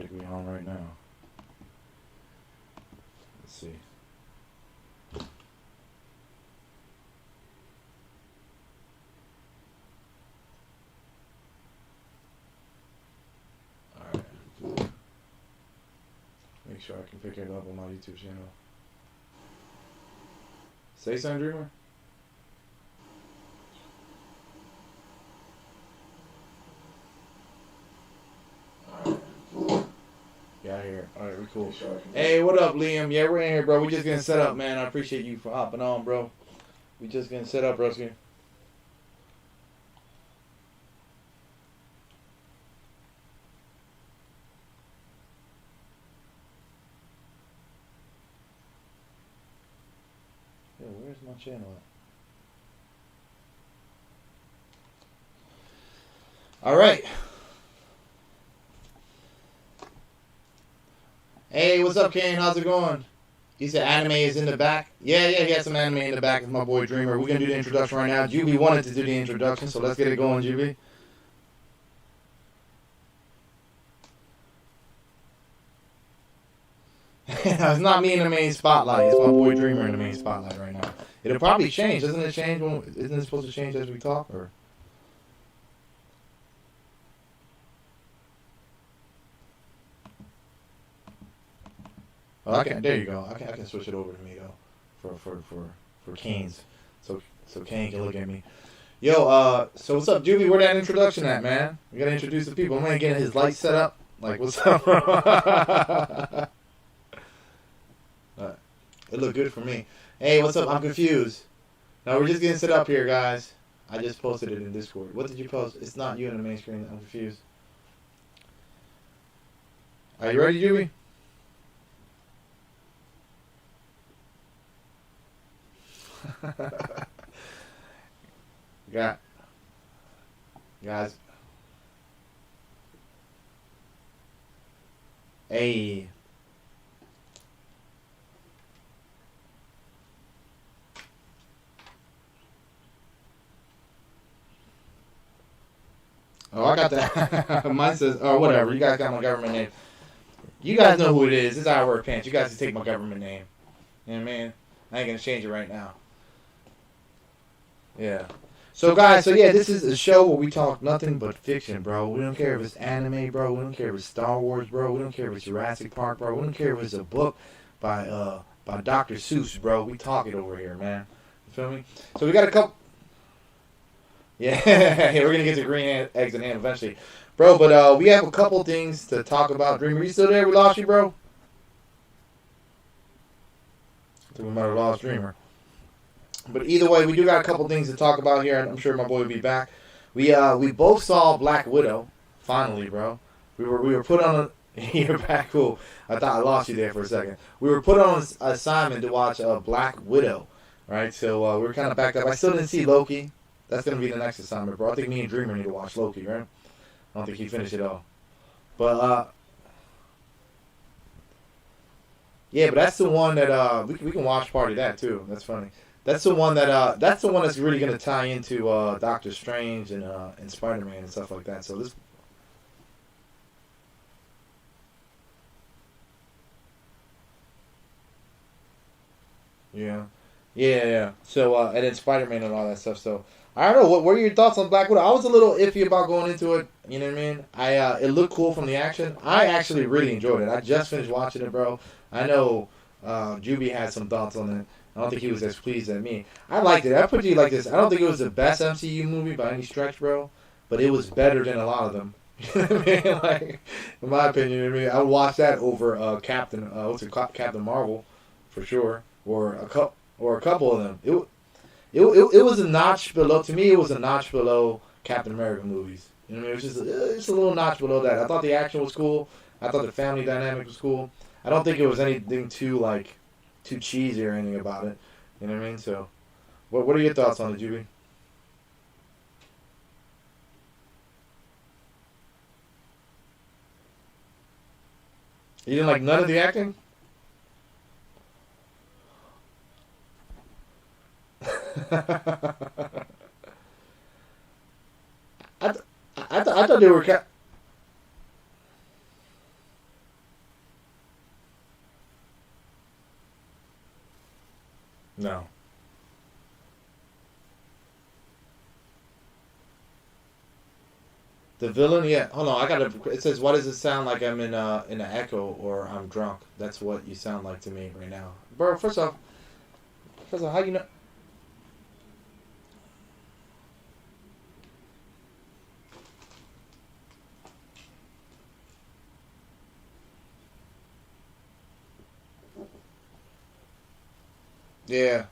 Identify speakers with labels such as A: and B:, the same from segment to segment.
A: think we're on right now. Let's see. Alright. Make sure I can pick it up on my YouTube channel. Say something, Dreamer. Yeah, here. All right, we cool. Hey, what up, Liam? Yeah, we're in here, bro. We just getting set up, man. I appreciate you for hopping on, bro. We just getting set up, broski. Yo, where's my channel at? All right. Hey, what's up, Kane? How's it going? He said anime is in the back. Yeah, he has some anime in the back of my boy Dreamer. We're going to do the introduction right now. Juby wanted to do the introduction, so let's get it going, Juby. It's not me in the main spotlight. It's my boy Dreamer in the main spotlight right now. It'll probably change. Doesn't it change? Isn't it supposed to change as we talk? Or? Oh, there you go. I can switch it over to me though, for Kane's, so Kane can look at me. Yo, so what's up, Juby? Where that introduction at, man? We gotta introduce the people. I'm gonna get his light set up. Like, what's up? It looked good for me. Hey, what's up? I'm confused. No, we're just getting set up here, guys. I just posted it in Discord. What did you post? It's not you on the main screen. I'm confused. Are you ready, Juby? Got guys. Hey. Oh, I got that. Mine says, or whatever. You guys got my government name. You guys know who it is. It's I Wear Pants. You guys can take my government name. You know what I mean? I ain't gonna change it right now. Yeah. So guys, this is a show where we talk nothing but fiction, bro. We don't care if it's anime, bro. We don't care if it's Star Wars, bro. We don't care if it's Jurassic Park, bro. We don't care if it's a book by Dr. Seuss, bro. We talk it over here, man. You feel me? So we got a couple. Yeah, we're gonna get to green eggs and ham eventually, bro. But we have a couple things to talk about. Dreamer, you still there? We lost you, bro. I think we might have lost Dreamer. But either way, we do got a couple things to talk about here, and I'm sure my boy will be back. We both saw Black Widow, finally, bro. We were put on a you're back, cool. I thought I lost you there for a second. We were put on an assignment to watch Black Widow, right? So we were kind of backed up. I still didn't see Loki. That's gonna be the next assignment, bro. I think me and Dreamer need to watch Loki, right? I don't think he finished it all. But yeah, but that's the one that we can watch part of that too. That's funny. That's the one that's really gonna tie into Doctor Strange and Spider-Man and stuff like that. So this. Yeah. So and then Spider-Man and all that stuff. So I don't know. What were your thoughts on Black Widow? I was a little iffy about going into it. You know what I mean? It looked cool from the action. I actually really enjoyed it. I just finished watching it, bro. I know Juby had some thoughts on it. I don't think he was as pleased as me. I liked it. I put you like this. I don't think it was the best MCU movie by any stretch, bro. But it was better than a lot of them. You know what I mean? Like, in my opinion, I would watch that over Captain Marvel, for sure, or a couple of them. It was a notch below. To me, it was a notch below Captain America movies. You know what I mean? It was just a little notch below that. I thought the action was cool. I thought the family dynamic was cool. I don't think it was anything too cheesy or anything about it. You know what I mean? So, what are your thoughts on it, Juby? You didn't like none of the acting? I thought they were. No. The villain, yeah. Hold on, I gotta. It says, "Why does it sound like I'm in an echo or I'm drunk?" That's what you sound like to me right now, bro. First off, how you know? Yeah.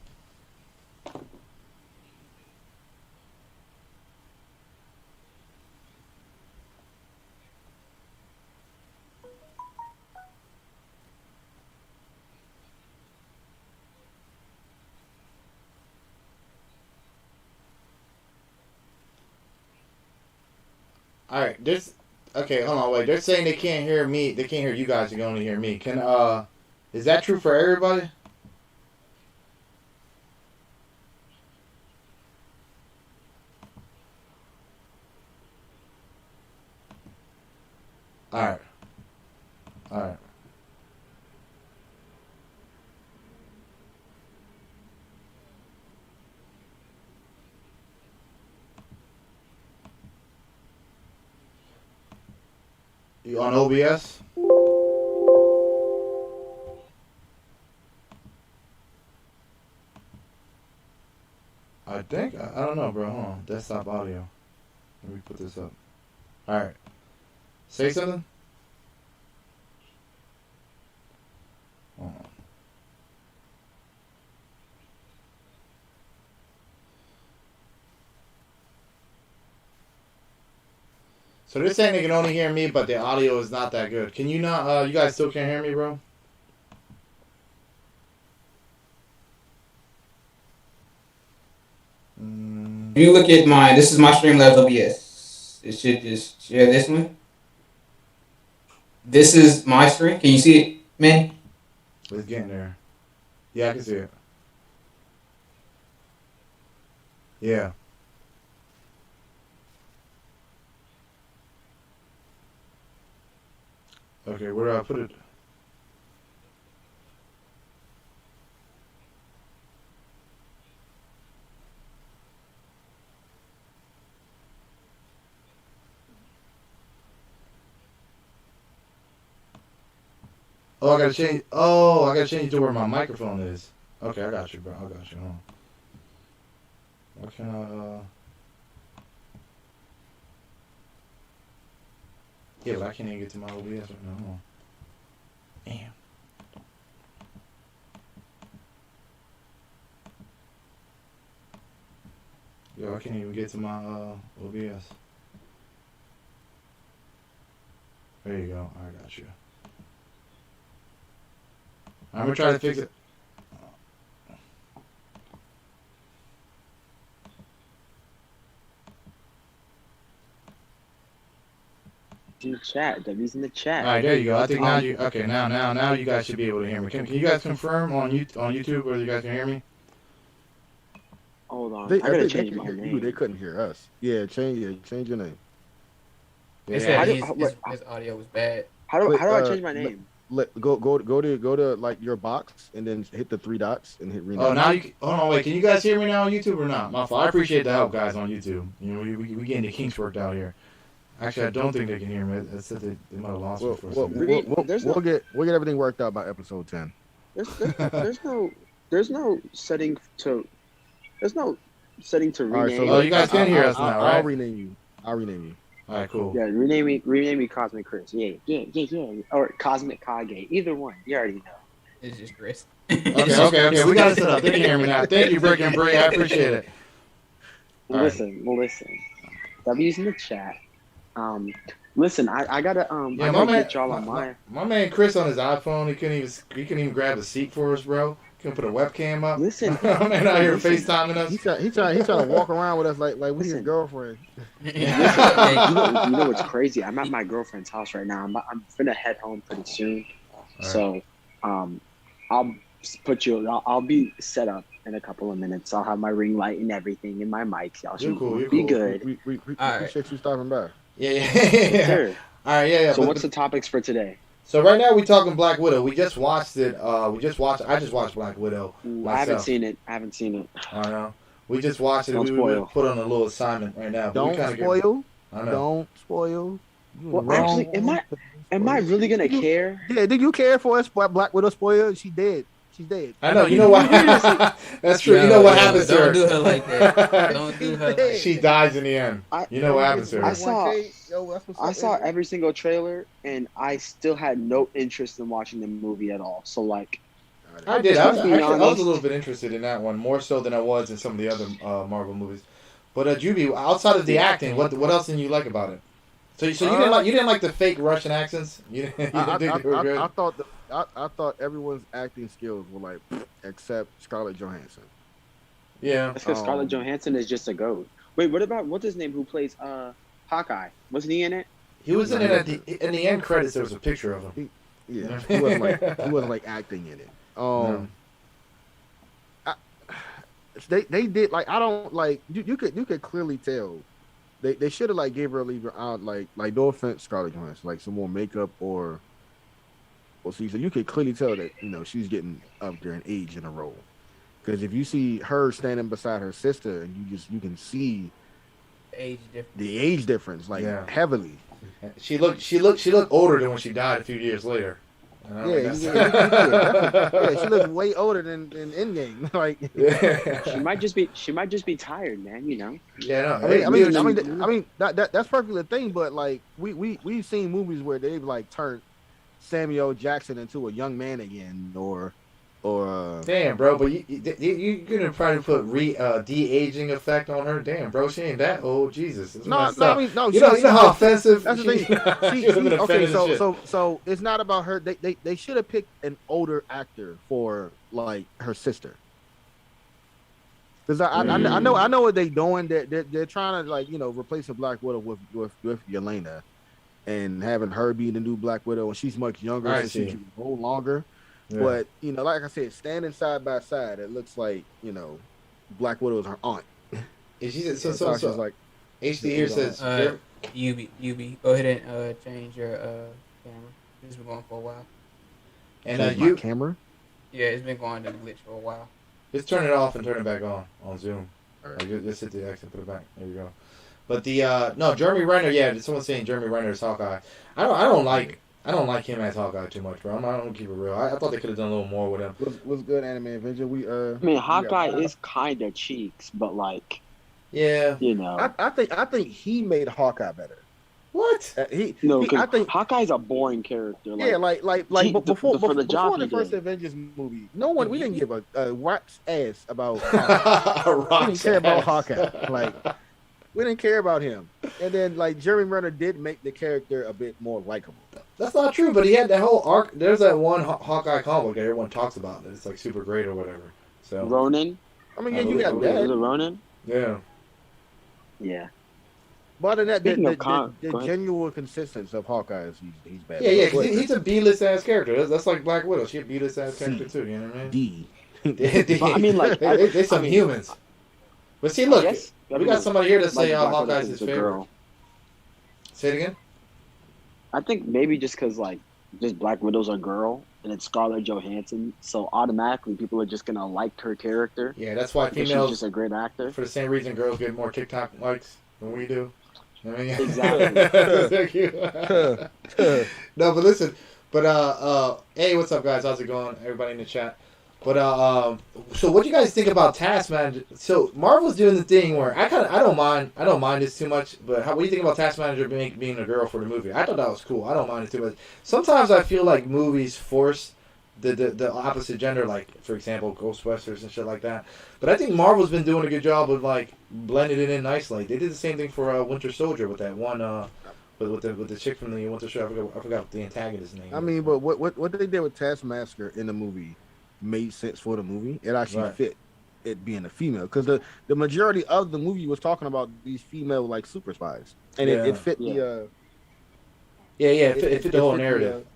A: All right. There's. Okay, hold on, wait. They're saying they can't hear me. They can't hear you guys. They can only hear me. Is that true for everybody? All right. All right. You on OBS? I think I don't know, bro. Hold on. Desktop audio. Let me put this up. All right. Say something. Hold on. So they're saying they can only hear me, but the audio is not that good. Can you not? You guys still can't hear me, bro?
B: If you look at mine, this is my Streamlabs OBS. It should just share this one. This is my screen. Can you see it, man?
A: It's getting there. Yeah, I can see it. Yeah. Okay, where do I put it? Oh, I gotta change. Oh, I gotta change to where my microphone is. Okay, I got you, bro. I got you. Hold on. What can I? Yeah, but I can't even get to my OBS right now. Hold on. Damn. Yo, I can't even get to my OBS. There you go. I got you. I'm gonna try to fix it.
C: In the chat. W's in the
A: All
C: chat.
A: right, there you go. I think now you okay. Now you guys should be able to hear me. Can you guys confirm on YouTube whether you guys can hear me?
C: Hold on.
D: I
C: gotta
D: think they
C: change
D: could
C: my
D: hear you. They
C: name.
D: couldn't hear us. Change your name.
B: They
A: Yeah.
B: said
C: How do
B: his audio was bad.
D: Click,
C: how do I change my name?
D: go to like your box and then hit the three dots and hit
A: Oh,
D: rename.
A: now hold on, wait. Can you guys hear me now on YouTube or not? My fault. I appreciate the help, guys, on YouTube. You know, we getting the kinks worked out here. Actually, I don't think they can hear me. It said they might have lost me
D: We'll
A: for a
D: we'll,
A: second.
D: we'll,
C: Read.
D: we'll, we'll get everything worked out by episode 10.
C: There's no setting to there's no setting to
D: All right, so
C: rename.
A: Oh,
D: look,
A: you guys can hear us now,
D: I'll
A: right?
D: rename you. I'll rename you.
A: All right, cool.
C: Yeah, rename me Cosmic Chris. Yeah. Or Cosmic Kage. Either one. You already know.
B: It's just Chris.
A: Okay. We got it set up. They can hear me now. Thank you, Brick and Bray. I appreciate it. All right.
C: Listen. W's in the chat. Listen, I gotta
A: Yeah,
C: I
A: my
C: gotta
A: man,
C: get y'all on my
A: my man Chris on his iPhone, he couldn't even grab a seat for us, bro. Couldn't put a webcam up.
C: listen.
A: My man out here
C: Listen.
A: FaceTiming us.
D: He's trying to walk around with us like we his
C: Listen.
D: girlfriend.
C: You know what's crazy? I'm at my girlfriend's house right now. I'm gonna head home pretty soon.
A: All right.
C: So, I'll I'll be set up in a couple of minutes. I'll have my ring light and everything in my mic. Y'all should
A: You're
C: be
A: cool.
C: good.
D: We
B: All right.
D: appreciate you stopping by.
A: Yeah.
C: Yes, sir.
A: All right, yeah.
C: So what's the topics for today?
A: So right now we talking Black Widow. We just watched it. I just watched Black Widow
C: I haven't
A: myself.
C: seen it. I haven't seen it.
A: I know. We just watched it.
C: Don't
A: We
C: spoil.
A: put on a little assignment right now, but we
D: Don't
A: kind of get.
D: spoil.
A: I know.
D: Don't spoil. You in the
C: Well, actually,
D: wrong one.
C: am I really gonna
D: You-
C: care?
D: Yeah, do you care for us? Black Widow spoiler? She dead. She's dead.
A: I know. You know what? That's true. You know what happens to her?
B: Don't do her like that. Don't do her like that.
A: She dies in the end. You know what happens to her?
C: I saw-
D: 1K? Yo, that's what's
C: I
D: up,
C: saw
D: Andrew.
C: every single trailer, and I still had no interest in watching the movie at all. So like,
A: I did. I was,
C: Let's be
A: actually, I was
C: honest.
A: a little bit interested in that one more so than I was in some of the other Marvel movies. But Juby, outside of the acting, what else did you like about it? So you didn't like the fake Russian accents? You didn't think they were good?
D: I thought everyone's acting skills were like, except Scarlett Johansson.
A: Yeah.
C: that's because Scarlett Johansson is just a goat. Wait, what about what's his name? Who plays Hawkeye? Wasn't he in it?
A: He was in it in the end credits. There was a picture of him.
D: Yeah, he wasn't like acting in it.
A: No.
D: They did like I don't like you could clearly tell they should have like gave her a leave out like no offense Scarlett Johansson like some more makeup or see so you could clearly tell that she's getting up there in age in a role because if you see her standing beside her sister and you can see the age difference like heavily.
A: She looked older than when she died a few years later.
D: Yeah, she looks way older than Endgame. Like,
C: she might just be tired, man.
A: Yeah, no.
D: I mean that's perfectly the thing. But like, we've seen movies where they've like turned Samuel L. Jackson into a young man again, or
A: damn, bro. But you gonna probably put de-aging effect on her? Damn, bro. She ain't that old. Jesus.
D: No. I mean, no.
A: You know how offensive.
D: That's the thing. Okay, so it's not about her. They should have picked an older actor for like her sister. Because I know what they're doing. They're trying to like replace a Black Widow with Yelena, and having her be the new Black Widow, and she's much younger, so she can go longer. Yeah. But like I said, standing side by side, it looks like Black Widow is her aunt.
A: Is she so like HD here says
B: UB, go ahead and change your camera. It's been going for a while.
A: And
D: my camera?
B: Yeah, it's been going to glitch for a while.
A: Just turn it off and turn it back on Zoom. Right. Just hit the X and put it back. There you go. But the Jeremy Renner, yeah, someone's saying Jeremy Renner is Hawkeye. I don't like him as Hawkeye too much, bro. I don't keep it real. I thought they could have done a little more with him.
D: What's good, Anime Avenger?
C: I mean, Hawkeye is kind of cheeks, but like,
A: yeah,
D: I think he made Hawkeye better.
A: What?
C: I think Hawkeye's a boring character.
D: Like, before the first Avengers movie, we didn't give a rat's ass about Hawkeye. We didn't care about Hawkeye. Like, we didn't care about him. And then, like, Jeremy Renner did make the character a bit more likable.
A: That's not true, but he had that whole arc. There's that one Hawkeye comic that everyone talks about. That it's like super great or whatever. So
C: Ronin.
D: I mean, you got that.
C: Is it Ronin?
A: Yeah.
C: Yeah.
D: But other than that, the genuine consistency of Hawkeye is he's bad.
A: Yeah, because he's a B-list ass character. That's like Black Widow. She's a B-list ass character too. You know what I mean? D.
C: I mean, like,
A: they're some humans. But see, look, we got somebody here to say Hawkeye's his favorite. Girl. Say it again.
C: I think maybe just because like just Black Widow's a girl and it's Scarlett Johansson, so automatically people are just gonna like her character.
A: Yeah, that's why females.
C: She's just a great actor.
A: For the same reason, girls get more TikTok likes than we do. I mean,
C: exactly.
A: Thank you. No, but listen. But hey, what's up, guys? How's it going? Everybody in the chat. But so what do you guys think about Taskmanager? So Marvel's doing the thing where I don't mind this too much. But what do you think about Taskmanager being a girl for the movie? I thought that was cool. I don't mind it too much. Sometimes I feel like movies force the opposite gender, like for example Ghostbusters and shit like that. But I think Marvel's been doing a good job of like blending it in nicely. They did the same thing for Winter Soldier with that one with the chick from the Winter Soldier. I forgot the antagonist's name.
D: I mean, but what they did with Taskmaster in the movie made sense for the movie. It actually fit it being a female because the majority of the movie was talking about these female like super spies, and it fit the
A: it fit the whole narrative.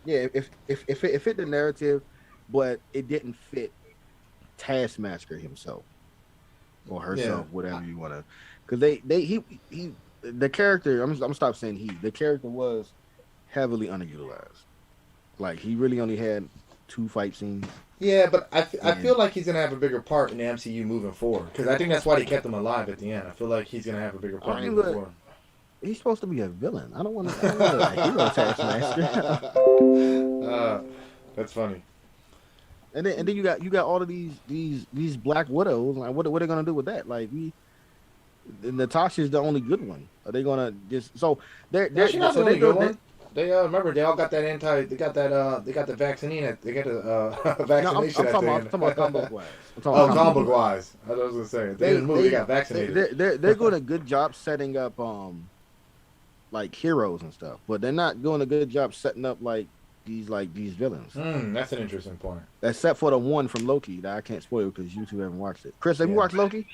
D: It fit the narrative, but it didn't fit Taskmaster himself or herself, whatever you want to. Because the character, I'm gonna stop saying he. The character was heavily underutilized. Like he really only had 2 fight scenes.
A: Yeah, but I feel like he's gonna have a bigger part in the MCU moving forward because I think that's why they kept him alive at the end. I feel like he's gonna have a bigger part moving forward.
D: He's supposed to be a villain. I don't want to a hero Taskmaster.
A: That's funny.
D: And then you got all of these Black Widows. Like what are they gonna do with that? Like Natasha's the only good one. Are they gonna just they're
A: she's not the only good one. They remember they all got that they got the vaccine. They got the vaccination.
D: No, I'm talking about comic wise.
A: Comic wise. I was gonna say at the end of the movie they got vaccinated.
D: They're doing a good job setting up like heroes and stuff, but they're not doing a good job setting up like these villains.
A: That's an interesting point.
D: Except for the one from Loki that I can't spoil because you two haven't watched it. Chris, have you watched Loki?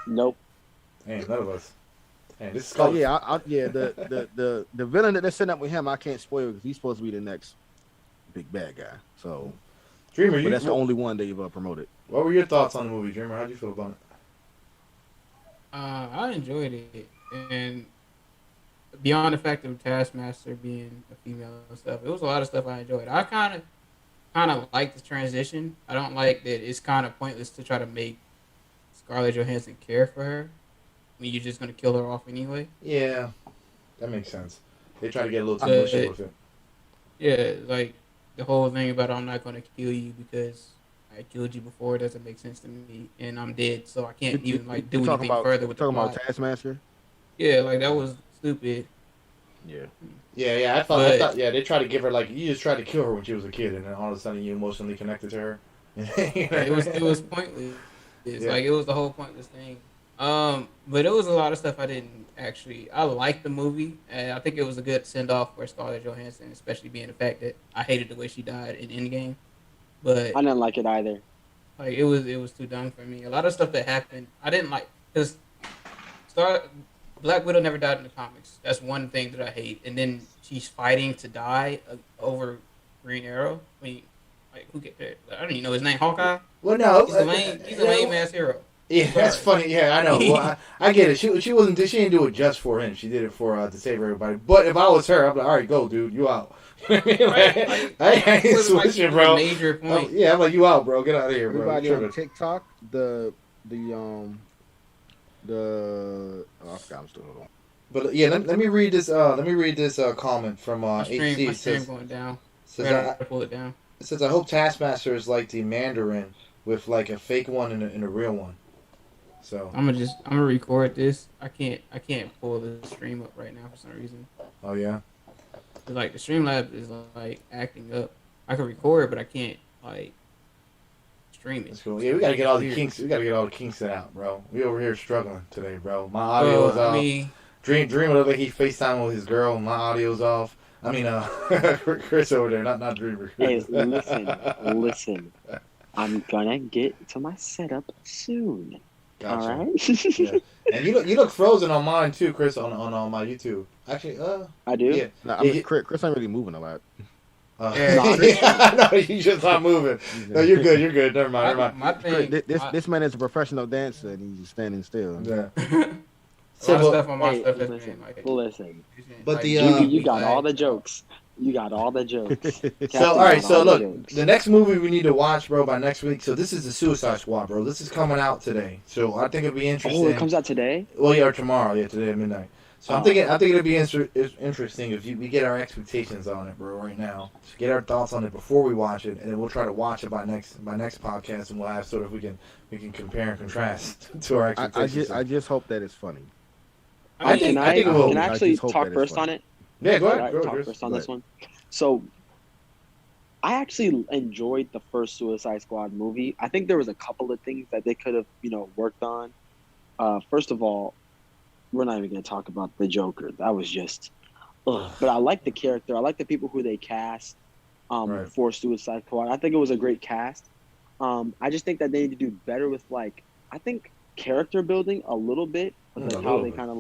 C: Nope.
A: Hey, none of us. Hey, this is
D: called. The villain that they're setting up with him, I can't spoil because he's supposed to be the next big bad guy. So,
A: Dreamer,
D: that's the only one they've promoted.
A: What were your thoughts on the movie, Dreamer? How do you feel about it?
B: I enjoyed it, and beyond the fact of Taskmaster being a female and stuff, it was a lot of stuff I enjoyed. I kind of like the transition. I don't like that it's kind of pointless to try to make Scarlett Johansson care for her. I mean, you're just gonna kill her off anyway.
A: Yeah, that makes sense. They try to get a little too mushy with it.
B: Yeah, like the whole thing about I'm not gonna kill you because I killed you before doesn't make sense to me, and I'm dead, so I can't even do anything further with the plot.
D: Talking about Taskmaster.
B: Yeah, like that was stupid.
A: Yeah. I thought. They tried to give her you just tried to kill her when she was a kid, and then all of a sudden you emotionally connected to her.
B: It was pointless. It's like it was the whole pointless thing. But it was a lot of stuff I didn't actually. I liked the movie, and I think it was a good send off for Scarlett Johansson, especially being the fact that I hated the way she died in Endgame. But
C: I didn't like it either.
B: Like it was too dumb for me. A lot of stuff that happened I didn't like because Black Widow never died in the comics. That's one thing that I hate. And then she's fighting to die over Green Arrow. I mean, like who get that? I don't even know his name. Hawkeye.
A: Well, no,
B: he's a lame ass hero.
A: Yeah, that's funny. Yeah, I know. Well, I get it. She didn't do it just for him. She did it for to save everybody. But if I was her, I'd be like, all right, go, dude, you out. I ain't switching, bro.
B: Major point.
A: I'm like, you out, bro. Get out of here, bro.
D: Everybody on TikTok, I forgot. I'm still hold on.
A: But yeah, let me read this. Let me read this comment from HC.
B: My stream going down.
A: Says,
B: pull it down.
A: It says, I hope Taskmaster is like the Mandarin with like a fake one and a real one. So
B: I'm gonna record this. I can't pull the stream up right now for some reason.
A: Oh yeah.
B: Like the Streamlabs is like acting up. I can record, but I can't like stream it.
A: That's cool. Yeah, we gotta get all the kinks. We gotta get all the kinks out, bro. We over here struggling today, bro. My audio's off. Dream look like he FaceTime with his girl. My audio's off. I mean, Chris over there, not Dreamer.
C: Hey, listen. I'm gonna get to my setup soon.
A: Gotcha.
C: All right.
A: Yeah. And you look frozen on mine too, Chris, on my YouTube. Actually,
C: I do.
A: Yeah.
D: No, Chris ain't really moving a lot.
A: No, you just not moving. No, you're good. You're good. Never mind.
B: My thing,
D: this man is a professional dancer, and he's just standing still.
A: Yeah.
B: Stuff on my stuff
C: listen.
A: But
C: you got all the jokes. You got all the jokes.
A: So all right. So look, the next movie we need to watch, bro, by next week. So this is the Suicide Squad, bro. This is coming out today. So I think it'll be interesting.
C: Oh, it comes out today.
A: Well, yeah, or tomorrow. Yeah, today at midnight. So I think it'll be interesting if we get our expectations on it, bro, right now. Just get our thoughts on it before we watch it, and then we'll try to watch it by next podcast, and we'll have sort of we can compare and contrast to our expectations.
D: I just hope that it's funny.
A: I think it will.
C: Can I actually talk first on it?
A: Yeah, go ahead.
C: Talk first on this one. So, I actually enjoyed the first Suicide Squad movie. I think there was a couple of things that they could have, worked on. First of all, we're not even going to talk about the Joker. That was just, ugh. But I like the character. I like the people who they cast for Suicide Squad. I think it was a great cast. I just think that they need to do better with character building a little bit, with how they kind of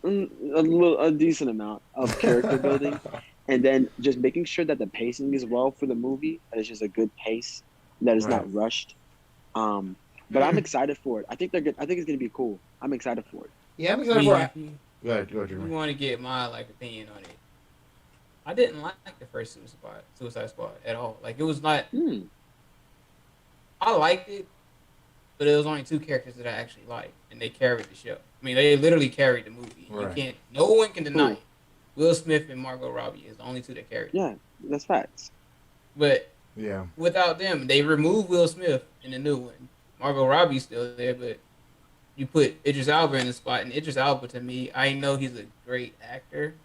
C: a decent amount of character building, and then just making sure that the pacing is well for the movie. That it's just a good pace, that is not rushed. But I'm excited for it. I think they're good. I think it's gonna be cool. I'm excited for it.
A: Yeah, I'm excited for it. Go ahead,
B: You want to get my opinion on it? I didn't like the first Suicide Squad at all. Like it was not. I liked it, but it was only two characters that I actually liked, and they carried the show. I mean, they literally carried the movie.
A: Right.
B: You can't. No one can deny it. Will Smith and Margot Robbie is the only two that carried it.
C: Yeah, that's facts.
B: But
A: Yeah.
B: without them, they removed Will Smith in the new one. Margot Robbie's still there, but you put Idris Elba in the spot, and Idris Elba to me, I know he's a great actor.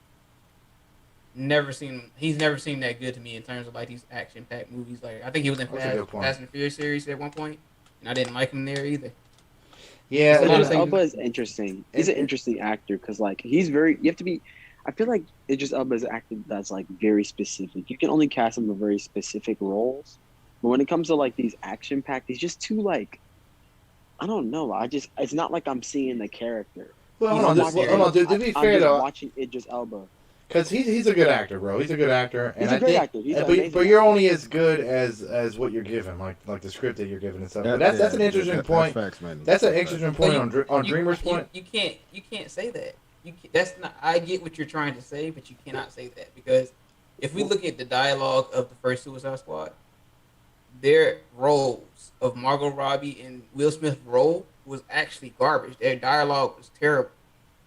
B: He's never seemed that good to me in terms of like these action-packed movies. Like I think he was in Fast and Furious series at one point, and I didn't like him there either.
A: Yeah,
C: Idris Elba is interesting. He's an interesting actor because like he's very. You have to be. I feel like Idris Elba is an actor that's like very specific. You can only cast him for very specific roles, but when it comes to like these action-packed, he's just too like. I don't know. It's not like I'm seeing the character.
A: Well, hold on. To be fair though,
C: watching Idris Elba.
A: Because he's a good actor, bro. He's a good actor, and
C: he's a great actor.
A: But you're only as good as what you're given, like the script that you're given and stuff. But that's an interesting point.
D: That's facts, man.
A: That's an interesting point on Dreamer's point.
B: You can't say that. That's not. I get what you're trying to say, but you cannot say that because if we look at the dialogue of the first Suicide Squad, their roles of Margot Robbie and Will Smith's role was actually garbage. Their dialogue was terrible,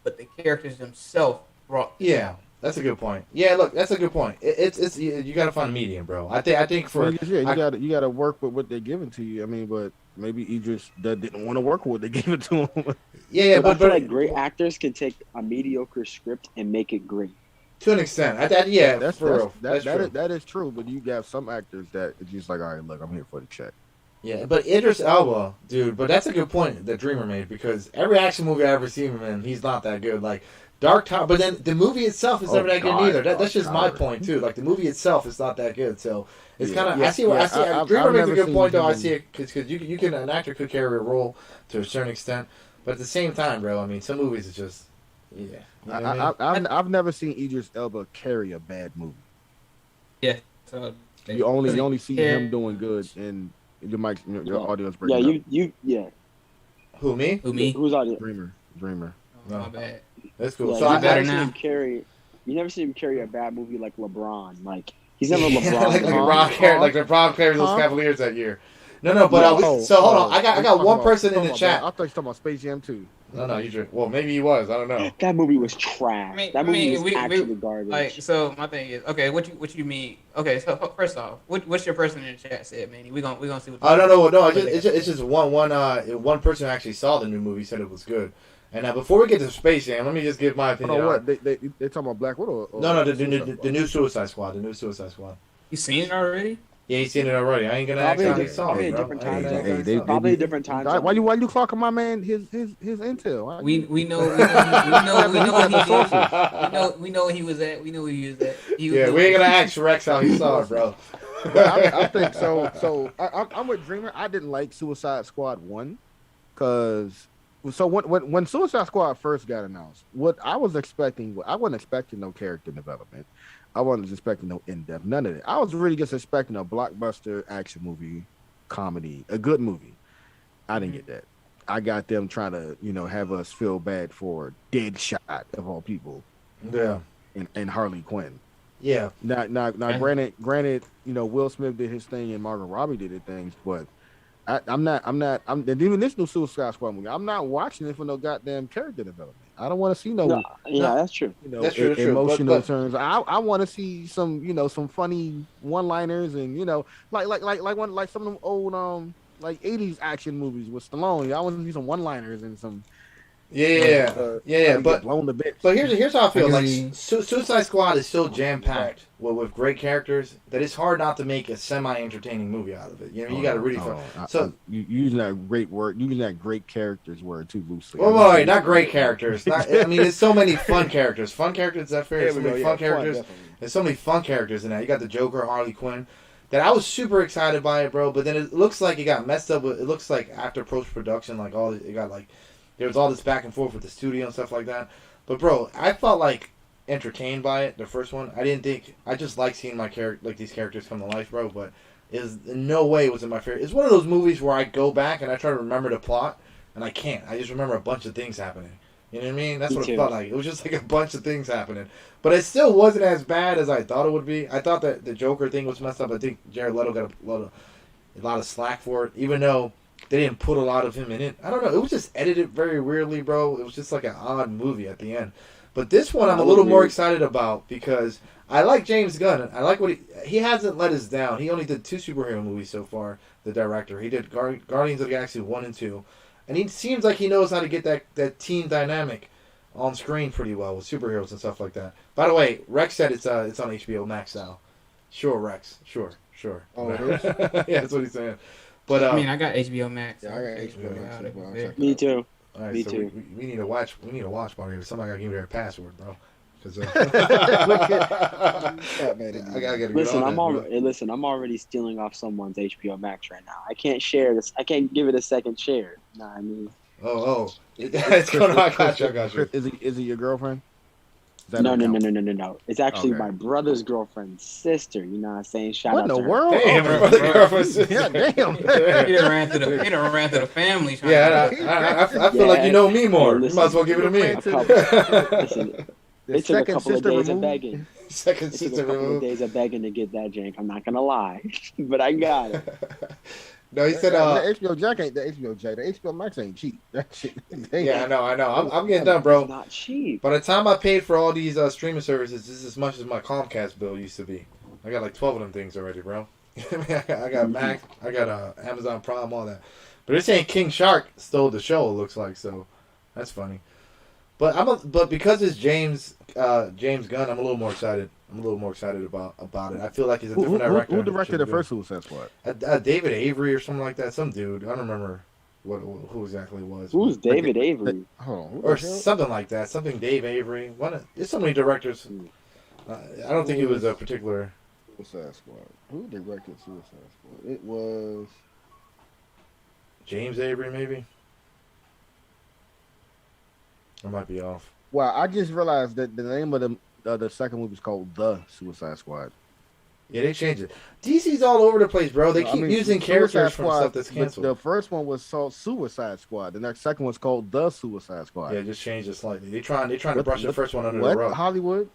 B: but the characters themselves brought.
A: Yeah. That's a good point. Yeah, look, that's a good point. It's you got to find a medium, bro. I think for
D: you got to work with what they're giving to you. I mean, but maybe Idris didn't want to work with what they gave it to him.
A: Yeah,
C: but I feel like great actors can take a mediocre script and make it great.
A: To an extent, that's true.
D: That is true. But you have some actors that it's just like, all right, look, I'm here for the check.
A: Yeah, but Idris Elba, dude. But that's a good point that Dreamer made because every action movie I ever seen him in, he's not that good. Like. Dark Tower, but then the movie itself is never that good either. That's just my point too. Like the movie itself is not that good, so it's kind of. I see. Dreamer makes a good point though. I see it because you can an actor could carry a role to a certain extent, but at the same time, bro. I mean, some movies is just yeah. You know
D: I've never seen Idris Elba carry a bad movie.
B: Yeah, so
D: you only see him doing good, and your mic, your audio is breaking.
C: Yeah.
A: Who me?
C: Who's audio?
D: Dreamer.
B: Oh, my bad.
A: That's cool.
C: Yeah,
A: So
C: you never see him carry a bad movie like LeBron. Like he's never LeBron.
A: like LeBron carried those Cavaliers that year. No, but hold on. I got one person in the chat.
D: I thought you were talking about Space Jam 2.
A: No, you drink. Well, maybe he was. I don't know.
C: That movie was trash. That movie was actually garbage.
B: Like, so my thing is, okay, what you mean? Okay, so first off, what's your person in the chat said, Manny? We gonna see what.
A: I don't know. No, it's just one person who actually saw the new movie said it was good. And now, before we get to Space Jam, let me just give my opinion.
D: What? They talking about Black Widow?
A: No, the new Suicide Squad. The new Suicide Squad.
B: You seen it already?
A: Yeah, he's seen it already. I ain't gonna ask how he saw it, bro.
C: Probably a different time.
D: Why you clocking my man his intel?
B: We know we know where he was at. We know where he was at.
A: We ain't gonna ask Rex how he saw it, bro.
D: I think so. So I'm with Dreamer. I didn't like Suicide Squad 1 because. So when Suicide Squad first got announced, what I was expecting, I wasn't expecting no character development. I wasn't expecting no in-depth, none of it. I was really just expecting a blockbuster action movie, comedy, a good movie. I didn't get that. I got them trying to, have us feel bad for Deadshot of all people.
A: Yeah.
D: And Harley Quinn.
A: Yeah.
D: Now, granted, Will Smith did his thing and Margot Robbie did her things, but I'm not. And even this new Suicide Squad movie, I'm not watching it for no goddamn character development. I don't want to see
C: that's true.
A: That's true.
D: Emotional turns. I want to see some, some funny one-liners and like some of them old 80s action movies with Stallone. I want to see some one-liners and some. But blown to bits.
A: But here's how I feel. Like Suicide Squad is so jam packed with great characters that it's hard not to make a semi-entertaining movie out of it. You got to really. So
D: you using that great word, using that great characters word too loosely.
A: Well, not great characters. I mean, there's so many fun characters. Fun characters. Is that fair? There's so many fun characters. There's so many fun characters in that. You got the Joker, Harley Quinn. That I was super excited by it, bro. But then it looks like it got messed up. It looks like after post production, it got there was all this back and forth with the studio and stuff like that. But bro, I felt entertained by it. The first one, I just like seeing these characters come to life, bro. But in no way was it my favorite. It's one of those movies where I go back and I try to remember the plot and I can't. I just remember a bunch of things happening. You know what I mean? That's
C: Me
A: what it
C: too.
A: felt like. It was just like a bunch of things happening. But it still wasn't as bad as I thought it would be. I thought that the Joker thing was messed up. I think Jared Leto got a lot of slack for it, even though they didn't put a lot of him in it. I don't know. It was just edited very weirdly, bro. It was just like an odd movie at the end. But this one I'm a little more excited about because I like James Gunn. I like what he hasn't let us down. He only did 2 superhero movies so far, the director. He did Guardians of the Galaxy 1 and 2. And he seems like he knows how to get that team dynamic on screen pretty well with superheroes and stuff like that. By the way, Rex said it's on HBO Max now. Sure, Rex. Sure.
D: Oh, it is?
A: Yeah, that's what he's saying. But
B: I mean, I got HBO Max.
D: Yeah, I got HBO Max.
C: Me too.
A: All right,
C: Me
A: so
C: too.
A: we need to watch. We need to watch party. Somebody gotta give me their password, bro. Because I gotta get
C: Listen,
A: on that,
C: I'm already stealing off someone's HBO Max right now. I can't share this. I can't give it a second share. Nah, I mean.
A: Oh, it's going on. I got you.
D: Is it your girlfriend?
C: No. It's actually my brother's girlfriend's sister. You know what I'm saying? Shout
D: what
C: out
D: in
C: to
D: the
C: her.
D: world?
A: Damn, my brother's girlfriend's sister.
D: Yeah, damn.
B: He done ran to the family.
A: Yeah, I feel like you know me more. You might as well give it to me.
C: Listen,
D: The
C: it took a
D: second
C: couple of
D: sister
C: days of
D: removed.
C: begging.
A: Second
C: It took
A: sister
C: a couple of
A: removed.
C: days of begging to get that jank. I'm not gonna lie, but I got it.
A: No, he said.
D: The HBO Jack ain't the HBO Jack. The HBO Max ain't cheap. That shit.
A: Yeah, I know. I'm getting done, bro.
C: It's not cheap.
A: By the time I paid for all these streaming services, this is as much as my Comcast bill used to be. I got like 12 of them things already, bro. I got Mac, I got Amazon Prime, all that. But they're saying King Shark stole the show. It looks like, so that's funny. But because it's James Gunn, I'm a little more excited. I'm a little more excited about it. I feel like he's a different director.
D: Who directed the first Suicide Squad?
A: David Avery or something like that. Some dude. I don't remember who exactly it was.
C: Who's David Avery?
A: Or something like that. Something Dave Avery. There's so many directors. I don't think it was a particular.
D: Suicide Squad. Who directed Suicide Squad? It was
A: James Avery, maybe. I might be off.
D: Well, I just realized that the name of the second movie is called The Suicide Squad.
A: Yeah, they changed it. DC's all over the place, bro. They keep using characters from stuff that's canceled.
D: The first one was called Suicide Squad. The next second one's called The Suicide Squad.
A: Yeah, just changed it slightly. They trying to brush the first one under the rug.
D: Hollywood?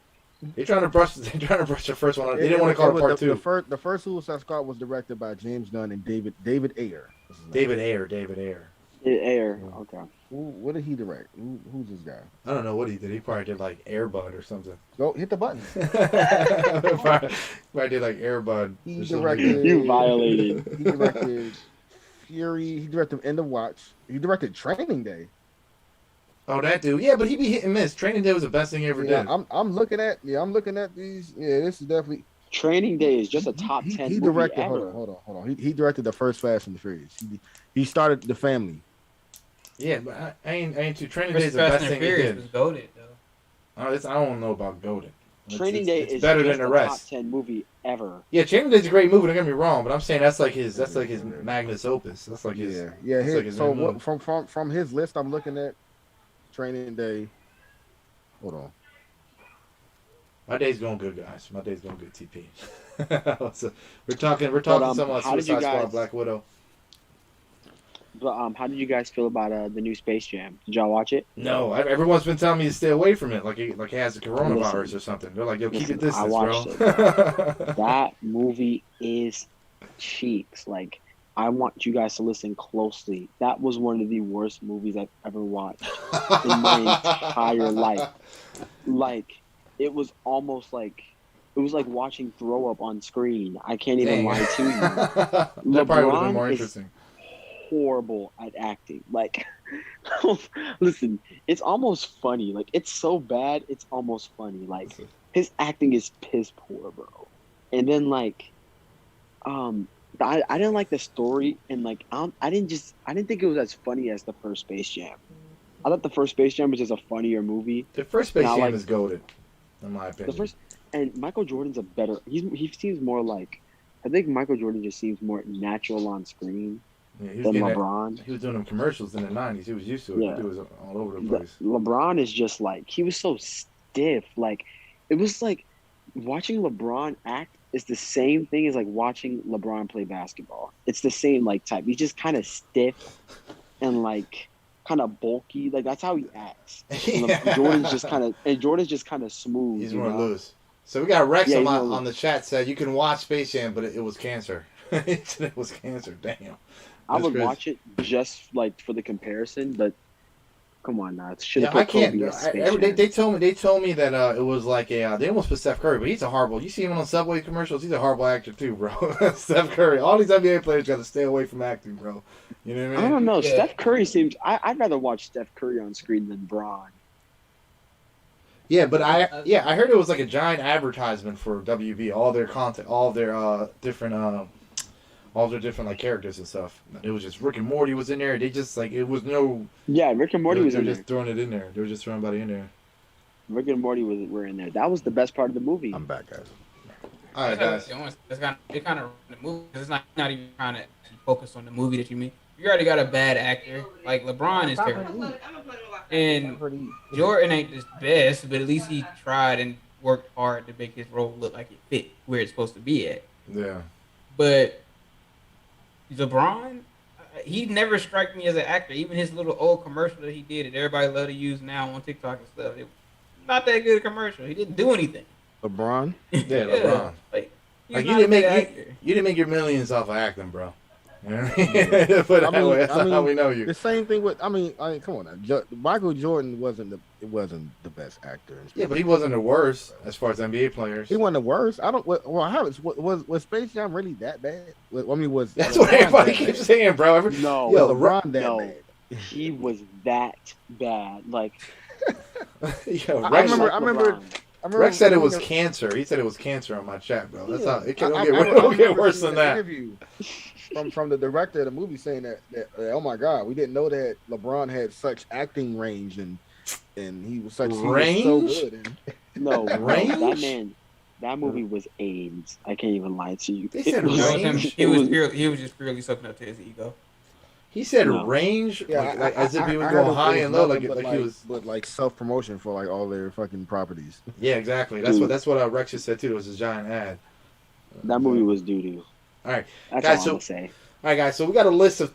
A: They're trying to brush the first one under. They didn't want to call it part 2.
D: The first Suicide Squad was directed by James Gunn and David Ayer.
A: David Ayer.
C: Ayer. Okay.
D: What did he direct? Who's this guy?
A: I don't know what he did. He probably did like Air Bud or something.
D: Go hit the button.
A: probably did like Air Bud.
D: He directed.
C: You violated.
D: He directed Fury. He directed End of Watch. He directed Training Day.
A: Oh, that dude. Yeah, but he be hit and miss. Training Day was the best thing he ever did.
D: I'm looking at these. Yeah, this is definitely.
C: Training Day is just a top 10
D: he
C: movie
D: directed.
C: ever.
D: Hold on. He directed the first Fast and the Furious. He started The Family.
A: Yeah, but I ain't too. Training Day
B: Day
A: is the best thing he did.
B: was goated though.
A: I don't know about goated.
C: Training Day is
A: better
C: just
A: than the
C: a
A: rest.
C: top 10 movie ever.
A: Yeah, Training Day's a great movie. Don't get me wrong, but I'm saying that's like his magnus opus. That's like his.
D: So from his list, I'm looking at Training Day. Hold on.
A: My day's going good, guys. My day's going good. TP. So, we're talking some about Suicide Squad, Black Widow.
C: But how did you guys feel about the new Space Jam? Did y'all watch it?
A: No, everyone's been telling me to stay away from it, like it has a coronavirus or something. They're like, yo, keep your distance,
C: I watched
A: bro.
C: it. That movie is cheeks. Like, I want you guys to listen closely. That was one of the worst movies I've ever watched in my entire life. Like, it was almost like it was like watching throw up on screen. I can't even lie to you.
A: That probably would have been more interesting.
C: Horrible at acting. Like, listen, it's almost funny. Like, it's so bad, it's almost funny. Like, his acting is piss poor, bro. And then like, I didn't like the story, and like, I didn't think it was as funny as the first Space Jam. I thought the first Space Jam was just a funnier movie.
A: The first Space Jam is goated, in my opinion.
C: And Michael Jordan's a better. He seems more like. I think Michael Jordan just seems more natural on screen.
A: Yeah,
C: than LeBron.
A: He was doing them commercials in the 90s. He was used to it.
C: Yeah.
A: It was all over the place.
C: LeBron is just like, he was so stiff. Like, it was like watching LeBron act is the same thing as like watching LeBron play basketball. It's the same like type. He's just kind of stiff and like kind of bulky. Like that's how he acts.
A: Yeah.
C: Jordan's just kind of smooth.
A: He's
C: you
A: more
C: know?
A: loose. So we got Rex
C: Yeah, he's more
A: on
C: loose.
A: the chat said you can watch Space Jam, but it was cancer. It was cancer. Damn.
C: I
A: That's
C: would
A: crazy.
C: watch it just like for the comparison, but come on now, should have
A: Yeah, I
C: put
A: can't.
C: Kobe as Space Jam.
A: They told me that it was like they almost put Steph Curry, but he's a horrible. You see him on Subway commercials. He's a horrible actor too, bro. Steph Curry. All these NBA players got to stay away from acting, bro. You know what I
C: I
A: mean?
C: don't know.
B: Yeah.
C: Steph Curry seems. I'd rather watch Steph Curry on screen than Braun.
A: Yeah, but I heard it was like a giant advertisement for WB. All their content, all their different like characters and stuff. It was just Rick and Morty was in there. They just like it was no.
C: Yeah, Rick and Morty was
A: They were
C: in
A: just
C: there.
A: throwing it in there. They were just throwing everybody in there.
C: Rick and Morty were in there. That was the best part of the movie.
D: I'm back, guys.
A: All right, guys.
B: It kind of the movie because it's not even trying to focus on the movie that you mean. You already got a bad actor. Like LeBron is terrible, and Jordan ain't the best, but at least he tried and worked hard to make his role look like it fit where it's supposed to be at.
A: Yeah.
B: But LeBron, he never struck me as an actor. Even his little old commercial that he did, that everybody love to use now on TikTok and stuff, it not that good a commercial. He didn't do anything.
D: LeBron.
A: Yeah, LeBron.
B: Like,
A: Like you didn't make your millions off of acting, bro. You know what I mean? Put it that way. That's how we know you.
D: The same thing with. I mean, come on now. Michael Jordan wasn't the best actor.
A: Yeah, but he wasn't the worst as far as NBA players.
D: He wasn't the worst. I don't. Well, I haven't. Was Space Jam really that bad? I mean, was
A: That's what everybody keeps saying, bro.
C: No,
A: Yo,
D: LeBron that
C: no.
D: bad.
C: He was that bad. Like
A: Yo,
D: I
A: Rex,
D: remember.
A: Rex said it was cancer. He said it was cancer on my chat, bro. That's not. It
D: I
A: don't get worse
D: seeing
A: than
D: an
A: that.
D: Interview from the director of the movie saying that oh my God, we didn't know that LeBron had such acting range and he was such
A: range.
D: He was so good.
C: no,
A: Range?
C: that movie was AIDS. I can't even lie to you.
A: They said
C: It was-
A: range?
B: He was just purely sucking up to his ego.
A: He said
C: No.
A: range,
D: Yeah,
A: like as if he was
D: I
A: going
D: heard
A: high
D: it
A: and
D: was
A: low,
D: nothing
A: like
D: but
A: he was.
D: but like self promotion for like all their fucking properties.
A: Yeah, exactly. That's what Rex just said too. It was a giant ad.
C: That movie was doo doo.
A: All right,
C: That's
A: Guys,
C: all
A: so-
C: I'm gonna say.
A: all right, guys. So we got a list of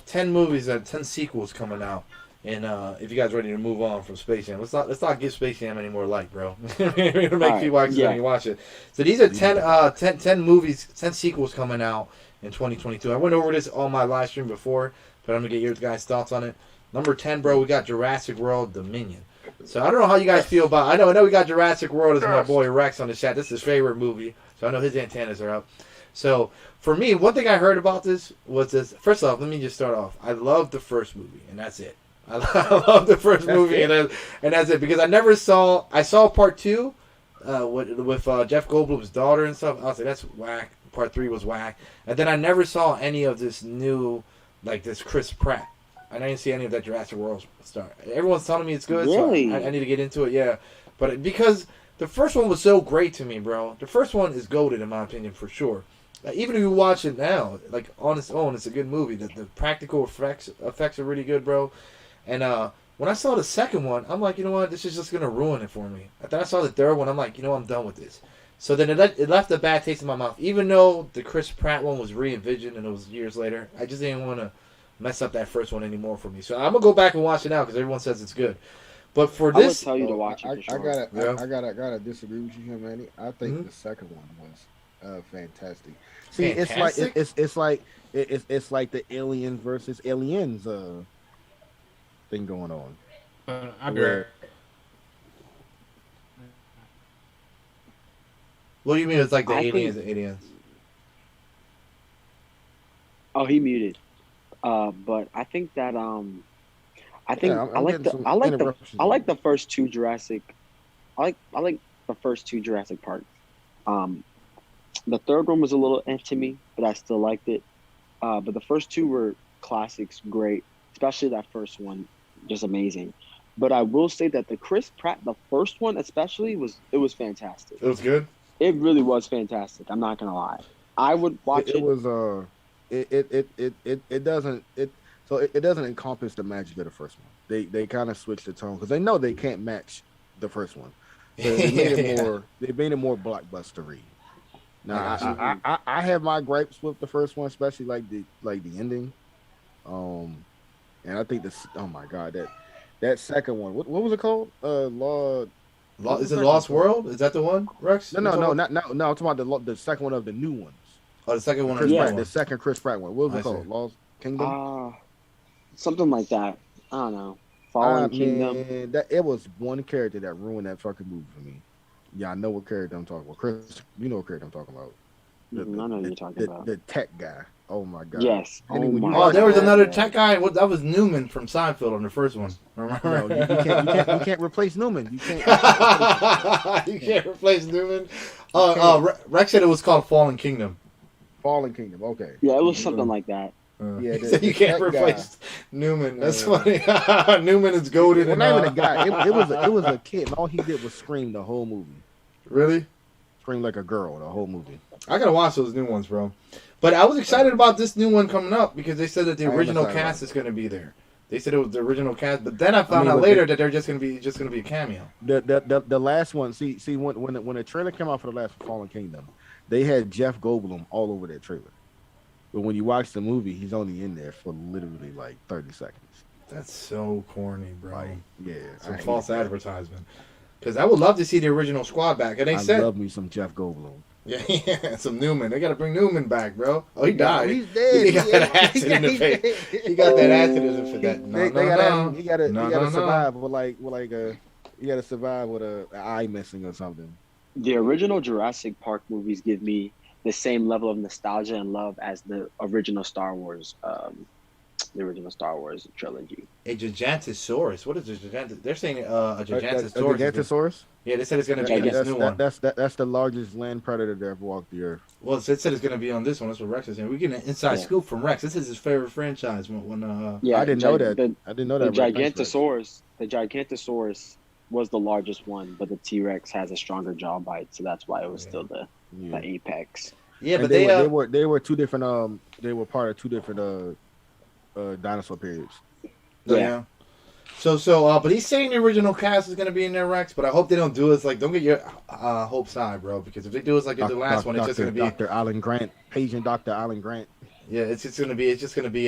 A: 10 movies and 10 sequels coming out. And if you guys ready to move on from Space Jam, let's not give Space Jam any more light, bro. We're gonna make
C: All
A: people
C: right,
A: accidentally watch it. So these are 10 movies, 10 sequels coming out in 2022. I went over this on my live stream before, but I'm gonna get your guys' thoughts on it. Number 10, bro, we got Jurassic World Dominion. So I don't know how you guys feel about. I know we got Jurassic World as my boy Rex on the chat. This is his favorite movie, so I know his antennas are up. So for me, one thing I heard about this was this. First off, let me just start off. I love the first movie, and that's it. I love the first movie, and that's it. Because I saw part 2 with Jeff Goldblum's daughter and stuff. I was like, that's whack. Part 3 was whack, and then I never saw any of this new, like this Chris Pratt. I didn't see any of that Jurassic World stuff. Everyone's telling me it's good,
C: Really?
A: so I need to get into it. Yeah, but because the first one was so great to me, bro. The first one is goated in my opinion for sure. Even if you watch it now, like on its own, it's a good movie. The practical effects are really good, bro. And when I saw the second one, I'm like, you know what? This is just gonna ruin it for me. And then I saw the third one, I'm like, you know, I'm done with this. So then it left a bad taste in my mouth. Even though the Chris Pratt one was re-envisioned and it was years later, I just didn't want to mess up that first one anymore for me. So I'm gonna go back and watch it now because everyone says it's good. But for
C: I would
A: this,
C: tell you to watch it. For sure.
D: I gotta disagree with you, Manny. I think the second one was fantastic. See,
A: Fantastic?
D: it's like the Aliens versus Aliens thing going on.
B: I'll be right.
A: what do you mean? It's like the
C: I
A: aliens,
C: think-
A: the aliens.
C: Oh, he muted. But I think that I think
D: Yeah, I'm
C: I like
D: getting
C: the
D: some
C: I like the
D: interruptions.
C: I like the first two Jurassic. I like the first two Jurassic Parks. The third one was a little eh to me, but I still liked it. But the first two were classics, great, especially that first one, just amazing. But I will say that the Chris Pratt, the first one especially, was fantastic.
A: It was good.
C: It really was fantastic. I'm not gonna lie. I would watch it.
D: It was it doesn't encompass the magic of the first one. They kind of switched the tone because they know they can't match the first one. So they made it more blockbustery. Now I have my gripes with the first one, especially like the ending. And I think this. Oh my god, that second one. What was it called? Law.
A: Is it Lost World? Is that the one, Rex?
D: No. I'm talking about the second one of the new ones.
A: Oh, the second one.
D: Chris
A: the
D: Pratt,
A: one.
D: the second Chris Pratt one. What was it called? Lost Kingdom.
C: Something like that. I don't know. Fallen Kingdom.
D: Man, it was one character that ruined that fucking movie for me. Yeah, I know what character I'm talking about. Chris, you know what character I'm talking about.
C: I know what you're talking about.
D: The tech guy. Oh my god.
C: Yes.
A: Oh, there was another tech guy. That was Newman from Seinfeld on the first one.
D: Remember? No, you can't replace Newman. You can't.
A: You can't replace Newman. Rex said it was called Fallen Kingdom.
D: Fallen Kingdom. Okay.
C: Yeah, it was something like that.
D: Yeah,
A: you can't replace Newman. That's funny. Newman is goated.
D: Well, not even a guy. It was a kid, and all he did was scream the whole movie.
A: Really?
D: Scream like a girl the whole movie.
A: I gotta watch those new ones, bro. But I was excited about this new one coming up because they said that the original cast is gonna be there. They said it was the original cast, but then I found out later that they're just gonna be a cameo.
D: The last one. See when the trailer came out for the last Fallen Kingdom, they had Jeff Goldblum all over that trailer. But when you watch the movie, he's only in there for literally like 30 seconds.
A: That's so corny, bro.
D: Like, yeah,
A: some false advertisement. Because I would love to see the original squad back. And they said,
D: love me some Jeff Goldblum.
A: Yeah, some Newman. They got to bring Newman back, bro. Oh, he died.
D: He's dead.
A: He got that acid in the face. He got that acid in the face.
D: You gotta survive with you gotta survive with an eye missing or something.
C: The original Jurassic Park movies give me the same level of nostalgia and love as the original Star Wars, trilogy.
A: A Gigantosaurus. What is a Gigantosaurus? They're saying a Gigantosaurus.
D: A Gigantosaurus?
A: Yeah, they said it's going to be on this new one.
D: That's the largest land predator that ever walked the earth.
A: Well, it said it's going to be on this one. That's what Rex is saying. We're getting an inside scoop from Rex. This is his favorite franchise.
D: I didn't know that.
C: The Gigantosaurus was the largest one, but the T-Rex has a stronger jaw bite, so that's why it was still the apex.
A: Yeah,
D: and
A: but
D: they were two different they were part of two different dinosaur periods.
A: Yeah. So but he's saying the original cast is gonna be in there, Rex. But I hope they don't do it. Don't get your hopes high, bro. Because if they do it like the last one, it's just gonna be
D: Dr. Alan Grant, Asian Dr. Alan Grant.
A: Yeah, it's just gonna be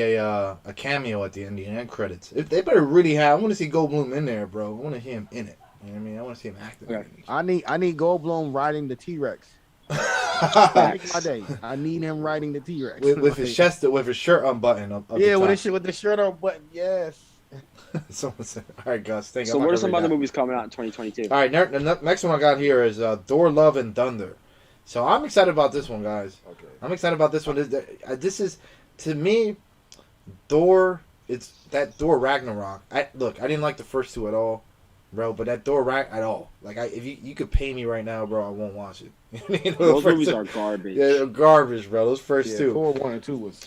A: a cameo at the end, the end credits. If they better really have, I want to see Goldblum in there, bro. I want to hear him in it. You know what I mean? I want to see him acting.
C: Right.
D: I need Goldblum riding the T-Rex. Make my day. I need him riding the T-Rex
A: with his chest, with his shirt unbuttoned. Up
D: with the shirt unbuttoned. Yes.
A: Someone said, "All right, Gus."
C: So, what are some other movies coming out in 2022?
A: All right, the next one I got here is Thor: Love and Thunder. So I'm excited about this one, guys. Okay. I'm excited about this one. This is to me, Thor. It's that Thor Ragnarok. I didn't like the first two at all, bro. But that Thor at all. If you could pay me right now, bro, I won't watch it.
C: Those movies are garbage.
A: Yeah, they're garbage, bro. Those first two.
D: Thor 1 and 2 was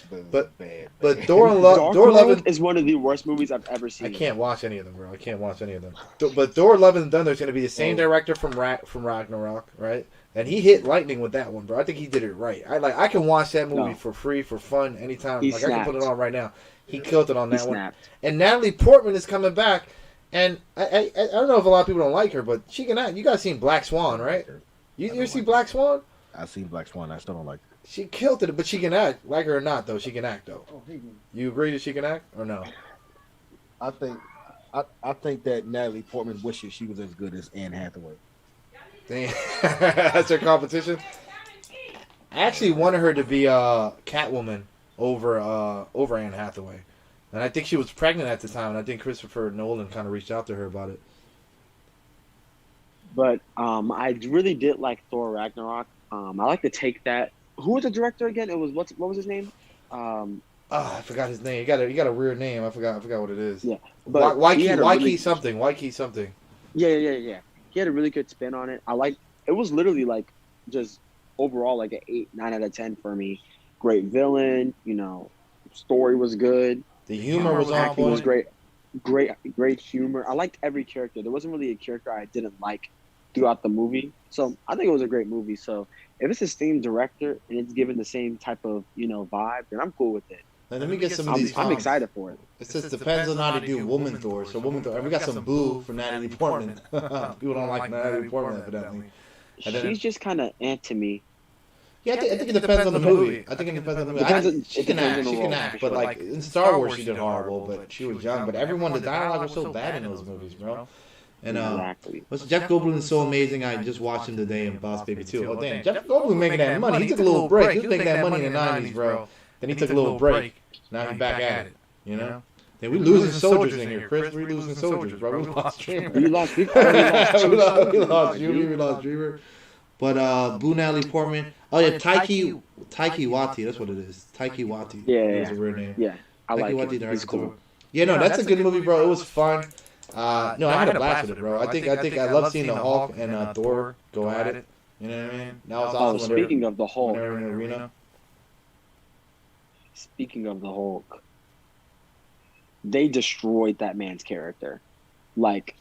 D: bad.
A: But Thor and Love
C: is one of the worst movies I've ever seen.
A: I can't watch any of them, bro. I can't watch any of them. But Thor: Love and Thunder is going to be the same director from Ragnarok, right? And he hit lightning with that one, bro. I think he did it right. I can watch that movie for free, for fun, anytime. I can put it on right now. He killed it on that one. And Natalie Portman is coming back. And I don't know if a lot of people don't like her, but she can act. You guys seen Black Swan, right? You see Black Swan?
D: I've seen Black Swan. I still don't like her.
A: She killed it, but she can act. Like her or not, though, she can act, though. You agree that she can act, or no?
D: I think that Natalie Portman wishes she was as good as Anne Hathaway.
A: Damn. That's her competition. I actually wanted her to be Catwoman over Anne Hathaway, and I think she was pregnant at the time, and I think Christopher Nolan kind of reached out to her about it.
C: But I really did like Thor Ragnarok. I like to take that. Who was the director again? It was what was his name?
A: I forgot his name. He got a weird name. I forgot what it is.
C: Yeah, but
A: Waikiki something.
C: Yeah. He had a really good spin on it. It was literally just overall an 8, 9 out of 10 for me. Great villain, story was good.
A: The humor was on point.
C: Was great. Great humor. I liked every character. There wasn't really a character I didn't like throughout the movie. So I think it was a great movie. So if it's the same director and it's given the same type of, vibe, then I'm cool with it.
A: Let me get some of these.
C: I'm excited for it.
A: It just depends on how to do Woman Thor. So Woman Thor. We got some boo from Natalie Portman. People don't like Natalie Portman, evidently.
C: She's just kind of to me.
A: Yeah, I think it depends on the movie. I think it depends on the movie. She can act, but like in Star Wars, she did horrible, but she was young. But everyone, the dialogue was so bad in those movies, bro. And Jeff Goldblum is so amazing. I just watched him today in Boss Baby 2. Oh damn, Jeff Goldblum making that money. He took a little break. He was making that money in the '90s, bro. Then he took a little break. Now he's back at it. You know. Then we losing soldiers in here, Chris. We losing soldiers, bro. We lost Dreamer. We lost Junior. We lost Dreamer. But Boo Natalie Portman. Oh yeah, Taiki Wati. That's what it is. Taiki Wati.
C: Yeah,
A: that's a weird name.
C: Yeah, I like it. It's cool.
A: Yeah, no, that's a good movie, bro. It was fun. No, I had a blast with it, bro. I think I love seeing the Hulk and Thor go at it. You know what I mean? That was awesome.
C: Speaking of the Hulk,
A: in the arena.
C: Speaking of the Hulk, they destroyed that man's character. Like,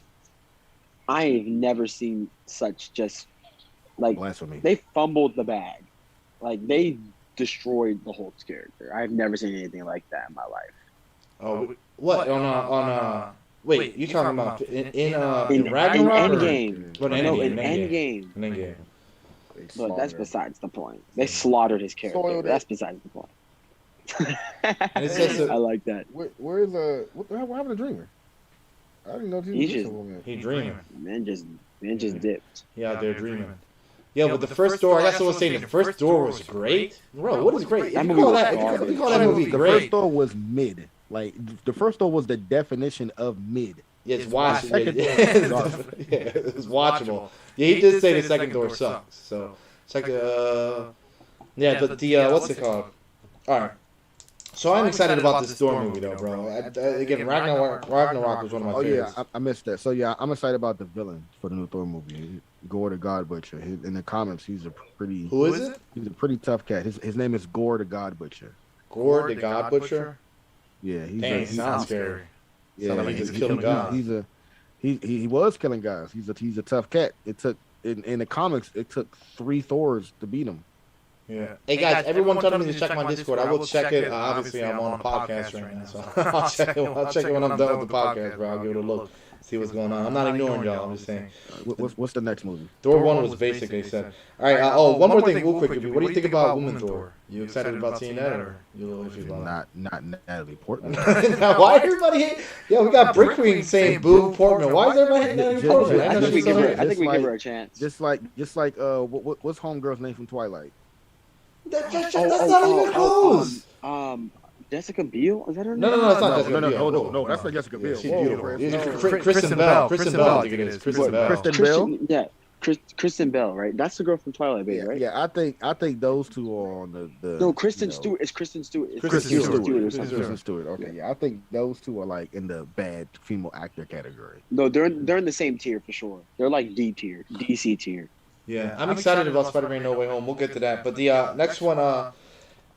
C: I have never seen such just like
D: blasphemy.
C: They fumbled the bag. Like, they destroyed the Hulk's character. I've never seen anything like that in my life.
A: Oh, what on Wait, you talking about in Ragnarok?
C: In Endgame.
A: In
C: Endgame. But that's besides the point. They slaughtered his character. That's besides the point. I like that.
D: Where's what happened to Dreamer? I didn't know
A: he dreaming.
C: Man just dipped.
A: Yeah, out there dreaming. Yeah, but the first door, I guess I was saying the first door was great. Bro, what is great? If you call that movie great.
D: The first door was mid. Like, the first door was the definition of mid.
A: Yeah, it's watchable. It's watchable. Yeah, he did say the second door sucks. So, yeah, but what's it called? All right. So I'm excited about this Thor movie, though, bro. Again, Ragnarok was one of my favorites.
D: Oh, yeah, I missed that. So, yeah, I'm excited about the villain for the new Thor movie. Gore the God Butcher. In the comics, he's a pretty...
A: Who is it?
D: He's a pretty tough cat. His name is Gore the God Butcher.
A: Gore the God Butcher?
D: Yeah,
A: he sounds scary.
D: Yeah,
A: like he's killing guys.
D: He was killing guys. He's a tough cat. It took in the comics. It took 3 Thors to beat him.
A: Yeah. Hey guys, everyone told me to check my Discord. I will check it. Obviously, I'm on a podcast right now, so I'll check it when I'm done with the podcast, bro. I'll give it a look, see what's going on. I'm not ignoring y'all. I'm just saying.
D: What's the next movie?
A: Thor 1 was basic, they said. All right. One more thing, real quick. What do you think about Woman Thor? You excited about seeing that, or you a little iffy about
D: it? Not Natalie Portman.
A: Now, why everybody hate? Yo, we got Brick Queen saying boo Portman. Why is everybody hating Natalie Portman?
C: I think we give her a chance.
D: Just like what's Homegirl's name from Twilight?
A: That's not even close.
C: Jessica Biel? Is that her name?
A: No, it's not Jessica Biel.
D: No, that's not Jessica Biel.
A: She's beautiful. Kristen Bell. I think it is. Kristen
D: Bell?
C: Yeah. Kristen Bell, right? That's the girl from Twilight, baby, right?
D: Yeah, I think those two are on the
C: No, Kristen Stewart. It's Kristen Stewart.
D: Kristen Stewart. Okay, yeah, I think those two are like in the bad female actor category.
C: No, they're in the same tier for sure. They're like D tier, DC tier.
A: Yeah, I'm excited about Spider-Man No Way Home. We'll get to that. But the next one,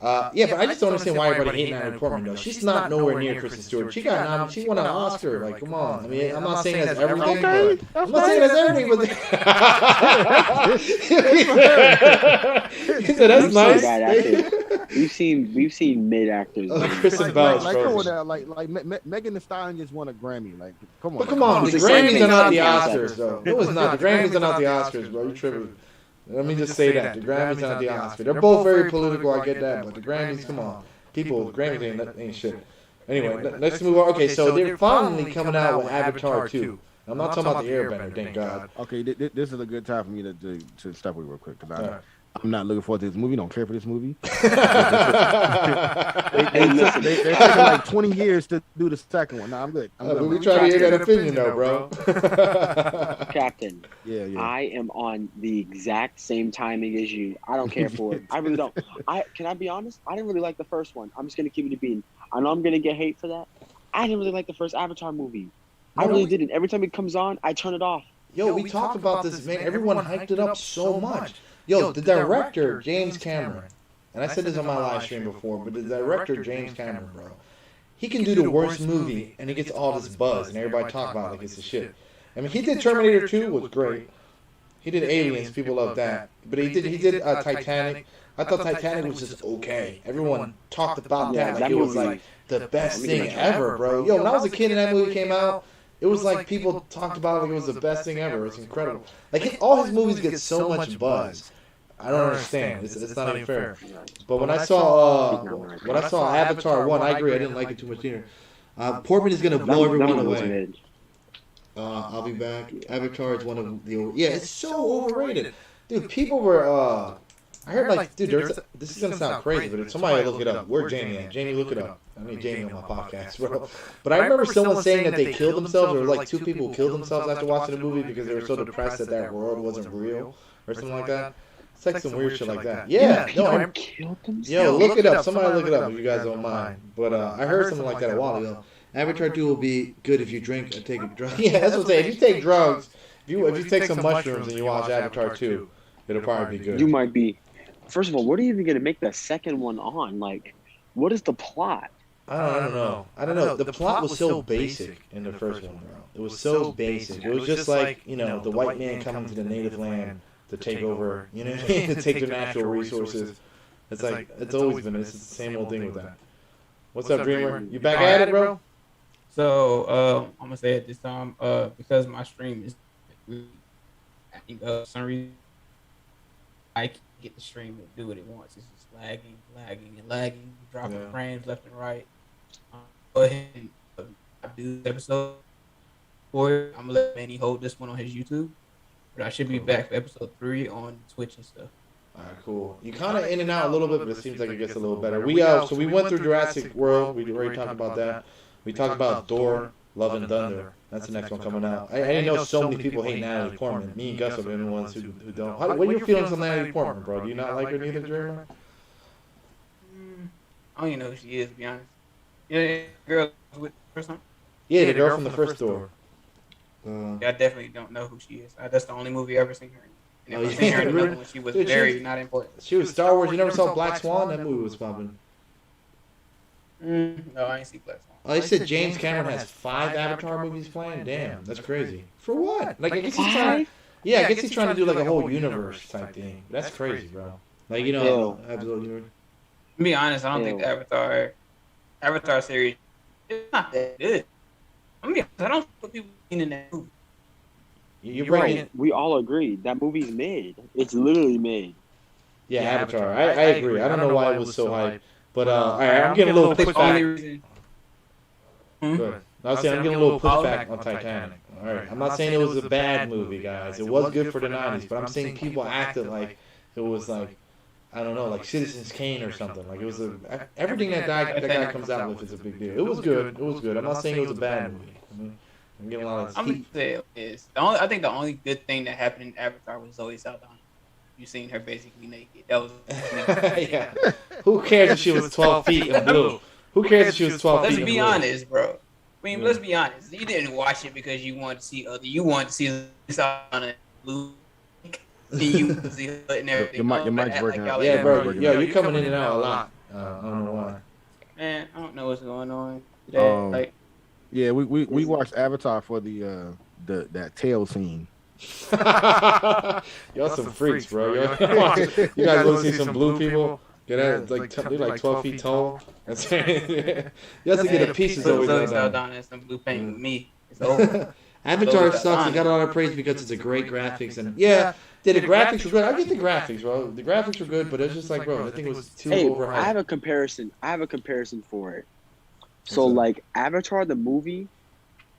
A: but I just don't understand why everybody hating Natalie Portman, though. She's not nowhere near Kristen Stewart. She won an Oscar. Like, come on. I mean, I'm not saying that's everything, but I'm not saying that's everything, but he said that's nice.
C: We've seen mid actors.
A: Kristen Bell,
D: like Megan Thee Stallion just won a Grammy. Like, come on.
A: But come on, the Grammys are not the Oscars, though. It was not. The Grammys are not the Oscars, bro. You tripping. Let me just say that. The Grammys are not the Oscars. They're both very political, I get that, but the Grammys, come on. People, Grammys ain't shit. Anyway, let's move on. Okay, so they're finally coming out with Avatar 2. I'm not talking about the Airbender, thank God.
D: Okay, this is a good time for me to stop you real quick, because I'm not looking forward to this movie. Don't care for this movie. They're taking like 20 years to do the second one. No, I'm good.
A: We try to hear that opinion, though, bro.
C: Captain,
D: yeah.
C: I am on the exact same timing as you. I don't care for it. I really don't. Can I be honest? I didn't really like the first one. I'm just going to keep it a bean. I know I'm going to get hate for that. I didn't really like the first Avatar movie. I really didn't. Every time it comes on, I turn it off.
A: Yo, we talked about this, man. Everyone hyped it up so much. Yo, the director, James Cameron, and I said this on my live stream before, but the director, James Cameron, bro, he can do the worst movie, and he gets all this buzz, and everybody talk about it like it's the shit. I mean, he did Terminator 2, was great. He did Aliens, people love that. But he did Titanic. I thought Titanic was just okay. Everyone talked about that like it was like the best thing ever, bro. Yo, when I was a kid and that movie came out, it was like people talked about it like it was the best thing ever. It's incredible. Like all his movies get so much buzz. I don't understand. It's not even fair. But when I saw Avatar 1, I agree. I didn't like it too much either. Portman is gonna blow everyone away. I'll be back. Avatar is one of the it's so overrated, dude. People were I heard like, dude, this is gonna sound crazy, but if somebody look it up, where Jamie at? Jamie, look it up. I need Jamie on my podcast, bro. But I remember someone saying that they killed themselves, or like two people killed themselves after watching the movie because they were so depressed that that world wasn't real, or something like that. It's like some weird shit like that. Yeah, no, yo, look it up. Somebody look it up if you guys don't mind. But I heard something like that a while ago. Avatar 2 will be good if you drink or take a drug. Yeah, that's what I'm saying. If you take drugs, if you take some mushrooms and you watch Avatar 2, it'll probably be good.
C: You might be. First of all, what are you even gonna make the second one on? Like, what is the plot?
A: I don't know. The plot was so basic in the first one, bro. It was so basic. It was just like, the white man coming to the native land to take over, you know what I mean? To take their natural resources. It's like, it's always been, it's the same old thing with that. What's up, Dreamer? You back at it, bro?
B: So, I'm gonna say it this time, because my stream is for some reason, I can't get the stream to do what it wants. It's just lagging, dropping frames left and right. Go ahead and do this episode. I'm gonna let Manny hold this one on his YouTube, but I should be back for episode 3 on Twitch and stuff.
A: Alright, cool. You kind of in and out a little bit, but it seems like it gets a little better. We went through Jurassic World. We already talked about that. We talked about Thor, Love and Thunder. That's the next one coming out. I didn't know so many people hate Natalie Portman. Me and Gus are the only ones who don't. What are your feelings on Natalie Portman, bro? Do you not like her neither, Dreamer?
B: I don't even know who she is, to be honest. Yeah, girl with the first one?
A: Yeah, the girl from the first Thor.
B: I definitely don't know who she is. That's the only movie I've ever seen her in. And if I've seen her in another one, she was very not important.
A: She was Star Wars. You never saw Black Swan? That movie was popping.
B: No, I ain't see Black Swan.
A: Oh, they said James Cameron has 5 Avatar movies planned? Damn, that's crazy. For what? Like, I guess he's trying... Yeah, I guess he's trying to do like a whole universe type thing. That's crazy, bro. Like, absolutely.
B: To be honest, I don't think the Avatar series is not that good. I mean, I don't put people in that movie.
A: You're right.
C: We all agree that movie's mid. It's literally mid.
A: Yeah, Avatar. I agree. I don't know why it was so hype, but all right, I'm getting a little pushback. Good. I was saying I'm getting a little pushback on Titanic. All right, I'm not saying it was a bad movie, guys. It was good for the '90s, but I'm saying people acted like it was like, I don't know, like Citizens Kane or something. Like it was everything that guy comes out with is a big deal. It was good. I'm not saying it was a bad movie. I'm getting a lot of.
B: I'm gonna say I think the only good thing that happened in Avatar was Zoe Saldana. You seen her basically naked. That was.
A: Yeah. Who cares if she was 12 feet in blue? Who cares if she was 12 feet in blue?
B: Let's be honest, bro. I mean, let's be honest. You didn't watch it because you wanted to see You wanted to see Saldana blue. You see her and everything.
D: Your mic's working out.
A: Yeah, bro. Yo, you're coming in and out a lot. I don't know why.
B: Man, I don't know what's going on today.
D: Yeah, we watched Avatar for that tail scene.
A: Y'all some freaks, bro. You guys want to see some blue people? They're like 12 feet tall. That's you have to get a piece of Zoe
B: Saldana and some blue paint with me. It's over.
A: Avatar sucks. It got a lot of praise because it's a great graphics and the graphics were good. I get the graphics, bro. The graphics were good, but it's just like, bro, I think it was too overhyped.
C: I have a comparison for it. So like Avatar the movie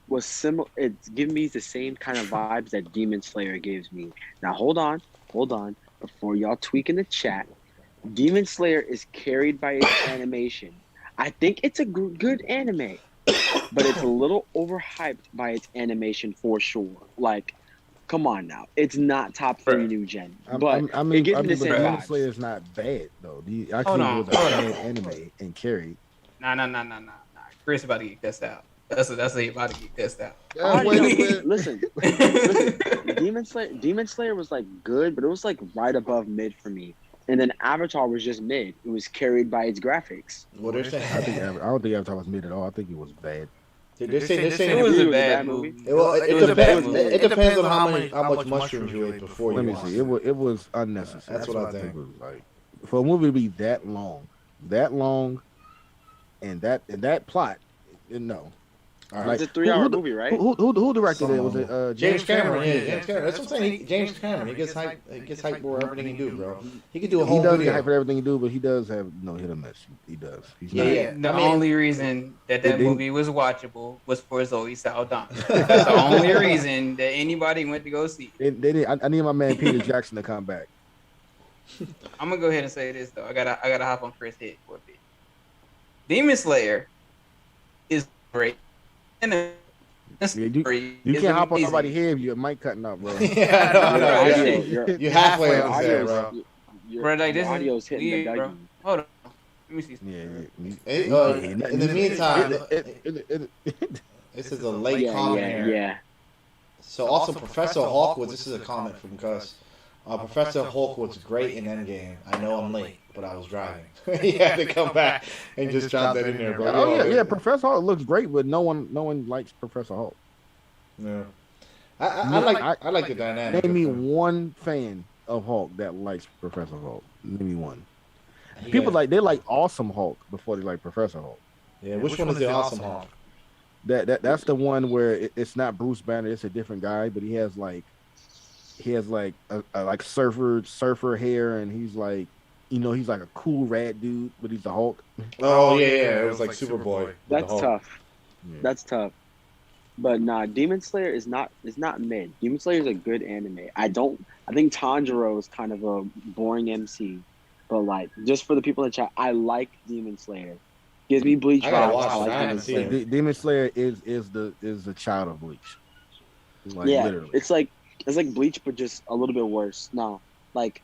C: was similar. It's giving me the same kind of vibes that Demon Slayer gives me. Now hold on, before y'all tweak in the chat. Demon Slayer is carried by its animation. I think it's a good anime, but it's a little overhyped by its animation for sure. Like, come on now, it's not top 3 new gen, but it gives me the same
D: Demon
C: vibes.
D: Slayer is not bad though. Actually, it was a bad anime and carried.
B: Nah. Chris about to get cussed out. That's about to get cussed out.
C: Listen. Demon Slayer was like good, but it was like right above mid for me. And then Avatar was just mid. It was carried by its graphics.
A: What they're saying?
D: I don't think Avatar was mid at all. I think it was bad.
A: They're saying
B: it was a bad movie.
A: It depends on how much mushrooms you ate before.
D: Let me see. It was unnecessary.
A: That's what I think.
D: It was like, for a movie to be that long, and that plot, no.
A: All right.
D: Like,
C: It's a 3-hour movie, right?
D: Who directed it? Was it
A: James Cameron? Yeah, James Cameron. That's what I'm saying. James Cameron. He gets hype. He gets hype for everything he do, bro. He could do a whole
D: He does
A: video.
D: get hype for everything he do, but he does have hit or miss. He does. He's
A: Yeah,
D: not,
A: yeah.
B: The only reason that movie was watchable was for Zoe Saldana. That's the only reason that anybody went to go see it.
D: They did. I need my man Peter Jackson to come back.
B: I'm gonna go ahead and say this though. I gotta hop on Chris' head for a bit. Demon Slayer is great. And
D: you can't hop on somebody's head if your mic cutting out, bro.
A: Yeah, I know. You're halfway on there, bro.
B: Bro, like this
C: audio's hitting
B: weird,
C: the
B: bro.
C: Dougie.
B: Hold on. Let me see.
A: In the meantime, this is a late comment here.
C: Yeah.
A: So also, Professor Hulk this is a comment from Gus. Professor Hulk was great in Endgame. I know I'm late, but I was driving. He had to come back and just drop that in there, bro.
D: Oh yeah. Professor Hulk looks great, but no one likes Professor Hulk.
A: Yeah. I like the dynamic.
D: Name me one fan of Hulk that likes Professor Hulk. Name me one. People they like Awesome Hulk before they like Professor Hulk.
A: Yeah, which one is the Awesome Hulk?
D: That's the one where it's not Bruce Banner, it's a different guy, but he has a surfer hair, and he's like, he's like a cool rad dude, but he's the Hulk.
A: Oh yeah, it was like Superboy.
C: That's tough. Yeah. That's tough. But nah, Demon Slayer is not mid. Demon Slayer is a good anime. I think Tanjiro is kind of a boring MC, but like just for the people in the chat, I like Demon Slayer. Gives me Bleach vibes. I like Demon Slayer.
D: Demon Slayer is the child of Bleach.
C: Like, yeah, literally. It's like Bleach, but just a little bit worse. No, like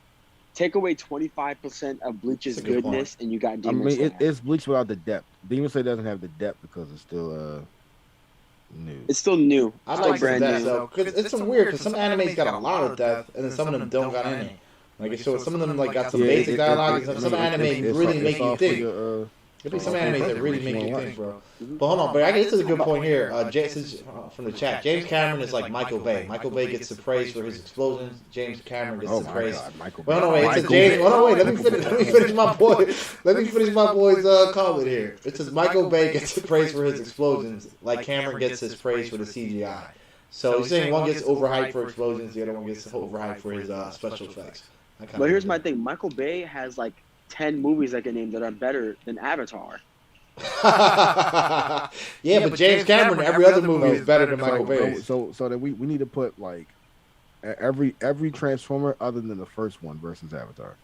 C: take away 25% of Bleach's goodness, and you got Demon Slayer.
D: It's Bleach without the depth. Demon Slayer doesn't have the depth because it's still new.
C: It's still new.
A: I like brand new. So, cause it's some weird. Because some animes got a lot of depth, and then some of them don't got any. Like so, some of them like got some basic dialogue. And some anime really make you think. There'll be some animes that really make you think, bro. But hold on, but I guess this is a good point here. Jason from the chat. James Cameron is like Michael Bay. Michael Bay gets the praise for his explosions. James Cameron gets the praise. Well, no, wait. It says James. Oh no, wait. Let me finish my boy. Let me finish my boy's comment here. It says Michael Bay gets the praise for his explosions, like Cameron gets his praise for the CGI. So he's saying one gets overhyped for explosions, the other one gets overhyped for his special effects.
C: But here's my thing. Michael Bay has like 10 movies I can name that are better than Avatar.
A: Yeah, but James Cameron, every other movie is better than Michael Bay.
D: So that we need to put like every Transformer other than the first one versus Avatar.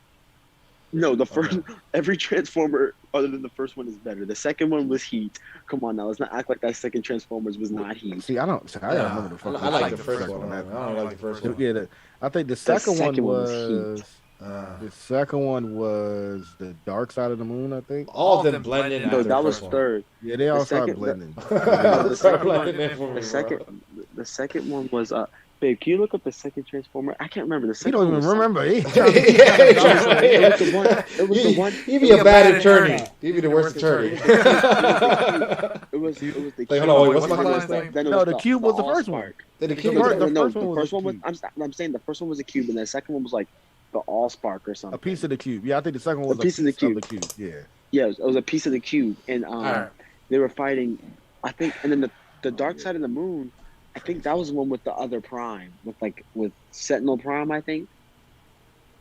C: No, the first every Transformer other than the first one is better. The second one was Heat. Come on now, let's not act like that second Transformers was not Heat.
D: See, I don't remember the first one.
A: I like the first one. I don't like the first one.
D: Yeah, I think the second one was. The second one was the Dark Side of the Moon, I think.
A: All of them blended.
C: No, that was third.
D: Yeah, they all started blending.
C: The second one was babe, can you look up the second Transformer? I can't remember the second.
D: You don't even remember. It
C: was the one.
A: He'd be a bad attorney. He'd be the worst attorney.
C: It was the
A: hold on, wait, what's my last name?
D: No, the Cube was the first one.
C: The first one was. I'm saying the first one was a cube, and the second one was like the Allspark or something.
D: A piece of the cube. Yeah, I think the second one was
C: a piece of the cube.
D: Yeah.
C: Yeah, it was a piece of the cube, and they were fighting. I think, and then the Dark Side of the Moon. I think that was the one with the other Prime, with Sentinel Prime. I think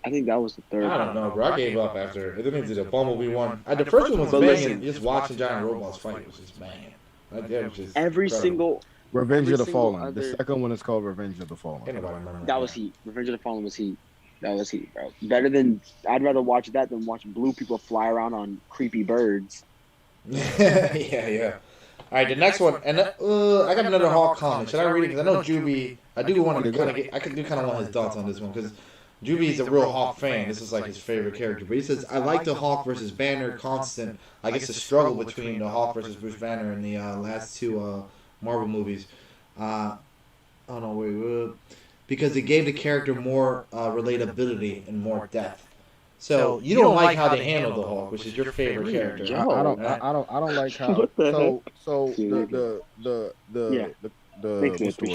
C: that was the third.
A: I don't know, bro. I gave up after. It didn't the Bumblebee one. The first one was banging. Just watching giant robots fight was just banging.
C: Every single.
D: Revenge of the Fallen. The second one is called Revenge of the Fallen.
C: That was Heat. Revenge of the Fallen was Heat. That was Heat, bro. Better than I'd rather watch that than watch blue people fly around on creepy birds.
A: Yeah. All right, the next one, and I got another Hawk comment. Should I read it? Because I know Juby. I do want to kind of get. I do kind of want his thoughts on this one because Juby is a real Hawk fan. This is like his favorite character. But he says, "I like the Hawk versus Banner constant. I guess the struggle between the Hawk versus Bruce Banner in the last two Marvel movies. Because it gave the character more relatability and more depth. So you don't like how they handle the Hulk, which is your favorite character.
D: I don't like how.
C: What the heck?
D: So the what's the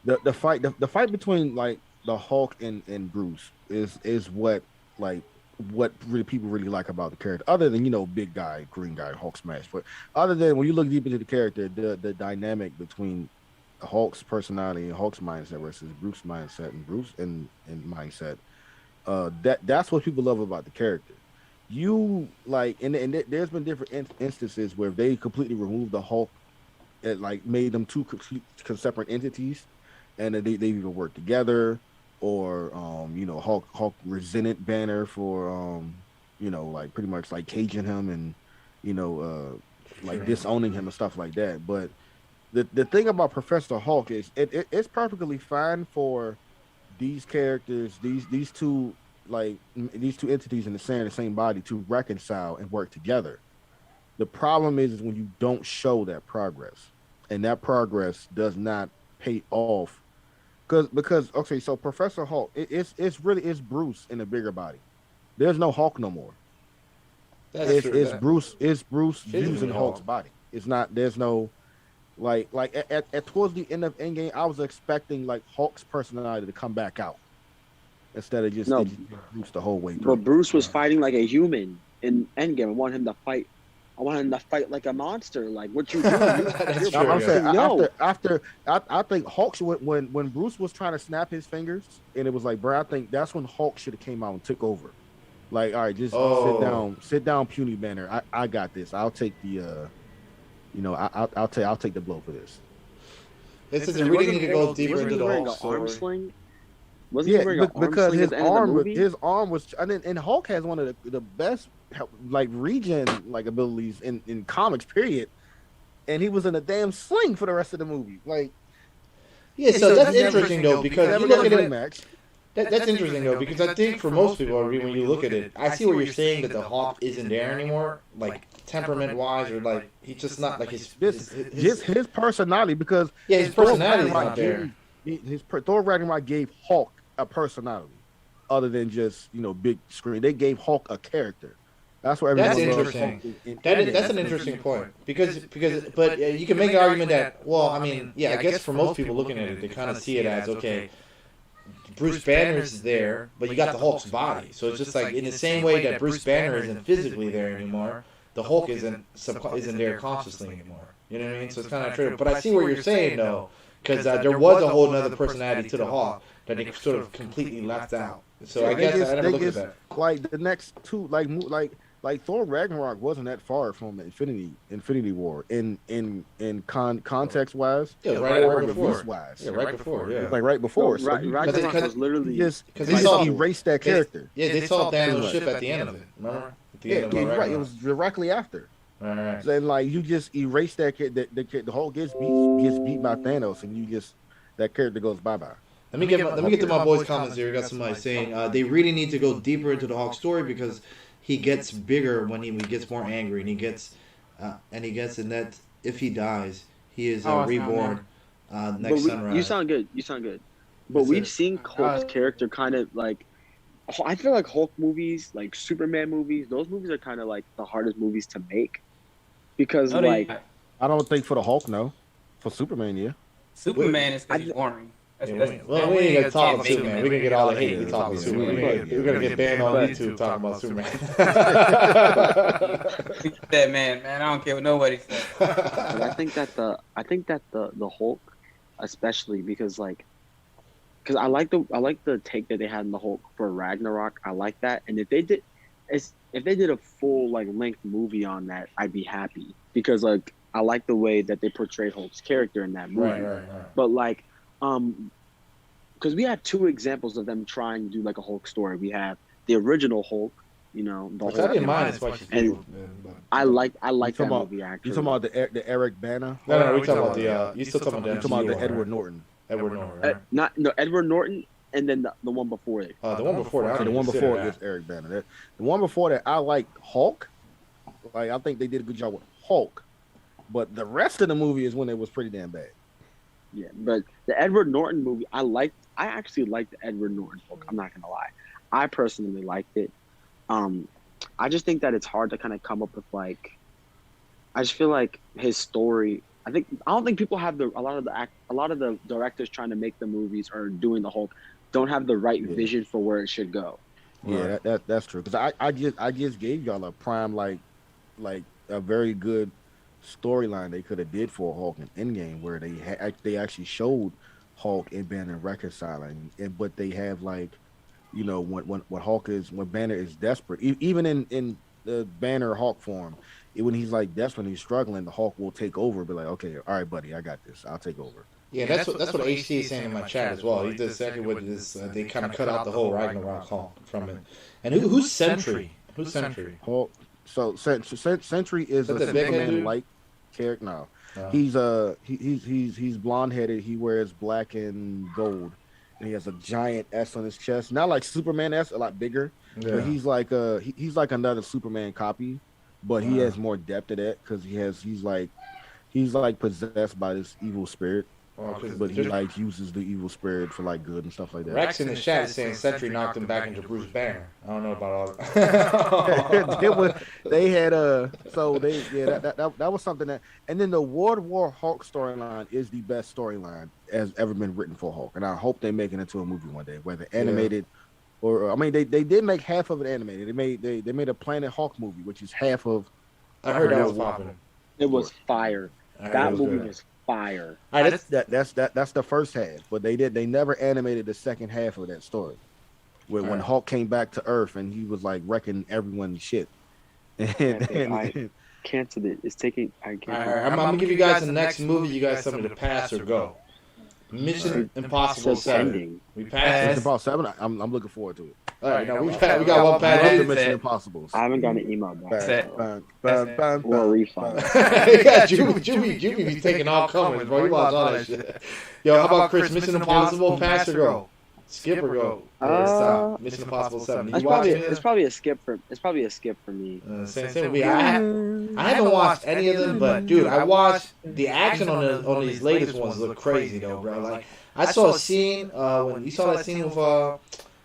D: word? The fight between like the Hulk and Bruce is what like what really people really like about the character, other than big guy, green guy, Hulk smash. But other than when you look deep into the character, the dynamic between Hulk's personality and Hulk's mindset versus Bruce's mindset and and mindset, that's what people love about the character. You like, there's been different instances where they completely removed the Hulk, and like made them two separate entities, and they either work together, or Hulk resented Banner for like pretty much like caging him, and like disowning him and stuff like that. But the thing about Professor Hulk is it's perfectly fine for these characters, these two, like these two entities in the same body, to reconcile and work together. The problem is when you don't show that progress, and that progress does not pay off. Because okay, so Professor Hulk, it's Bruce in a bigger body. There's no Hulk no more. It's Bruce. It's Bruce using Hulk's body. It's not. There's no like at towards the end of Endgame, I was expecting like Hulk's personality to come back out instead of just Bruce the whole way through.
C: But Bruce was fighting like a human in Endgame. I want him to fight. I want him to fight like a monster. Like what you do.
D: I'm saying after I think Hulk, when Bruce was trying to snap his fingers, and it was like, bro, I think that's when Hulk should have came out and took over. Like, all right, just sit down, puny Banner. I got this. I'll take the I'll take the blow for this.
A: This is really need to go deeper into the Hulk story.
C: Sling?
D: Because his arm was, and Hulk has one of the best like regen like abilities in comics, period. And he was in a damn sling for the rest of the movie. Like,
A: yeah, so that's interesting though, because you look at it. That's interesting though, because I think for most people, when you look at it, I see what you're saying, that the Hulk isn't there anymore, like temperament wise, or like he's just not like his
D: personality, because
A: his personality is not there.
D: Thor Ragnarok gave Hulk a personality other than just big screen. They gave Hulk a character. That's what everyone.
A: That's interesting. That's an interesting point, because but you can make the argument that, well, I mean, yeah, I guess for most people looking at it, they kind of see it as, okay, Bruce Banner's there, but you got the Hulk's body, so it's just like in the same way that Bruce Banner isn't physically there anymore, the Hulk isn't there consciously anymore. You know what I mean? So it's kind of true. But I see what you're saying though, because there was a whole other personality to the Hulk that they sort of completely left out. So I guess I never looked at that.
D: Like the next two, like Thor Ragnarok wasn't that far from Infinity War in context wise.
A: Yeah, right before.
D: Wise.
A: Yeah, right before. Yeah,
D: like right before.
C: So Ragnarok was literally
D: because they saw erased that character.
A: They saw Thanos' ship at the end of it. Remember? At the end of
D: right. It was directly after.
A: Right.
D: And like you just erase that character. The Hulk gets beat by Thanos, and that character goes bye-bye.
A: Let me get to my boys' comments here. We got somebody saying they really need to go deeper into the Hulk story, because he gets bigger when he gets more angry, and he gets and that if he dies, he is reborn next sunrise.
C: You sound good. But we've seen Hulk's character kind of like, I feel like Hulk movies, like Superman movies, those movies are kind of like the hardest movies to make, because I
D: don't think for the Hulk, no. For Superman, yeah.
B: Superman is boring.
A: We ain't gonna talk about Superman. We can get all the hate. We talk about Superman. We're gonna get banned on YouTube talking about Superman.
B: That man, I don't care what nobody says.
C: But I think that the Hulk, especially because I like the take that they had in the Hulk for Ragnarok. I like that, and if they did a full length movie on that, I'd be happy, because I like the way that they portrayed Hulk's character in that movie. Right. But because we have two examples of them trying to do a Hulk story. We have the original Hulk, the Hulk.
A: I didn't mind as much as people.
C: I like that movie actually.
D: You talking about the Eric Bana?
A: No, we talking about the. You still talking about
D: the Edward Norton?
A: Edward Norton. Right?
C: Edward Norton, and then the one before it.
A: The one before that.
D: The one before it is Eric Bana. The one before that, I like Hulk. I think they did a good job with Hulk, but the rest of the movie is when it was pretty damn bad.
C: Yeah, but the Edward Norton movie, I actually liked the Edward Norton Hulk. I'm not gonna lie, I personally liked it. I just think that it's hard to kind of come up with I just feel like his story. I don't think people have a lot of the directors trying to make the movies or doing the Hulk don't have the right vision for where it should go.
D: Yeah, that's true. Because I just gave y'all a prime like a very good storyline they could have did for Hulk in Endgame, where they actually showed Hulk and Banner reconciling, and but they have like, when Hulk is when Banner is desperate, even in the Banner Hulk form, when he's like desperate, he's struggling, the Hulk will take over, be like, okay, all right, buddy, I got this, I'll take over.
A: Yeah, that's what HT is saying in my chat as well. He does exactly what it is. They kind of cut out the whole Ragnarok Hulk from it. And who's Sentry? Who's Sentry?
D: Hulk. So Sentry is a Superman like character. No, he's blonde headed. He wears black and gold, and he has a giant S on his chest. Not like Superman S, a lot bigger. Yeah. But he's like another Superman copy, but he has more depth to that because he's like possessed by this evil spirit. But he like uses the evil spirit for like good and stuff like that.
A: Rex in the chat is saying Sentry knocked him back into Bruce Banner. I don't know about all that.
D: That was something that, and then the World War Hulk storyline is the best storyline has ever been written for Hulk, and I hope they make it into a movie one day, whether animated or I mean they did make half of it animated. They made a Planet Hulk movie, which is half of.
A: I heard that was popping.
C: It was fire. That movie was fire.
D: All right, that's the first half, but they never animated the second half of that story, when Hulk came back to Earth and he was like wrecking everyone's shit.
C: I canceled it. It's taking. I can't.
A: All right, I'm gonna give you guys the next movie. You guys tell me to pass or go. Mission Impossible 7. We passed.
D: Mission Impossible 7. I'm looking forward to it.
A: All right, now we got one pass.
D: Mission Impossible.
C: I haven't got an email back.
D: Or
C: a refund.
A: Yeah, Jimmy be taking all comers, bro. You watch all that shit. Yo, how about Chris? Mission Impossible, pass or go? Skip or go? Mission Impossible 7.
C: It's probably a skip for me.
A: Same with me. I haven't watched any of them, but dude, I watched the action on these latest ones. Look crazy though, bro. Like I saw a scene when you saw that scene with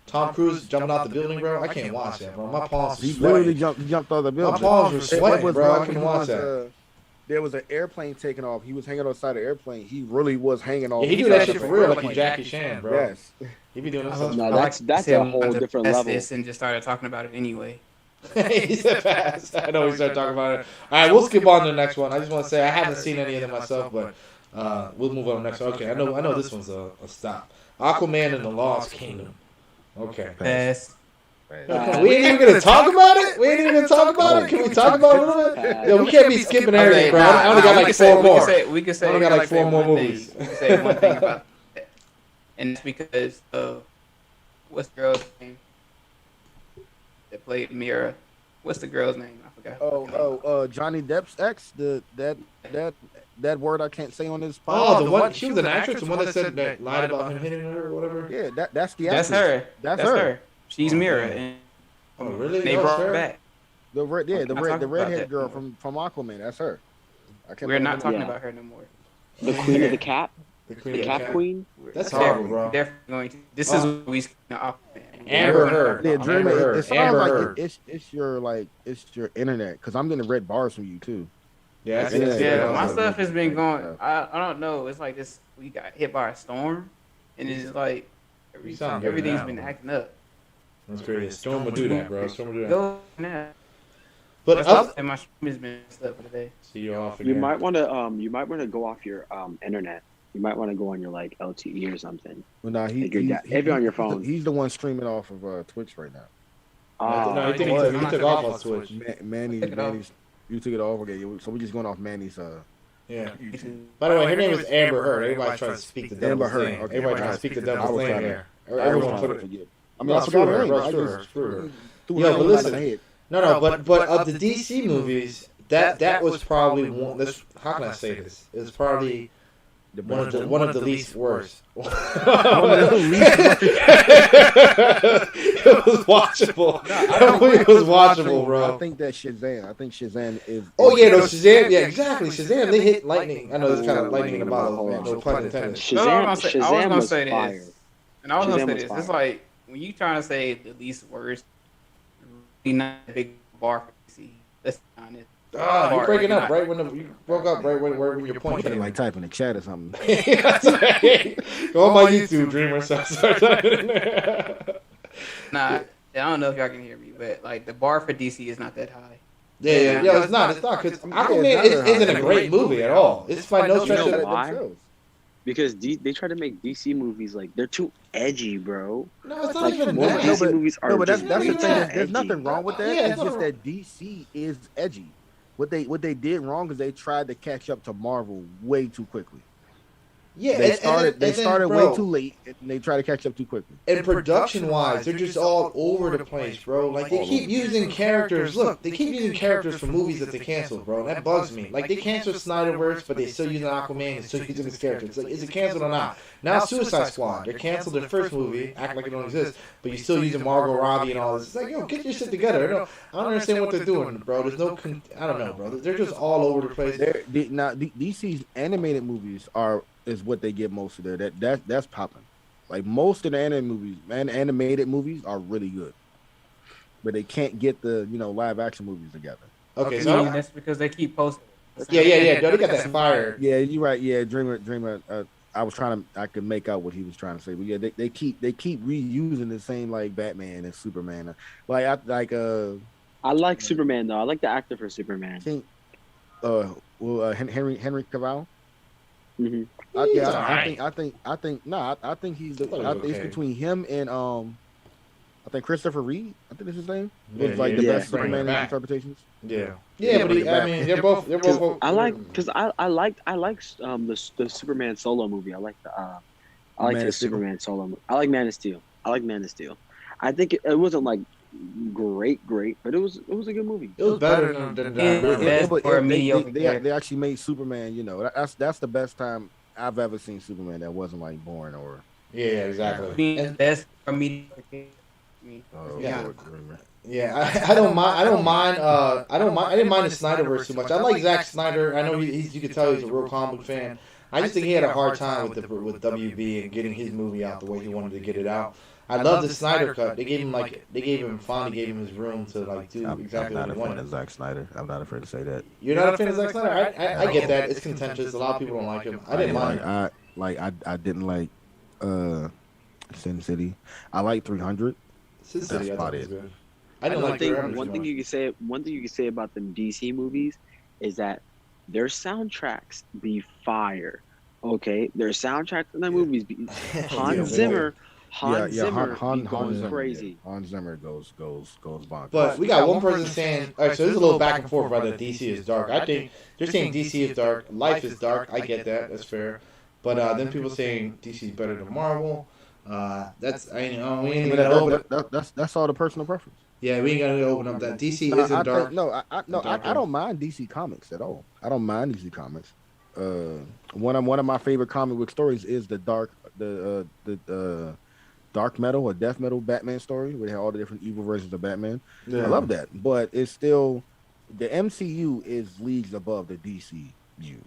A: Tom Cruise jumping out the building, bro. I can't watch that, bro. My palms were
D: He
A: sweating.
D: literally jumped out the building.
A: My palms were sweating, bro. I couldn't watch that.
D: There was an airplane taking off. He was hanging on the side of the airplane. He really was hanging off.
A: Yeah, he do that shit for real, like he Jackie Chan, bro.
D: Yes.
A: He be doing that.
C: No, that's a whole different level.
B: And just started talking about it anyway.
A: He said fast. I know we started talking about it. All right, we'll skip on to the next one. I just want to say I haven't seen any of them myself, but we'll move on to the next one. Okay, I know this one's a stop. Aquaman and the Lost Kingdom. Okay.
B: Pass.
A: We ain't even gonna talk about it. We ain't even gonna talk about it. Can we talk about it a little bit? Yo, we can't be skipping everything, bro. I only got like 4 more.
B: We can say.
A: I only got like 4 more movies.
B: We can say one thing about that, and it's because of what's the girl's name that played Mira? What's the girl's name? I forgot.
D: Johnny Depp's ex. That word I can't say on this podcast.
A: Oh, the one she was an actress, the one that said that lied about him hitting her or whatever.
D: Yeah, that's the actress.
B: That's her. She's Mira. And
A: oh, really?
B: They brought her back.
D: The redhead girl from Aquaman. That's her.
B: We're not talking about her no more.
C: The Queen of the Cap.
A: The
C: Cap Queen.
A: That's horrible, bro.
B: Definitely going to. This is what we Aquaman.
A: Amber Heard.
D: Yeah, Dream. It sounds like it's your internet, because I'm getting red bars from you too.
B: Yeah, my stuff has been going. I don't know. It's like this. We got hit by a storm, and it's like everything's been acting up.
A: That's crazy. Storm will do that, bro. Storm will do that.
B: Go now.
A: But
B: and my stream has been messed up for today.
A: See you off again.
C: You might want to go off your internet. You might want to go on your like LTE or something.
D: Well, nah,
C: if you're on your phone.
D: He's the one streaming off of Twitch right now.
A: No, he took off on Twitch.
D: Manny, you took it off. Okay, so we're just going off Manny's.
A: Yeah. By the way, her name is Amber Heard. Everybody tries to speak the devil's name.
D: Okay.
A: Everybody tries to speak the devil's name here.
D: Everyone put it. I mean, I forgot her name. Screw her.
A: Yo, but listen. No, but of the DC movies, that was probably one. How can I say this? It was probably one of the least worst. It was watchable. It was watchable, bro.
D: I think that Shazam is.
A: Oh yeah, no, Shazam. Yeah, exactly. Shazam. They hit lightning. I know there's kind of lightning in the bottle. No pun intended.
C: Shazam
B: was say
C: fire.
B: this. And I was gonna say this. It's like when you trying to say the least worst, really not a big bar for DC. Let's be honest.
A: You're breaking up right when you broke up right when your point came.
D: Like type in the chat or something.
A: Go on my YouTube, Dreamer. So start typing in there.
B: Nah, don't know if y'all can hear me, but like the bar for DC is not that high.
A: Yeah, it's not, because Aquaman isn't a great movie at all. It's by no stretch of
C: why? Because they try to make DC movies like they're too edgy, bro.
A: No, it's not
C: Like
A: even
C: most
A: that.
C: DC movies are.
D: No, but that's
C: just
D: the
C: way
D: thing.
C: too
D: There's
C: edgy.
D: nothing wrong with that.
A: Yeah,
D: It's just that DC is edgy. What they did wrong is they tried to catch up to Marvel way too quickly.
A: Yeah,
D: They started
A: bro,
D: way too late, and they try to catch up too quickly.
A: And production-wise, they're just all over the place, bro. Like, they keep using characters. Look, they keep using characters from movies that they canceled, bro. And that bugs me. Like, they canceled Snyderverse, but they still using Aquaman and still using his character. It's like, is it canceled or not? Now Suicide Squad, they canceled their first movie, act like it don't exist, but you're still using Margot Robbie and all this. It's like, yo, get your shit together. I don't understand what they're doing, bro. There's no, I don't know, bro. They're just all over the place.
D: Now, DC's animated movies is what they get most of their that's popping. Like most of the animated movies are really good, but they can't get the live action movies together.
A: Okay,
B: so that's because they keep posting.
A: Yeah. They got that fire.
D: Yeah, you're right. Yeah, Dreamer. I could make out what he was trying to say, but yeah, they keep reusing the same like Batman and Superman. I
C: like Superman though. I like the actor for Superman.
D: Henry Cavill.
C: Mm-hmm.
D: I think he's it's between him and I think Christopher Reeve. I think that's his name. Was like the best Superman interpretations.
A: Yeah, but they're both.
C: I like the Superman solo movie. I like the Superman solo movie. I like Man of Steel. I think it wasn't like great, but it was a good movie.
A: It was better than
D: they actually made Superman. That's the best time I've ever seen Superman that wasn't like boring or.
A: Yeah, exactly.
B: Being best for me.
A: Yeah, I don't mind. I didn't mind the Snyderverse too much. I like Zack Snyder. I know you can tell he's a real comic book fan. I just think he had a hard time with WB and getting his movie out the way he wanted to get it out. I love the Snyder cut. They gave him his room to like do exactly what he wanted.
D: I'm not a fan of Zack Snyder. I'm not afraid to say that.
A: You're not a fan of Zack Snyder? I get that. It's contentious. A lot of people don't like him. I didn't mind.
D: I didn't like Sin City. I like 300.
A: Sin City,
D: that's about it.
A: Good. I didn't like 300.
C: One thing you can say about them DC movies is that their soundtracks be fire. Okay, their soundtracks in the movies be Hans Zimmer. Hans Zimmer goes crazy.
D: Hans Zimmer goes bonkers.
A: But we got one person saying, all right, so there's a little back and forth about that DC is dark. I think they're saying DC is dark, life is dark. I get that, that's fair. But then people saying DC is better than Marvel. That's we ain't even gonna open.
D: That's all the personal preference.
A: Yeah, we ain't gonna open up that DC isn't dark.
D: I don't mind DC Comics at all. I don't mind DC Comics. One of my favorite comic book stories is the dark metal or death metal Batman story where they have all the different evil versions of Batman. Yeah. I love that, but it's still the MCU is leagues above the DCU.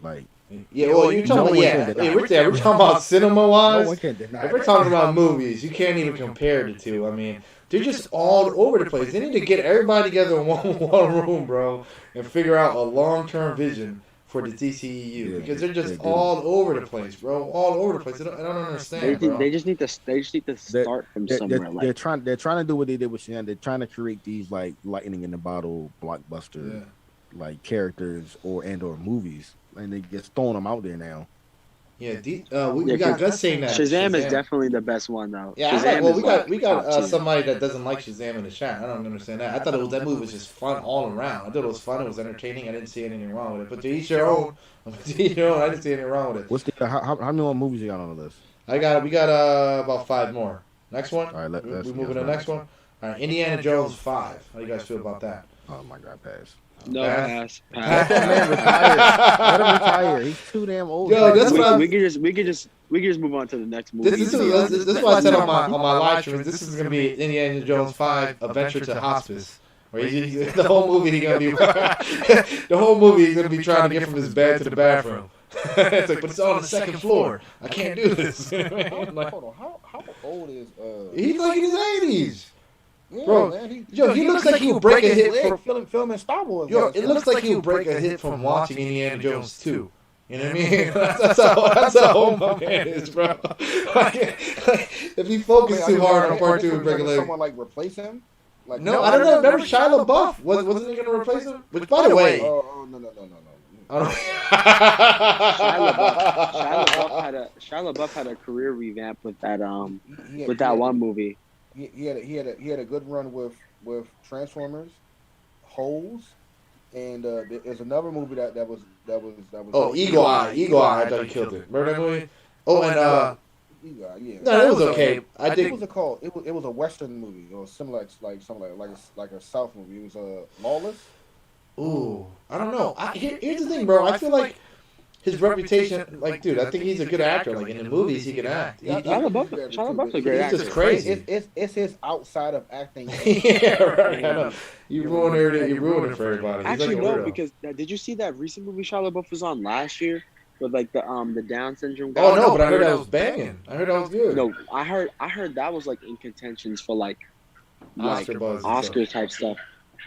D: Like,
A: yeah, well, you're talking we're talking about cinema wise.
D: No one can deny.
A: If we're talking about movies, you can't even compare the two. I mean, they're just all over the place. They need to get everybody together in one room, bro, and figure out a long-term vision for the DCEU because they're just all over the place, bro. All over the place. I don't understand.
C: They just need to start from somewhere.
D: They're trying to do what they did with Shan. They're trying to create these like lightning in the bottle blockbuster like characters or movies, and they just throwing them out there now.
A: Yeah, we got Gus saying that
C: Shazam is definitely the best one though.
A: Yeah, we got somebody that doesn't like Shazam in the chat. I don't understand that. I thought that movie was just fun all around. I thought it was fun. It was entertaining. I didn't see anything wrong with it. But to each your own. I didn't see anything wrong with it.
D: What's how many more movies you got on the list?
A: We got about 5 more. Next one.
D: All right, let's
A: move to the next one. All right, Indiana Jones 5. How do you guys feel about that?
D: Oh my God, pass.
C: No, pass.
D: Let that man retire. Let him retire. He's too damn old.
C: Yo, that's what we could just move on to the next movie.
A: This is what I said on my live stream. This is gonna be Indiana Jones 5: Adventure to Hospice. Where the whole movie he's gonna be trying to get from his bed to the bathroom. It's like, but it's on the second floor. I can't do this.
D: Hold on, how old is
A: He's like in his 80s.
D: Yeah,
A: bro,
D: man,
A: he looks like he would break a hit
D: from filming Star Wars.
A: Yo, it looks like he would break a hit from watching Indiana Jones 2. You know what I mean? That's how old my man is, bro. If he focused too hard on part 2, he'd break a leg.
D: Someone like replace him? Like
A: no, I don't know. Remember Shia LaBeouf? Wasn't he going to replace him? Which, by the way,
D: oh no.
A: I don't.
C: Shia LaBeouf had a career revamp with that one movie.
D: He had a good run with Transformers, Holes, and there's another movie that was.
A: Oh, Eagle Eye. I thought he killed it. Remember that movie? Oh, and
D: Eagle Eye, yeah.
A: no, it was okay. I think.
D: What was it called? It was a Western movie or similar, like something like a South movie. It was Lawless.
A: Ooh, I don't know. Here's the thing, bro. I feel like his reputation, like, dude, I think he's a good actor. Like, in the movies, he can act.
C: Shia LaBeouf's a great
A: He's
C: actor.
A: just crazy.
D: It's his outside of acting.
A: Yeah, right. I know. You ruined everything. You ruined it for everybody. He's
C: Actually,
A: like a
C: no,
A: weirdo.
C: because did you see that recent movie Shia LaBeouf was on last year with like the Down syndrome guy?
A: Oh no, but I heard that was banging. I heard that was good.
C: No, I heard that was like in contentions for like Oscar type stuff.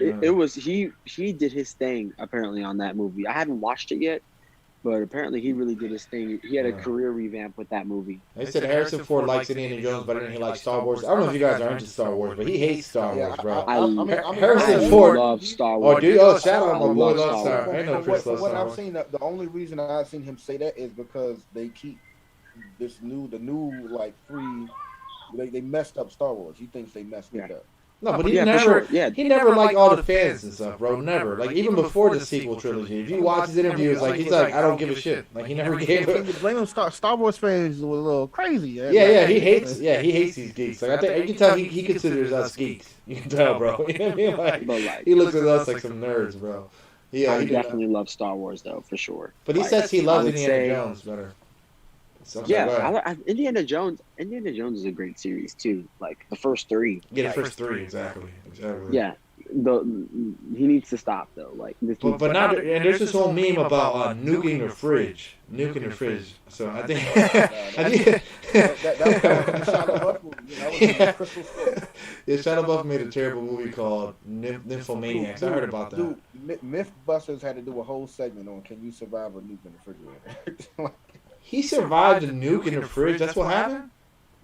C: It was he did his thing apparently on that movie. I haven't watched it yet, but apparently he really did his thing. He had a career revamp with that movie.
A: They said Harrison Ford likes Indiana Jones better than he likes Star Wars. I don't know if you guys are into Star Wars, but he hates Star Wars, bro. Harrison Ford
C: loves Star Wars.
A: Oh, dude, shout out my boy
C: I love
A: loves Star Wars. I know Chris loves
D: What
A: Star
D: I've
A: Wars.
D: seen, the only reason I've seen him say that is because they keep the new like free. They messed up Star Wars. He thinks they messed it up.
A: No, but he
C: Yeah, for
A: never,
C: sure. Yeah.
A: he never liked all the fans and stuff, bro. Never. Like, even before the sequel trilogy, if you watch his interviews, like, he's like, I don't give a shit. Like, he never gave
D: You
A: it.
D: blame him. Star Wars fans were a little crazy.
A: Yeah, he hates these geeks. Like, I think you can tell he considers us geeks. You can tell, bro. You know what I mean? Like, he looks at us like some nerds, bro. Yeah,
C: I definitely love Star Wars though, for sure.
A: But he says he loves Indiana Jones better.
C: Yeah, Indiana Jones is a great series too. Like the first three.
A: Yeah, the first three, exactly.
C: Yeah, he needs to stop though. Like,
A: but now, and there's this whole meme about nuking your fridge, So I think, Shia LaBeouf made a terrible movie called Nymphomaniacs. I heard about that.
D: Dude, Mythbusters had to do a whole segment on can you survive a nuke in the refrigerator.
A: He survived a nuke in the fridge. That's what happened.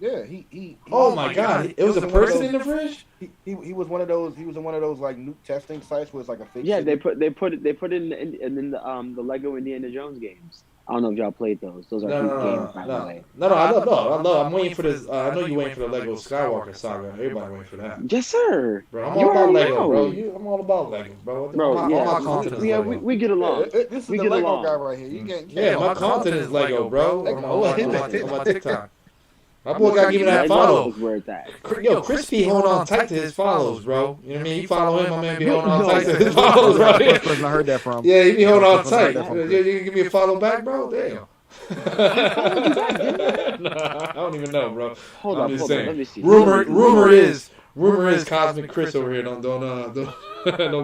D: Yeah, he
A: oh my God! It was a person in the fridge.
D: He was one of those. He was in one of those like nuke testing sites where it's like a fake.
C: Yeah, they put it in the Lego Indiana Jones games. I don't know if y'all played those. Those are good games, by the way.
A: No. I love. I'm waiting for this. I know you waiting for the Lego Skywalker saga. Everybody waiting for that.
C: Yes, sir.
A: Bro, I'm all about Lego, bro. I'm all about Lego, bro. My content is Lego.
C: We get along.
D: This is the Lego guy right here.
A: Yeah, my content is Lego, bro. On my TikTok. My boy got to give me that follow. Yo, Chris be holding on tight to his follows, bro. You know what I mean? You follow him, my man be holding on tight to his follows, bro.
D: First person I heard that from.
A: Yeah, he be holding on tight. You can give me a follow back, bro? Damn. I don't even know, bro.
C: Hold on, let me see.
A: Rumor is Cosmic Chris over here don't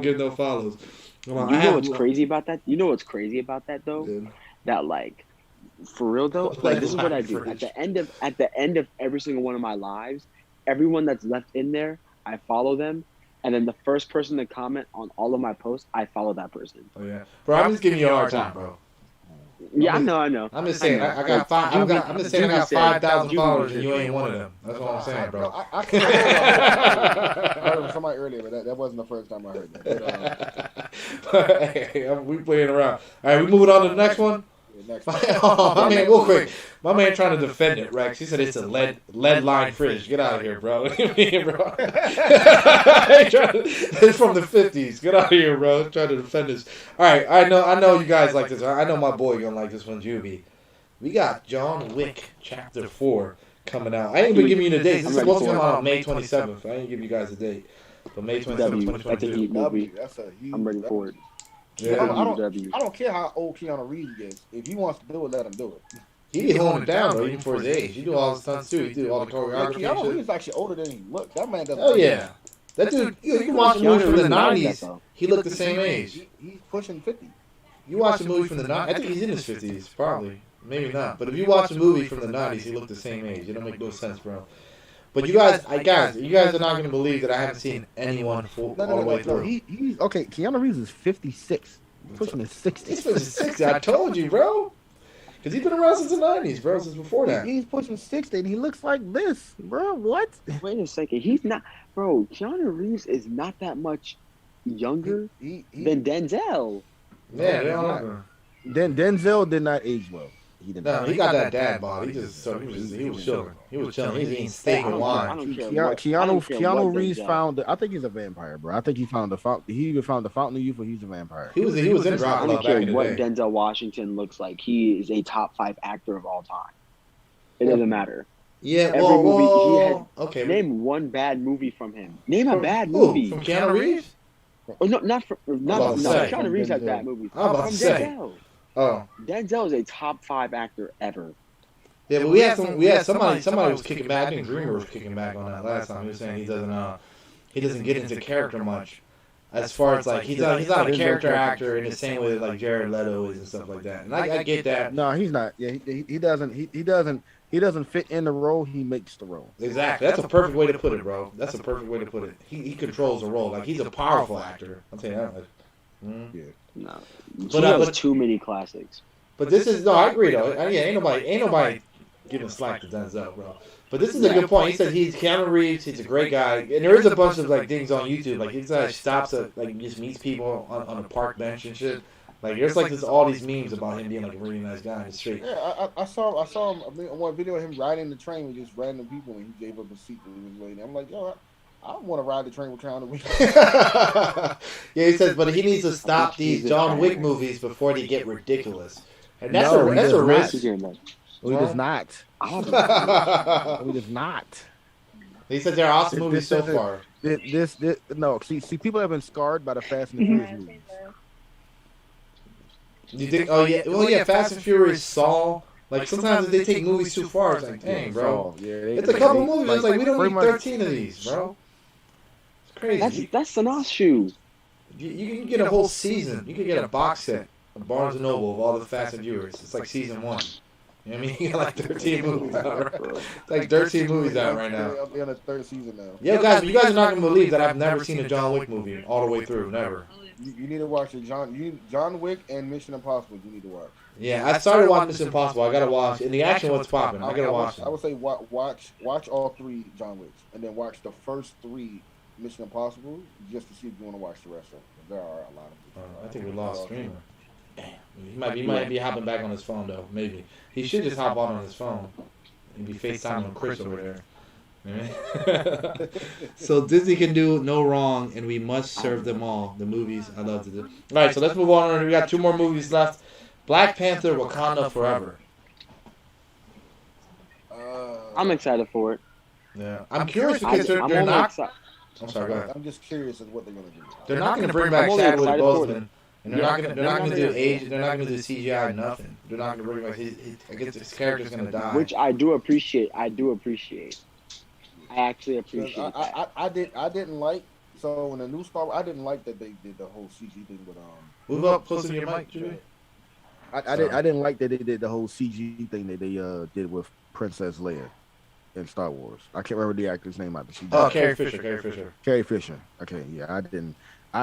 A: give no follows.
C: You know what's crazy about that? Though? Yeah. That like. For real though, like this is what I do. At the end of every single one of my lives, everyone that's left in there, I follow them, and then the first person to comment on all of my posts, I follow that person.
A: Oh yeah, bro. I'm just giving you a hard time, bro.
C: Yeah, I know.
A: I'm just saying, I got 5,000 followers, and you ain't one of them. That's what I'm saying, bro.
D: I heard from somebody earlier, but that wasn't the first time I heard that.
A: Hey, we playing around. All right, we moving on to the next one. My man, real quick. My man trying to defend it, Rex. He said it's a lead line fridge. Get out of here, bro. It's from the 50s. Get out of here, bro. Trying to defend this. All right, I know you guys like this. I know my boy gonna like this one, Juby. We got John Wick Chapter 4 coming out. I ain't even giving you the date. This is supposed to come out on May 27th. I ain't give you guys a date. But May 27th, 2022.
C: I'm ready for it.
D: Yeah. I don't care how old Keanu Reeves gets. If he wants to do it, let him do it.
A: He be holding it down, though, even for his age. He do all the stunts, too. He do all the choreography.
D: Yeah, Keanu Reeves actually older than he looks. That man doesn't.
A: Oh, yeah. That dude, you can watch a movie from the 90s. He looked the same age.
D: He's pushing 50.
A: You watch a movie from the 90s. I think he's in his 50s, probably. Maybe not. But if you watch a movie from the 90s, he looked the same age. It don't make no sense, bro. But you guys are not going to believe that I haven't seen anyone all the way through.
D: He's okay. Keanu Reeves is 56. Pushing his 60s.
A: He's pushing 60. I told you, bro. Because he's been around since the 90s, bro, since before that.
D: He's pushing 60 and he looks like this, bro. What?
C: Wait a second. He's not, bro. Keanu Reeves is not that much younger than Denzel.
A: Yeah, they don't know.
D: Denzel did not age well.
A: He did not. No, he got that dad bod. He was chilling. He was chilling. He was eating steak and wine.
D: Keanu Reeves found. I think he's a vampire, bro. I think he found the fountain. He either found the fountain of youth or he's a vampire.
A: He was in Dracula.
C: I don't care what Denzel Washington looks like. He is a top 5 actor of all time. It doesn't matter.
A: Yeah.
C: Okay. Name one bad movie from him. Name a bad movie
A: from Keanu Reeves.
C: Oh, no, not Keanu Reeves has bad movies.
A: I'm about to say. Oh,
C: Denzel is a top 5 actor ever.
A: Yeah, but we had somebody was kicking back. I think Dreamer was kicking back on that last time. He was saying he doesn't get into character much, as far as like he's not a character actor in the same way that like Jared Leto is and stuff like that. And I get that.
D: No, he's not. Yeah, he doesn't fit in the role. He makes the role.
A: Exactly. That's a perfect way to put it, bro. That's a perfect way to put it. He controls the role. Like he's a powerful actor. I'll tell you that.
C: Yeah. No. But too many classics.
A: But this is I agree though. Yeah, ain't nobody giving slack to Denzel, bro. But this is a good point. He said he's Keanu Reeves. He's a great guy, and there is a bunch of like things on YouTube. Like he stops at like just meets people on a park bench and shit. Like there's like all these memes about him being like a really nice guy in the street.
D: Yeah, I saw him. One video of him riding the train with just random people, and he gave up a seat and he was waiting. I'm like, yo, I want to ride the train with Keanu Reeves.
A: Yeah, he says, but he needs to stop these John Wick movies before they get ridiculous. And that's a risk.
D: He does not. He does not.
A: He said there are awesome movies so far.
D: No, see, people have been scarred by the Fast and the Furious movies.
A: You think? Oh yeah, well yeah, Fast and Furious, Saw. Like sometimes they take movies too far. It's like, dang, bro. It's a couple movies. It's like we don't need 13 of these, bro. It's crazy.
C: That's Sanaa's shoe.
A: You can get a whole season. You can get a box set of Barnes and Noble of all the Fast and Furious. It's like season 1. You know what I mean? You got like 13 movies out. Right? It's like 13 movies out right now.
D: I'll be on the 3rd season now.
A: Yeah, guys, but you guys are not gonna believe that I've never seen a John Wick movie all the way through. Never.
D: You need to watch it, John Wick and Mission Impossible. You need to watch.
A: Yeah, I started watching Mission Impossible. I gotta watch. And the action was popping. I gotta watch it.
D: I would say watch all 3 John Wicks, and then watch the first 3 Mission Impossible just to see if you want to watch the rest of them. There are a lot of them.
A: I think we lost Streamer. Damn, he might be hopping back on his phone though. Maybe he should just hop on his phone and be FaceTiming Chris over there. So Disney can do no wrong, and we must serve them all. The movies I love to do. All right, so let's move on. We got 2 more movies left. Black Panther: Wakanda Forever.
C: I'm excited for it.
A: Yeah, I'm curious because they're not. I'm sorry, go ahead.
D: I'm just curious as what they're gonna do.
A: They're not gonna bring back Chadwick Boseman. And they're not gonna do age. They're not gonna do CGI. Nothing. They're not gonna bring back. I guess his character's gonna die.
C: Which I do appreciate. I actually appreciate
D: that. I didn't like. So in the new Star Wars, I didn't like that they did the whole CG thing with
A: Move up closer to your mic, Jimmy.
D: I didn't like that they did the whole CG thing that they did with Princess Leia in Star Wars. I can't remember the actor's name out the CG.
A: Oh, Carrie Fisher.
D: Carrie Fisher. Okay, yeah, I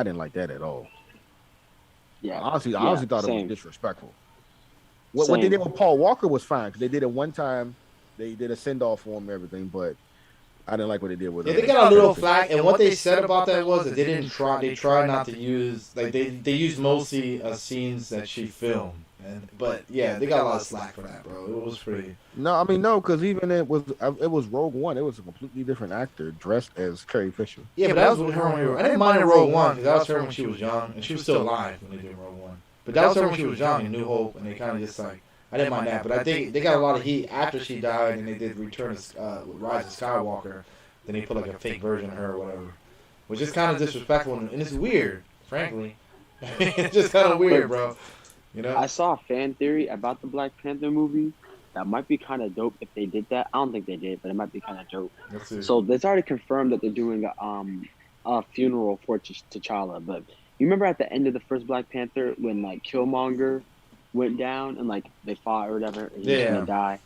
D: didn't like that at all.
C: Yeah,
D: I honestly thought it was disrespectful. What they did with Paul Walker was fine because they did it one time. They did a send off for him and everything, but I didn't like what they did with it.
A: They got a little flack, and what they said about that was that they didn't try. They tried not to use they used mostly scenes that she filmed. But yeah, they got a lot of slack for that, bro. It was pretty.
D: No, because even it was Rogue One. It was a completely different actor dressed as Carrie Fisher.
A: Yeah, but that was with her when I didn't mind in Rogue One because that was her when she was young, and she was still alive when they did Rogue One. But that was her when she was young in New Hope, and they kind of just like I didn't mind that. But I think they got a lot of heat after she died, and they did Return of Rise of Skywalker. Then they put like a fake version of her or whatever, which is kind of disrespectful and it's weird, frankly. It's just kind of weird, bro. You know?
C: I saw a fan theory about the Black Panther movie that might be kind of dope if they did that. I don't think they did, but it might be kind of dope. So it's already confirmed that they're doing a funeral for T'Challa. But you remember at the end of the first Black Panther when like Killmonger went down and like they fought or whatever, and he was gonna die,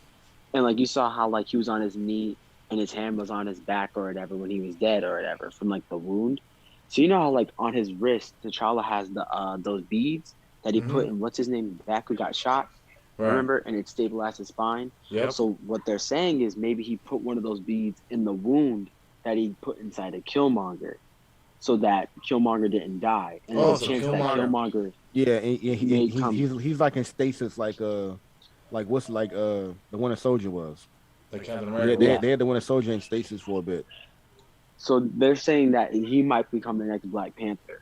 C: and like you saw how like he was on his knee and his hand was on his back or whatever when he was dead or whatever from like the wound. So you know how like on his wrist T'Challa has the those beads that he put in what's his name back who got shot.
A: Right.
C: Remember, and it stabilized his spine.
A: Yep.
C: So what they're saying is maybe he put one of those beads in the wound that he put inside of Killmonger, so that Killmonger didn't die. And
A: Oh,
C: there's a
A: so
C: chance that Killmonger
D: Yeah, and
C: may come.
D: he's like in stasis, like what's like the Winter Soldier was.
A: Like Captain
D: They,
A: America.
D: they, they had the Winter Soldier in stasis for a bit.
C: So they're saying that he might become the next Black Panther.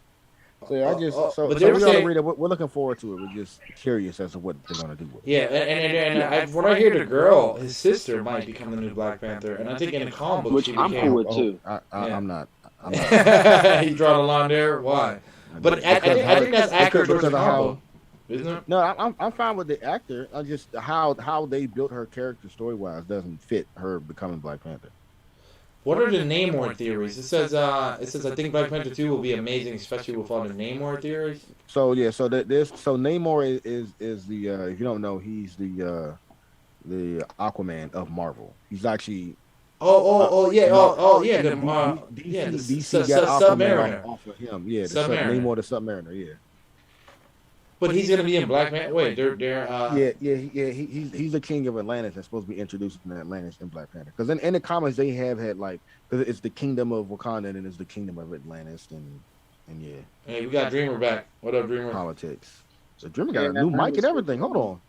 D: So yeah,
A: but
D: we
A: they're
D: gotta
A: saying,
D: read it. We're looking forward to it. We're just curious as to what they're gonna do with it.
A: yeah, when I hear the girl, his sister might become the new Black Panther, and I think in the comic book
C: Which
A: she
C: I'm
A: became.
C: cool with too.
D: I'm not. I'm not.
A: He drawn a line there. Why? But I think that's accurate towards the comic, isn't it?
D: No, I'm fine with the actor. I just how they built her character story wise doesn't fit her becoming Black Panther.
A: What are the Namor theories? It says I think Black Panther 2 will be amazing, especially with all the Namor theories.
D: So yeah, so Namor is the if you don't know, he's the Aquaman of Marvel. He's actually
A: yeah, the
D: DC got
A: Submariner
D: off of him. Yeah,
A: Submariner.
D: Namor the Submariner. Yeah.
A: But he's gonna be in Black Panther. Wait, they're
D: He's the king of Atlantis that's supposed to be introduced in Atlantis in Black Panther. Because in the comics they have had like, because it's the kingdom of Wakanda and it's the kingdom of Atlantis and yeah.
A: Hey, we got Dreamer back. What up, Dreamer?
D: Politics. So Dreamer got a new mic and everything. Hold on.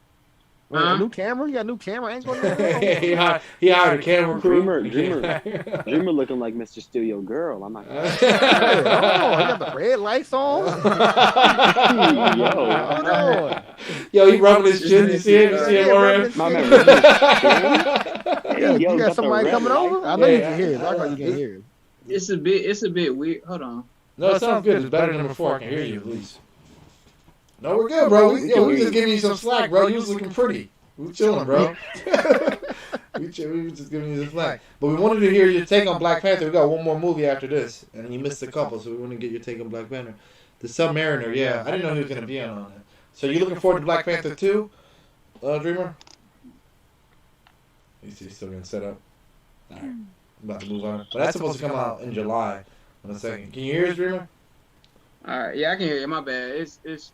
D: Wait, a new camera? You got a new camera angle?
A: He hired a camera crew.
C: Dreamer looking like Mr. Steal Your Girl. I'm not.
D: Oh, he got the red lights on.
A: Yo, he rubbing his chin. You see him? You see him already?
D: You got somebody coming over? I know you can hear it. I know you can hear it.
B: It's a bit weird. Hold on.
A: No, it sounds good. It's better than before. I can hear you at least. No, we're good, bro. We just giving you some slack, bro. You was looking pretty. We chilling, bro. we just giving you some slack. But we wanted to hear your take on Black Panther. We got one more movie after this, and you missed a couple, so we want to get your take on Black Panther. The Submariner, yeah. I didn't know he was going to be on it. So you looking forward to Black Panther 2, Dreamer? He's still getting set up. All right. I'm about to move on. But that's supposed to come out in July. In a second. Can you hear us, Dreamer?
B: All right. Yeah, I can hear you. My bad. It's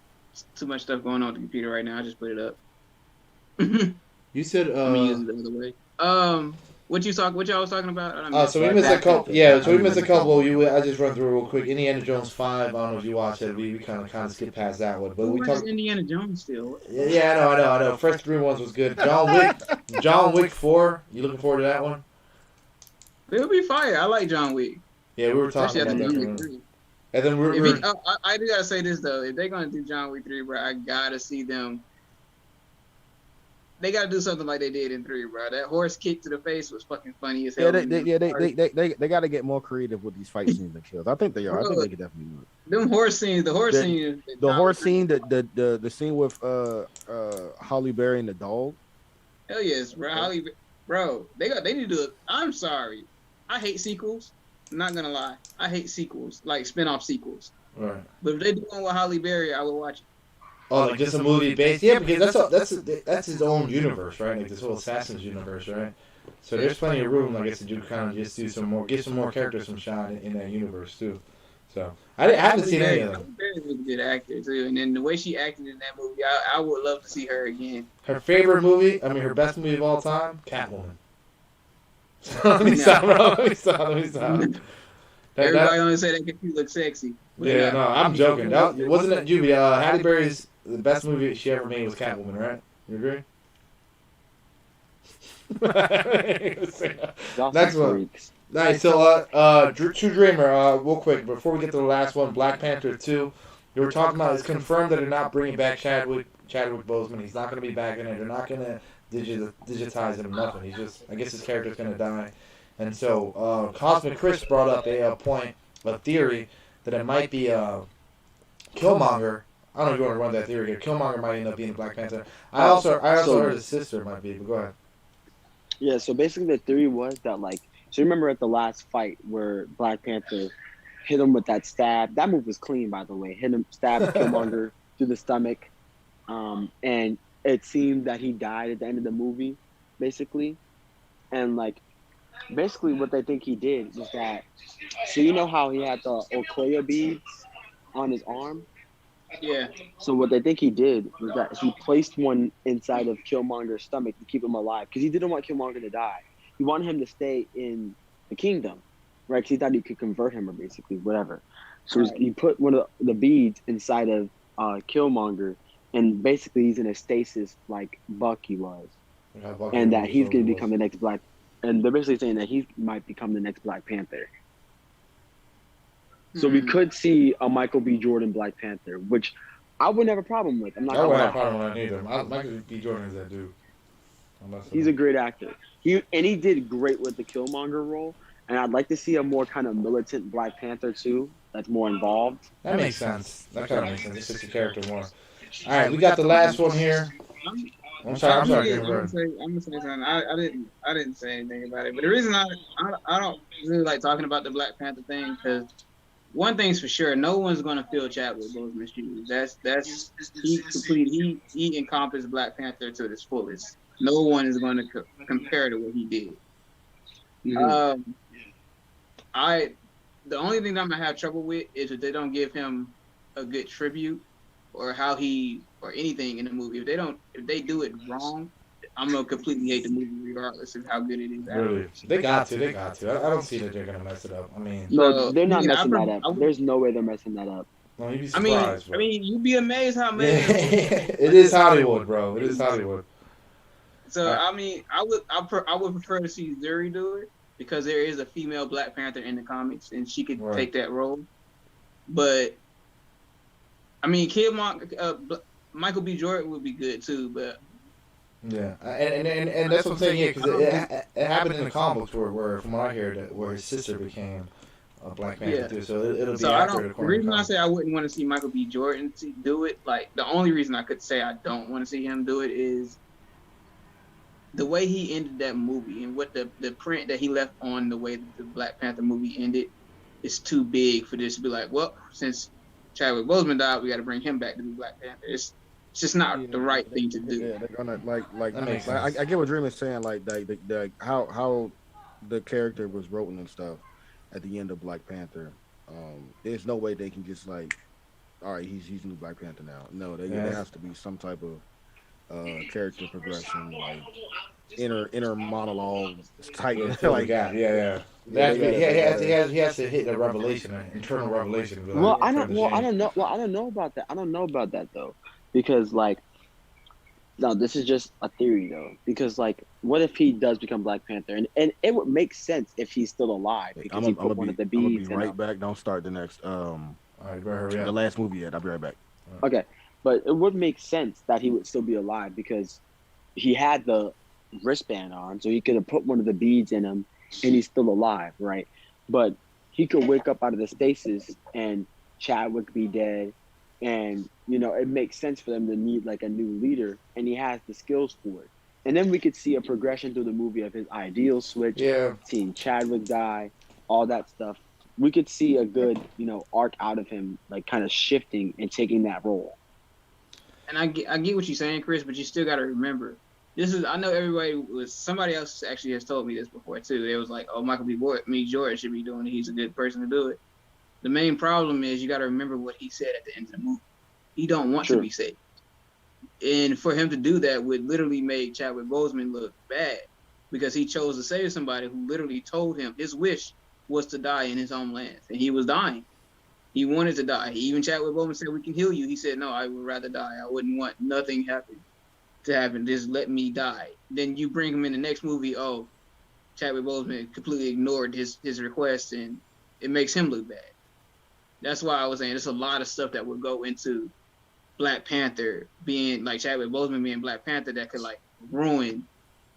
B: too much stuff going on with the computer right now. I just put it up.
A: You said
B: I'm gonna use it the other way. What y'all was talking about?
A: So we missed a couple. Yeah, so we missed a couple. I just run through real quick. Indiana Jones 5. I don't know if you watched it. We kind of skipped past that one, but we talked
B: Indiana Jones still.
A: Yeah, I know. First 3 ones was good. John Wick 4. You looking forward to that one?
B: It'll be fire. I like John Wick.
A: Yeah, we were talking about that. And then
B: I do gotta say this though. If they're gonna do John Wick 3, bro, I gotta see them. They gotta do something like they did in 3, bro. That horse kick to the face was fucking funny as hell.
D: They gotta get more creative with these fight scenes and kills. I think they are. I think they could definitely do it.
B: Them horse scenes, the horse scene,
D: the scene with Halle Berry and the dog.
B: Hell yes, bro. Bro, they need to do it. I'm sorry, I hate sequels. I'm not gonna lie, I hate sequels, like spin-off sequels.
A: Right.
B: But if they do one with Halle Berry, I will watch it.
A: Oh, like just a movie based? Yeah, because that's his own universe, right? Like this whole Assassin's universe, right? So there's plenty of room, I guess, to do kind of just do some more, give some more characters some shot in that universe too. So I haven't seen any of them.
B: Halle Berry was a good actor too, and then the way she acted in that movie, I would love to see her again.
A: Her favorite movie? I mean, her best movie of all time? Catwoman. Let me stop.
B: Everybody only say that because she looks sexy.
A: Yeah, no, I'm joking. Wasn't that Juby? Halle Berry's the best movie she ever made was Catwoman, right? You agree? Next one. Nice. So, True Dreamer. Real quick before we get to the last one, Black Panther 2. You were talking about it's confirmed that they're not bringing back Chadwick Boseman. He's not going to be back in it. They're not going to digitize him. Nothing. He's just. I guess his character's going to die. And so, Cosmic Chris brought up a theory that it might be Killmonger. I don't know if you want to run that theory here. Killmonger might end up being Black Panther. I also heard his sister might be, but go ahead.
C: Yeah, so basically the theory was that, like, so remember at the last fight where Black Panther hit him with that stab? That move was clean, by the way. Stabbed Killmonger through the stomach. And it seemed that he died at the end of the movie, basically. And, like, basically what they think he did was that, so you know how he had the Okoye beads on his arm?
B: Yeah.
C: So what they think he did was that he placed one inside of Killmonger's stomach to keep him alive because he didn't want Killmonger to die. He wanted him to stay in the kingdom, right? Because he thought he could convert him or basically whatever. So
B: Right.
C: he put one of the beads inside of Killmonger, and basically he's in a stasis like Bucky was,
A: Yeah, Bucky
C: and
A: the
C: that
A: Winter
C: he's going
A: Soldier
C: to
A: was.
C: become the next Black. And they're basically saying that he might become the next Black Panther. So we could see a Michael B. Jordan Black Panther, which I wouldn't have a problem with. I'm not
A: I
C: gonna
A: would have a
C: lie.
A: problem with that neither. Michael B. Jordan is that dude. I'm messing
C: He's
A: with
C: a
A: him.
C: great actor. He did great with the Killmonger role, and I'd like to see a more kind of militant Black Panther too. That's more involved.
A: That makes sense. That kind of makes sense. It fits the character more. All
D: All
A: right,
D: right,
A: we
D: we
A: got
D: got
A: the
D: the
A: last
D: last
A: one
D: one
A: here.
D: here.
A: I'm sorry. I'm sorry, Jimmy. Go
B: I'm
A: ahead.
B: gonna say something. I didn't say anything about it, but the reason I don't really like talking about the Black Panther thing because one thing's for sure, no one's gonna fill Chadwick Boseman's shoes. That's he encompassed Black Panther to its fullest. No one is going to compare to what he did.
C: Mm-hmm.
B: Um, I the only thing that I'm gonna have trouble with is if they don't give him a good tribute or how he or anything in the movie. If they do it wrong, I'm gonna completely hate the movie regardless of how good it is
A: Really?
B: afterwards.
A: They got to. They got to. I don't see that they're gonna mess it up. I mean,
C: No,
B: No,
C: they're
B: I
C: not
B: mean
C: messing that up.
B: I would
C: There's no way they're messing that up.
A: no, you'd be
B: I mean,
A: surprised, bro.
B: you'd be amazed how
A: Yeah,
B: amazing the movie is.
A: it is Hollywood, bro. It is Hollywood.
B: So
A: Uh,
B: I mean, I would prefer to see Zuri do it because there is a female Black Panther in the comics and she could
A: right.
B: take that role. But I mean, Michael B. Jordan would be good too. But
A: Yeah, and that's what I'm saying. Yeah, because it happened in the comic books where from what I hear that where his sister became a Black Panther
B: yeah,
A: too. So it'll be
B: so I
A: accurate
B: don't. The
A: according to the
B: reason I
A: comics.
B: say I wouldn't want to see Michael B. Jordan do it, like the only reason I could say I don't want to see him do it is the way he ended that movie and what the print that he left on the way that the Black Panther movie ended is too big for this to be like, well, since Chadwick Boseman died, we got to bring him back to be Black Panther. It's just not the right thing to do.
D: Yeah, they're gonna
A: That makes
D: like
A: sense.
D: I get what Dream is saying, like how the character was written and stuff at the end of Black Panther. There's no way they can just like, all right, he's new Black Panther now. No, there
A: Yes.
D: has to be some type of character progression, like inner monologue type,
A: Yeah, fill the
D: like
A: gap. Yeah, yeah.
D: yeah,
A: He has to hit a revelation, an internal revelation. To be like,
C: Well, I don't.
A: turn the
C: Well, I
A: change.
C: don't know. Well, I don't know about that. I don't know about that though, because like, no, this is just a theory though. Because like, what if he does become Black Panther, and it would make sense if he's still alive because he put one of the
D: I'm gonna be
C: beads in
D: right
C: him.
D: back. Don't start the next
A: All right, you better hurry
D: the
A: up.
D: last movie yet. I'll be right back.
C: Okay, but it would make sense that he would still be alive because he had the wristband on, so he could have put one of the beads in him, and he's still alive, right? But he could wake up out of the stasis and Chadwick be dead, and it makes sense for them to need like a new leader, and he has the skills for it. And then we could see a progression through the movie of his ideal switch,
A: Yeah,
C: seeing Chadwick die, all that stuff. We could see a good, arc out of him, like kind of shifting and taking that role.
B: And I get what you're saying, Chris, but you still got to remember. I know somebody else actually has told me this before too. It was like, oh, Michael B. Jordan should be doing it. He's a good person to do it. The main problem is you got to remember what he said at the end of the movie. He don't want to be saved. And for him to do that would literally make Chadwick Boseman look bad because he chose to save somebody who literally told him his wish was to die in his homeland, and he was dying. He wanted to die. Even Chadwick Boseman said, "We can heal you." He said, "No, I would rather die. I wouldn't want nothing to happen. Just let me die." Then you bring him in the next movie. Oh, Chadwick Boseman completely ignored his request, and it makes him look bad. That's why I was saying there's a lot of stuff that would go into Black Panther being like Chadwick Boseman being Black Panther that could like ruin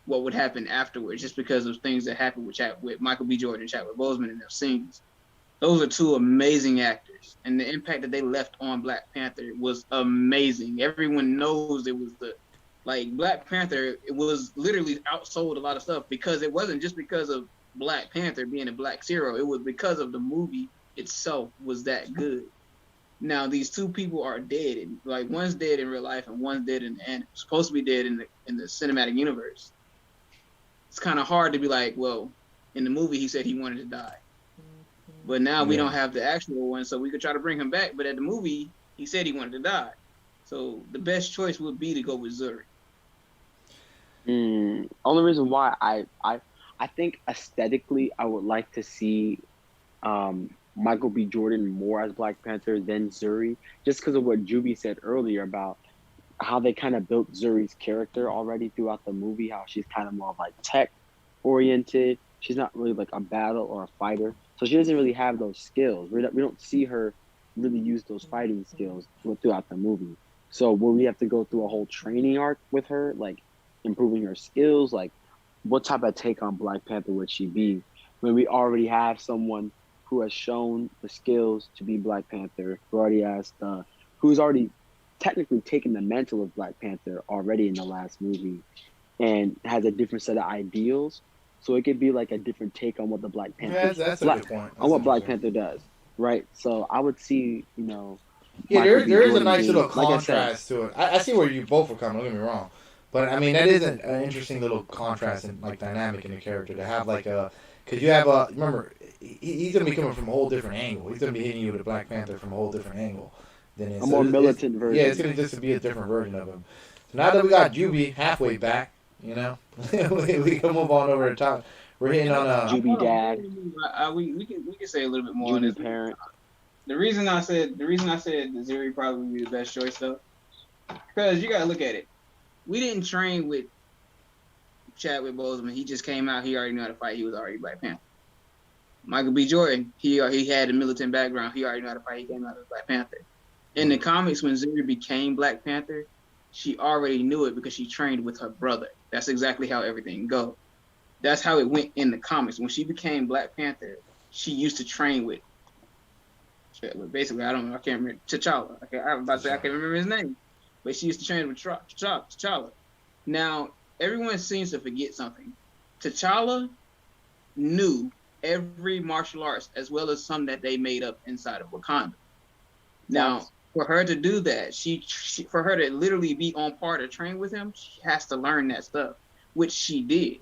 B: what would happen afterwards just because of things that happened with Michael B. Jordan and Chadwick Boseman in their scenes. Those are two amazing actors, and the impact that they left on Black Panther was amazing. Everyone knows it was Black Panther. It was literally outsold a lot of stuff because it wasn't just because of Black Panther being a Black hero. It was because of the movie itself was that good. Now these two people are dead, and like one's dead in real life and one's dead supposed to be dead in the cinematic universe. It's kind of hard to be like, well, in the movie he said he wanted to die. But now we don't have the actual one, so we could try to bring him back. But at the movie, He said he wanted to die. So the best choice would be to go with Zuri.
C: Only reason why I think aesthetically I would like to see Michael B. Jordan more as Black Panther than Zuri, just because of what Juby said earlier about how they kind of built Zuri's character already throughout the movie, how she's kind of more of like tech oriented. She's not really like a battle or a fighter. So she doesn't really have those skills. We don't see her really use those fighting skills throughout the movie. So will we have to go through a whole training arc with her, like improving her skills? Like what type of take on Black Panther would she be when we already have someone who has shown the skills to be Black Panther, who's already technically taken the mantle of Black Panther already in the last movie and has a different set of ideals. So it could be like a different take on what the Black Panther
A: that's a good point.
C: on what Black Panther does. Right. So I would see,
A: Yeah,
C: Michael B.
A: there is a
C: Jordan
A: nice little
C: being, like I said,
A: contrast to it. I see where you both are coming. Don't get me wrong, but I mean that is an interesting little contrast and like dynamic in the character to have like a because you have a remember he's gonna be coming from a whole different angle. He's gonna be hitting you with a Black Panther from a whole different angle than
C: a more militant version.
A: Yeah, it's gonna just be a different version of him. So now that we got Juby halfway back, we can move on over to top. We're hitting on
C: Juby dad.
B: We can say a little bit more
C: Juby
B: on this.
C: parent.
B: The reason I said the Zuri probably would be the best choice though, because you gotta look at it. We didn't train with Chadwick Boseman. He just came out. He already knew how to fight. He was already Black Panther. Michael B. Jordan. He had a militant background. He already knew how to fight. He came out as Black Panther. In the comics, when Zuri became Black Panther, she already knew it because she trained with her brother. That's exactly how everything goes. That's how it went in the comics. When she became Black Panther, she used to train with. Basically, I don't know. I can't remember T'Challa. I was about to say I can't remember his name, but she used to train with T'Challa. Now everyone seems to forget something. T'Challa knew every martial arts as well as some that they made up inside of Wakanda. Now, for her to do that, for her to literally be on par to train with him, she has to learn that stuff, which she did.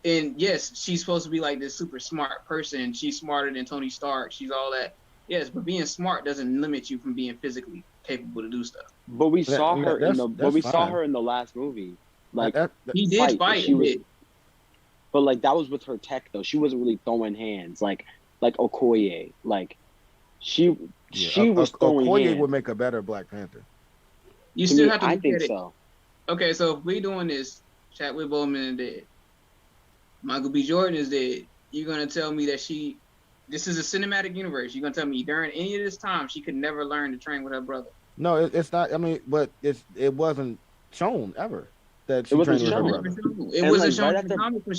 B: And yes, she's supposed to be like this super smart person. She's smarter than Tony Stark. She's all that. Yes, but being smart doesn't limit you from being physically capable to do stuff.
C: But we saw her saw her in the last movie. Like
B: he did fight.
C: But like that was with her tech though. She wasn't really throwing hands like Okoye. Like she was throwing
D: Okoye
C: hands.
D: would make a better Black Panther.
B: You still have to.
C: I think so.
B: Okay, so if we doing this, Chadwick Boseman is dead. Michael B. Jordan is dead. You're gonna tell me that this is a cinematic universe. You're gonna tell me during any of this time she could never learn to train with her brother.
D: No, it's not. I mean, but it wasn't shown ever that she
C: It wasn't
D: trained with her
C: shown.
D: brother.
B: It wasn't shown in the comics when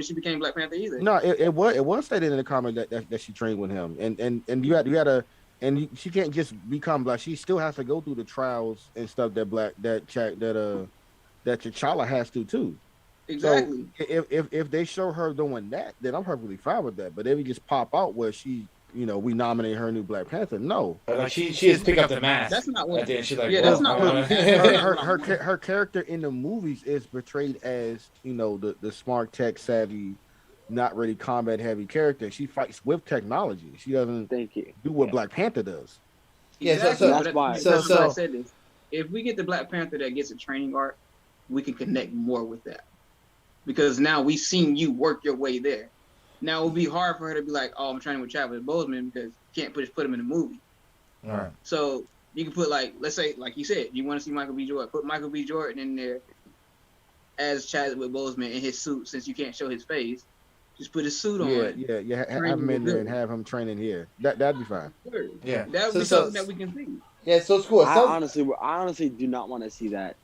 B: she became Black Panther either.
D: No, it was stated in the comic that she trained with him, and she can't just become Black. She still has to go through the trials and stuff that T'Challa has to too.
B: Exactly.
D: So if they show her doing that, then I'm perfectly fine with that. But if we just pop out where she, we nominate her new Black Panther, no.
A: Like she just pick up the mask.
B: That's not what.
A: She's like,
B: yeah, that's not what.
D: her character in the movies is portrayed as the smart, tech savvy, not really combat heavy character. She fights with technology. She doesn't do what Black Panther does.
A: Yeah,
B: exactly.
C: That's why.
B: So I said this. If we get the Black Panther that gets a training arc, we can connect more with that. Because now we've seen you work your way there. Now it would be hard for her to be like, "Oh, I'm training with Chadwick Boseman," because you can't put him in a movie.
A: All right.
B: So you can put let's say, like you said, you want to see Michael B. Jordan, put Michael B. Jordan in there as Chadwick Boseman in his suit, since you can't show his face. Just put his suit on.
D: Yeah. Have him in there and have him training here. That'd be fine.
A: Yeah,
B: that would be something that we can see.
A: Yeah, so it's cool.
C: I honestly do not want to see that.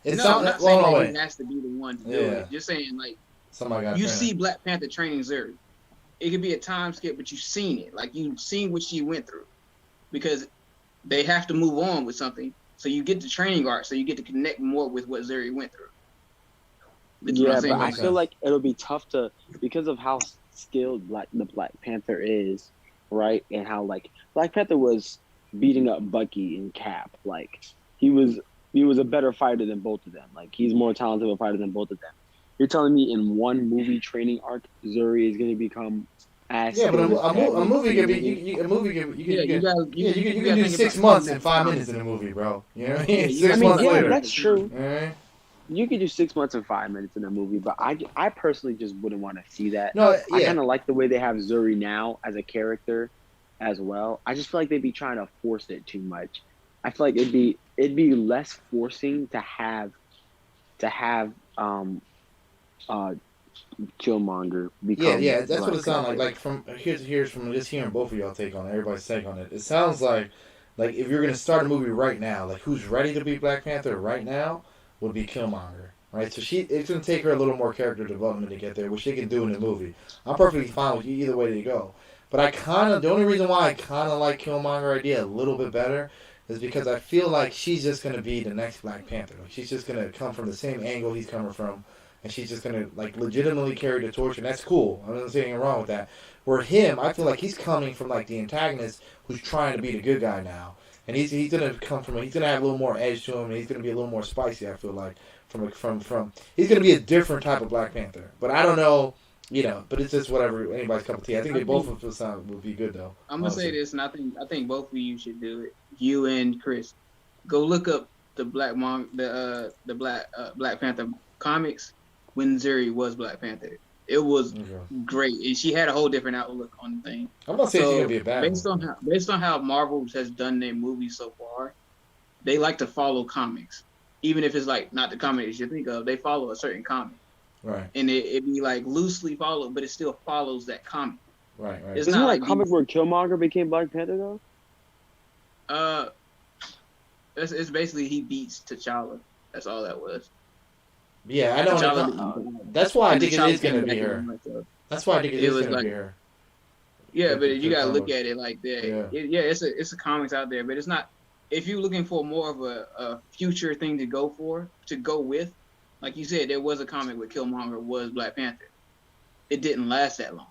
A: It's
B: not saying he has to be the one to do it. Just saying, like,
A: somebody
B: you see Black Panther training Zuri. It could be a time skip, but you've seen it. Like, you've seen what she went through. Because they have to move on with something. So you get the training arc, so you get to connect more with what Zuri went through.
C: But I feel like it'll be tough to, because of how skilled the Black Panther is, right? And how, like, Black Panther was beating up Bucky and Cap. Like, he was a better fighter than both of them. Like, he's more talented of a fighter than both of them. You're telling me in one movie training arc, Zuri is going to become
A: Yeah, but
C: asking
A: a
C: Batman
A: movie
C: to
A: could be
C: be.
A: a movie could
B: Yeah, you got
A: you
B: you
A: can
B: got to
A: do
B: think about
A: 6 months
B: something
A: and
B: that's
A: 5 minutes
B: common.
A: in a movie, bro. You know what I
B: Yeah,
A: mean?
B: you got
C: I
B: to
A: Six
B: think
C: mean,
A: months
B: about
C: yeah,
B: something
A: later.
C: that's
B: that's common.
C: true.
A: All right.
C: You could do 6 months and 5 minutes in a movie, but I personally just wouldn't want to see that.
A: No,
C: I
A: yeah,
C: kind of like the way they have Zuri now as a character, as well. I just feel like they'd be trying to force it too much. I feel like it'd be less forcing to have uh Killmonger become
A: yeah. That's what
C: Black
A: it sounds like.
C: Panther.
A: Like from here's from just hearing both of y'all take on it, everybody's take on it. It sounds like if you're gonna start a movie right now, like who's ready to be Black Panther right now would be Killmonger. Right, so it's gonna take her a little more character development to get there, which she can do in the movie. I'm perfectly fine with you either way you go. But the only reason why I kind of like Killmonger idea a little bit better is because I feel like she's just gonna be the next Black Panther. Like she's just gonna come from the same angle he's coming from, and she's just gonna like legitimately carry the torch, and that's cool. I'm not saying anything wrong with that. Where him, I feel like he's coming from like the antagonist who's trying to be the good guy now, and he's gonna come from he's gonna have a little more edge to him, and he's gonna be a little more spicy. I feel like from he's gonna be a different type of Black Panther. But I don't know. But it's just whatever anybody's cup of tea. I think they both of us would be good though.
B: I'm gonna say
A: Honestly.
B: this, and I think both of you should do it. You and Chris, go look up the Black Panther comics when Zuri was Black Panther. It was
A: Okay.
B: great, and she had a whole different outlook on the thing.
A: I'm not saying she's
B: So
A: gonna be a bad movie.
B: based on how Marvel has done their movies so far, they like to follow comics, even if it's like not the comics you think of. They follow a certain comic,
A: Right,
B: and it be like loosely followed, but it still follows that comic.
A: right.
B: It's
C: Isn't
B: not
C: there a
B: like
C: comic where Killmonger became Black Panther though?
B: uh, it's basically he beats T'Challa. That's all that was.
A: Yeah, I know.
B: T'Challa didn't
A: That's why I
B: and
A: think it
B: T'Challa
A: is gonna
B: came
A: be
B: back
A: her.
B: and like,
A: That's why I think it
B: it
A: is
B: was
A: gonna
B: like
A: be her.
B: yeah, but you gotta look
A: T'Challa.
B: at it like that.
A: Yeah.
B: Yeah, it's a comics out there, but it's not. If you're looking for more of a future thing to go with, like you said, there was a comic where Killmonger was Black Panther. It didn't last that long.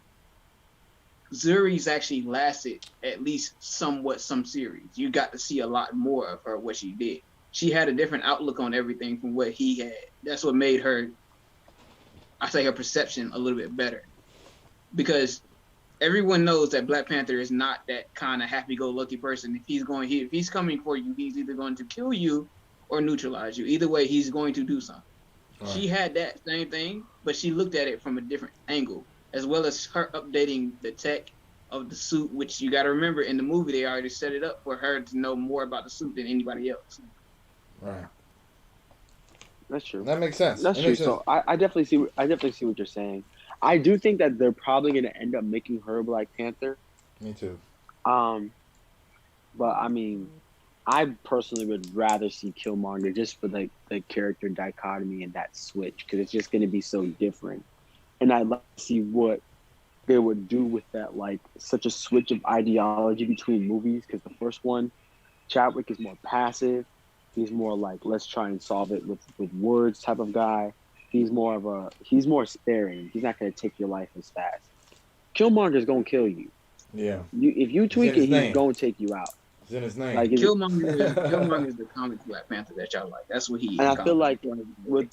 B: Zuri's actually lasted at least somewhat some series. You got to see a lot more of her, what she did. She had a different outlook on everything from what he had. That's what made her, I say, her perception a little bit better. Because everyone knows that Black Panther is not that kind of happy-go-lucky person. If he's coming for you, he's either going to kill you or neutralize you. Either way, he's going to do something.
A: Right.
B: She had that same thing, but she looked at it from a different angle, as well as her updating the tech of the suit, which you got to remember in the movie they already set it up for her to know more about the suit than anybody else.
A: Right.
C: That's true.
A: That makes sense.
C: That's
A: It
C: true.
A: makes sense.
C: So I definitely see. I definitely see what you're saying. I do think that they're probably going to end up making her Black Panther.
A: Me too.
C: But I mean, I personally would rather see Killmonger just for the character dichotomy and that switch because it's just going to be so different. And I'd like to see what they would do with that, like such a switch of ideology between movies. Because the first one, Chadwick is more passive. He's more like let's try and solve it with words type of guy. He's more sparing. He's not going to take your life as fast. Killmonger's going to kill you.
A: Yeah.
C: If you tweak it, he's going to take you out.
A: It's in his name.
C: Like
B: Killmonger is the comic Black Panther that y'all like. That's what he.
C: And I feel like with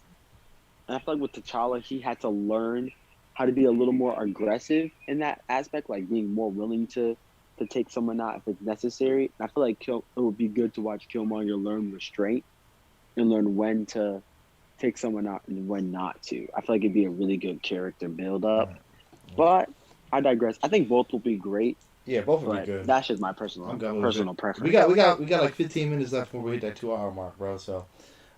C: T'Challa, he had to learn how to be a little more aggressive in that aspect, like being more willing to take someone out if it's necessary. And I feel like it would be good to watch Killmonger learn restraint and learn when to take someone out and when not to. I feel like it'd be a really good character build up. But I digress. I think both will be great.
A: Yeah, both will be good.
C: That's just my personal preference.
A: We got like 15 minutes left before we hit that 2-hour mark, bro. So,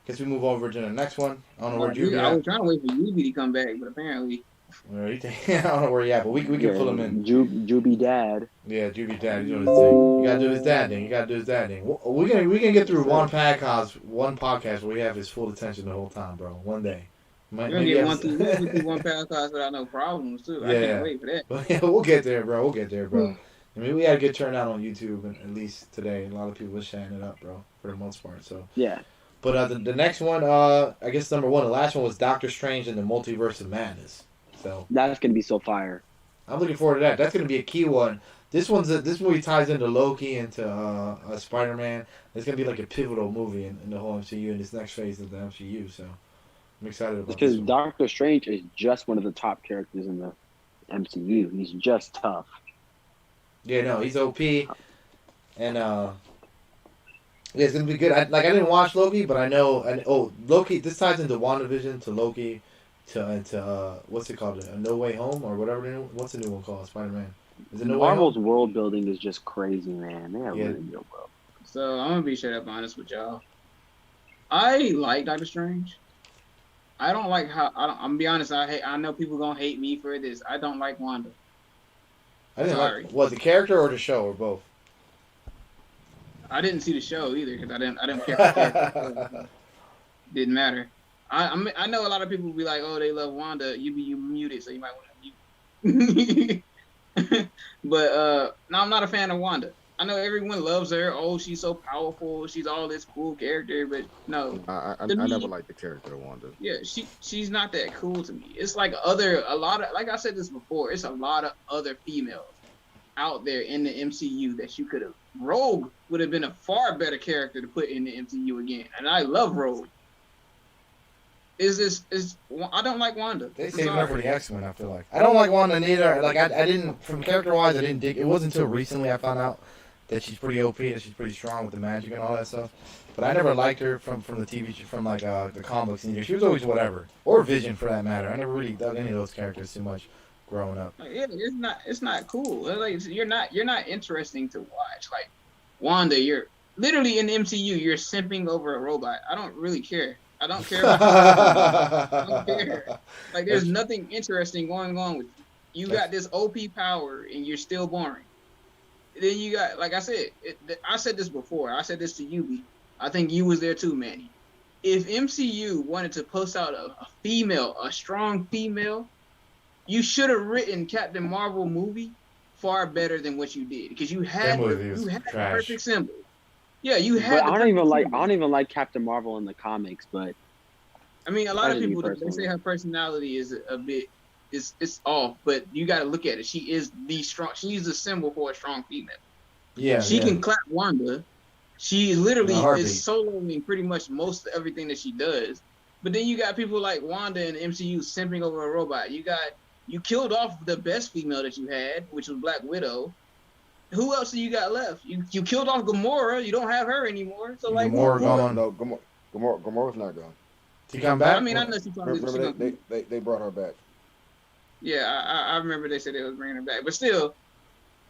A: guess we move over to the next one. I don't know where Juby
B: I
A: at.
B: was trying to wait for Juby to come back, but apparently.
A: I don't know where he at, but we can pull him in.
C: Juby dad.
A: Yeah, Juby dad, he's doing his thing. You gotta do his dad thing. We can get through one podcast where we have his full attention the whole time, bro. One day.
B: We're gonna get one podcast without no problems too. I can't wait for that.
A: But yeah, we'll get there, bro. I mean, we had a good turnout on YouTube, at least today. A lot of people were sharing it up, bro, for the most part. So
C: yeah.
A: But the next one, I guess number one, the last one was Doctor Strange and the Multiverse of Madness. So
C: that's gonna be so fire.
A: I'm looking forward to that. That's gonna be a key one. This movie ties into Loki, into Spider-Man. It's gonna be like a pivotal movie in the whole MCU in this next phase of the MCU. So I'm excited about this.
C: Because Doctor Strange is just one of the top characters in the MCU. He's just tough.
A: Yeah, no, he's OP, and yeah, it's gonna be good. I didn't watch Loki, but I know. And oh, Loki. This ties into WandaVision to Loki, to what's it called? A No Way Home or whatever. What's the new one called? Spider-Man. Is it No Way Home?
C: Marvel's world building is just crazy, man. They have really good world.
B: So I'm gonna be straight up honest with y'all. I like Doctor Strange. I don't like how. I'm gonna be honest. I know people gonna hate me for this. I don't like Wanda.
A: I didn't like what, the character or the show or both.
B: I didn't see the show either because I didn't care for the character. Didn't matter. I know a lot of people will be like, oh, they love Wanda. You muted, so you might want to mute. But no, I'm not a fan of Wanda. I know everyone loves her. Oh, she's so powerful. She's all this cool character, but no.
D: I never liked the character of Wanda.
B: Yeah, she's not that cool to me. It's like a lot of, like I said this before, it's a lot of other females out there in the MCU that you could have. Rogue would have been a far better character to put in the MCU again, and I love Rogue. I don't like Wanda.
A: They saved her for the X-Men. I feel like I don't like Wanda neither. Like I didn't, from character wise, I didn't dig. It wasn't until recently I found out that she's pretty OP, that she's pretty strong with the magic and all that stuff. But I never liked her from the TV, from like the comic books either. She was always whatever, or Vision for that matter. I never really dug any of those characters too much growing up.
B: Like, it's not cool. Like you're not interesting to watch. Like Wanda, you're literally in the MCU. You're simping over a robot. I don't really care. I don't care. I don't care. Like there's nothing interesting going on with you. You got this OP power and you're still boring. Then you got, like I said, I said this before. I said this to you. I think you was there too, Manny. If MCU wanted to post out a strong female, you should have written Captain Marvel movie far better than what you did because you had the perfect symbol. Yeah, you had.
C: But I don't even like Captain Marvel in the comics, but
B: I mean, a lot of people they say her personality is a bit. It's off, but you got to look at it. She is she's the symbol for a strong female.
A: Yeah,
B: she can clap Wanda. She literally is soloing pretty much most of everything that she does. But then you got people like Wanda and MCU simping over a robot. You killed off the best female that you had, which was Black Widow. Who else do you got left? You killed off Gamora. You don't have her anymore. So like
D: Gamora gone. No, Gamora's not gone.
A: She come back.
B: I mean, I know she probably.
D: Remember they brought her back.
B: Yeah, I remember they said they was bringing her back, but still,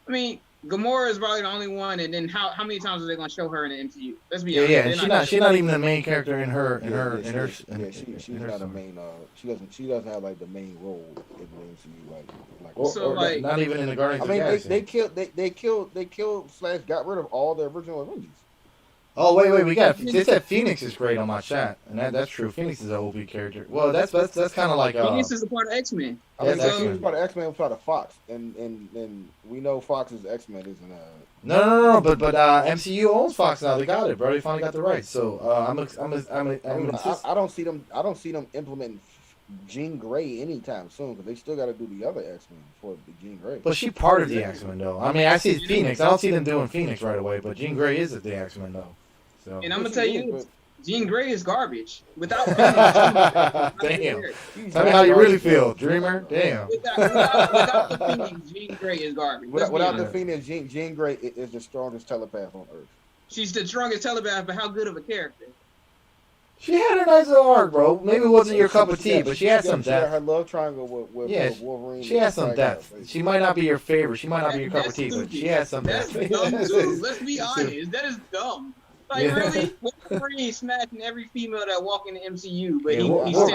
B: I mean, Gamora is probably the only one. And then how many times are they going to show her in the MCU? Let's be honest.
A: Yeah, she's not even the main character in her.
D: She's not a main. She doesn't have like the main role in the MCU.
B: Like
A: not even in the Guardians.
D: I mean, they killed / got rid of all the original Avengers.
A: Oh wait, they said Phoenix is great on my chat, and that's true. Phoenix is an OP character. Well, that's kind of like
B: Phoenix is a part of X-Men.
D: I mean, X-Men part of X-Men, part of Fox, and we know Fox's X-Men isn't.
A: No, but MCU owns Fox now. They got it, bro. They finally got the rights. So
D: I don't see them implementing Jean Grey anytime soon because they still got to do the other X-Men for the Jean Grey.
A: But she's part of the X-Men though. I mean, I see Phoenix. I don't see them doing Phoenix right away, but Jean Grey is the X-Men though. So.
B: And I'm gonna tell you, Jean Grey is garbage. Without Phoenix,
A: damn. Tell me how you really feel, Dreamer. Damn.
B: Without the Phoenix, Jean Grey is garbage.
D: Without the Phoenix, Jean Grey is the strongest telepath on Earth.
B: She's the strongest telepath, but how good of a character?
A: She had a nice little arc, bro. Maybe it wasn't your cup of tea, but she had some depth.
D: Her love triangle with Wolverine.
A: She has some depth. She might not be your favorite. She might not be your cup of tea, but she has some depth.
B: That's dumb too. Let's be honest. That is dumb. Like really, Wolverine smashing every female that walk in the MCU, but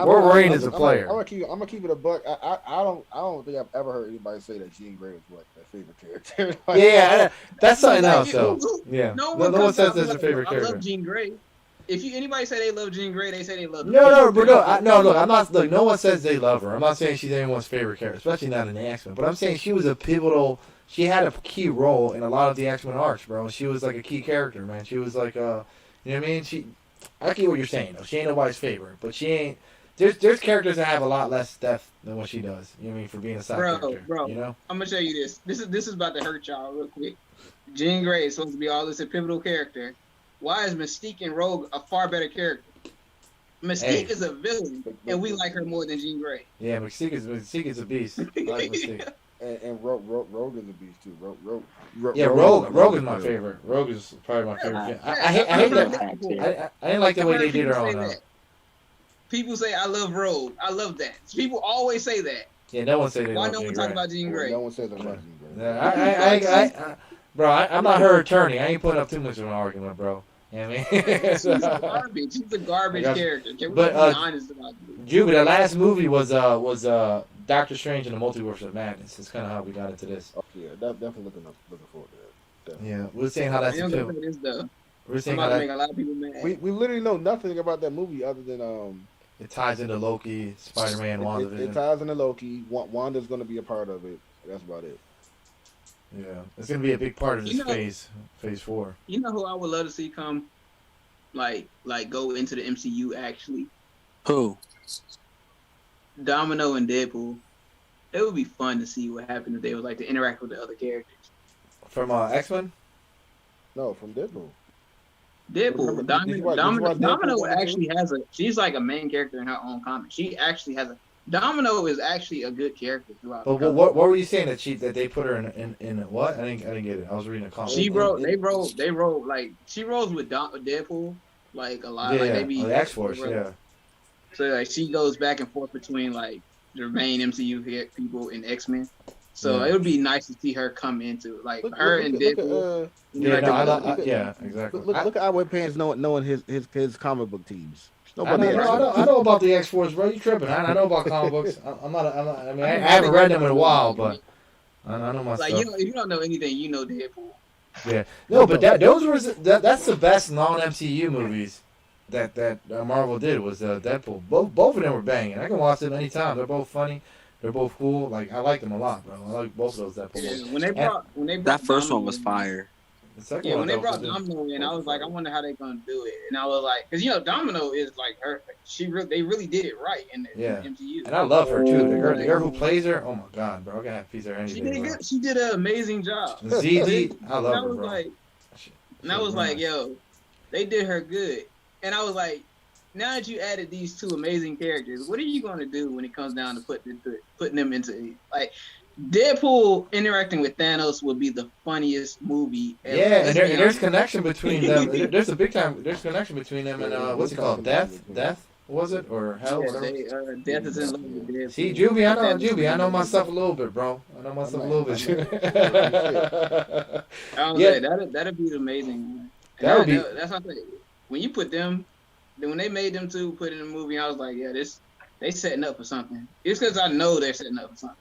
A: Wolverine is a player.
D: I'm gonna keep it a buck. I don't think I've ever heard anybody say that Jean Grey was what their favorite character.
A: That's something else. So yeah,
B: no
A: one says there's a favorite character.
B: I love Jean Grey. If anybody say they love Jean Grey, they say they love her.
A: No, look, I'm not. Look, no one says they love her. I'm not saying she's anyone's favorite character, especially not in the X-Men. But I'm saying she was a pivotal. She had a key role in a lot of the X-Men arcs, bro. She was like a key character, man. She was like, you know what I mean? I get what you're saying, though. She ain't nobody's favorite, but she ain't. There's characters that have a lot less depth than what she does. You know what I mean? For being a side character,
B: bro. You know? I'm gonna tell you this. This is about to hurt y'all real quick. Jean Grey is supposed to be all this a pivotal character. Why is Mystique and Rogue a far better character? Mystique is a villain, and we like her more than Jean Grey.
A: Yeah, Mystique is a beast. I like Mystique.
E: And Rogue is a beast too. Rogue
A: is my favorite. Rogue is probably my favorite. I hate that. I didn't like the way they did her on.
B: People say I love Rogue. I love that. People always say that.
A: Yeah, no one say that.
B: Why no one talk about Jean Grey?
E: No one says about Jean Grey.
A: Bro, I'm not her attorney. I ain't putting up too much of an argument, bro. You know what I mean?
B: She's garbage. She's a garbage character. Can we be honest about it?
A: Juby, the last movie was Doctor Strange and the Multiverse of Madness. That's kind of how we got into this.
E: Oh, yeah, definitely looking forward to that.
A: Yeah, we're saying how that's a film.
B: We're saying how that make a lot of people mad.
E: We literally know nothing about that movie other than
A: it ties into Loki, Spider-Man, WandaVision.
E: It ties into Loki. Wanda's going to be a part of it. That's about it.
A: Yeah, it's going to be a big part of this phase 4.
B: You know who I would love to see come, like go into the MCU actually?
C: Who?
B: Domino and Deadpool. It would be fun to see what happened if they would like to interact with the other characters.
A: From X-Men?
E: No, from Deadpool.
B: Domino actually has she's like a main character in her own comic. She actually has Domino is actually a good character throughout.
A: But what were you saying that they put her in what? I didn't get it. I was reading a comic.
B: They wrote like she rolls with Deadpool like a lot.
A: Yeah,
B: like they be
A: the X-Force, yeah.
B: So like she goes back and forth between like the main MCU people and X-Men. So it would be nice to see her come into like her and Deadpool.
A: Exactly.
E: Look at Outward Pants knowing his comic book teams.
A: I know about the X-Force, bro. You tripping? I know about comic books. I haven't read them in a while, but I know my stuff.
B: Like if you don't know anything, you know Deadpool.
A: Yeah, no, but that's the best non-MCU movies that Marvel did was Deadpool. Both of them were banging. I can watch them anytime. They're both funny. They're both cool. Like I like them a lot, bro. I like both of those Deadpool movies.
B: When they brought
C: that first one was fire.
B: When they brought Domino in, I was like, I wonder how they're gonna do it. And I was like, because Domino is like her. They really did it right in the MCU.
A: And I love her too. The girl who plays her, oh my god, bro, I gotta have a piece of her anything.
B: She did good. She did an amazing job.
A: ZD, I love her, bro.
B: And I was like, yo, they did her good. And I was like, now that you added these two amazing characters, what are you gonna do when it comes down to putting them into like? Deadpool interacting with Thanos would be the funniest movie ever.
A: Yeah, and there's connection between them. There's connection between them and what's it called? Death was it or hell?
B: Yeah, Death is in love with Deadpool.
A: See, Juby, I know myself a little bit, bro. I know myself a little bit.
B: That'd be amazing.
A: That's
B: what I'm saying. When you put them, when they made them two put in the movie, I was like, yeah, they setting up for something. It's because I know they're setting up for something.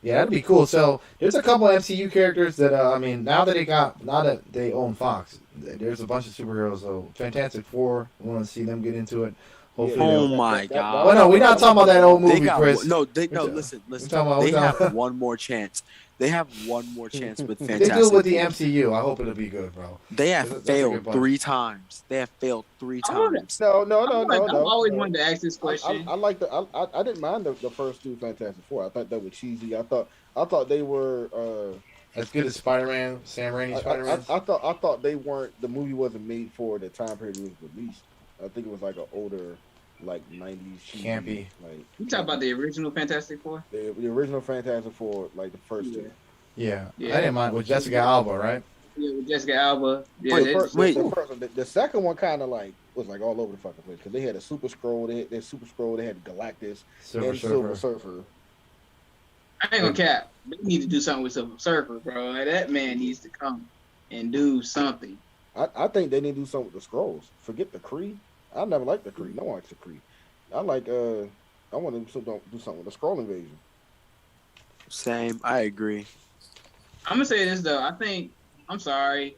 A: Yeah, that'd be cool. So there's a couple MCU characters that now that they own Fox, there's a bunch of superheroes. So Fantastic Four, we want to see them get into it. Hopefully,
C: oh my god!
A: Well, no, we're not talking about that old movie, Chris.
C: Listen. They have one more chance. They have one more chance with Fantastic.
A: They do it with the MCU. I hope it'll be good, bro.
C: They have failed 3 times. No.
B: I've always wanted to ask this question.
E: I didn't mind the first two Fantastic Four. I thought they were cheesy. I thought they were
A: as good as Spider-Man, Sam Raimi's Spider-Man.
E: I thought they weren't. The movie wasn't made for the time period it was released. I think it was like an older, like 90s.
A: Campy.
E: Like
B: you talk about the original Fantastic Four.
E: The original Fantastic Four, like the first two.
A: Yeah, I didn't mind with Jessica Alba, right?
B: Yeah, with Jessica Alba. Yeah,
E: the second one kind of like was like all over the fucking place because they had a Super Scroll, they had Galactus, Silver Surfer.
B: I ain't gonna cap. They need to do something with Silver Surfer, bro. Like, that man needs to come and do something.
E: I think they need to do something with the Skrulls. Forget the Kree. I never liked the Kree. No one likes the Kree. I want them to do something with the Skrull invasion.
C: Same. I agree.
B: I'm gonna say this though. I'm sorry.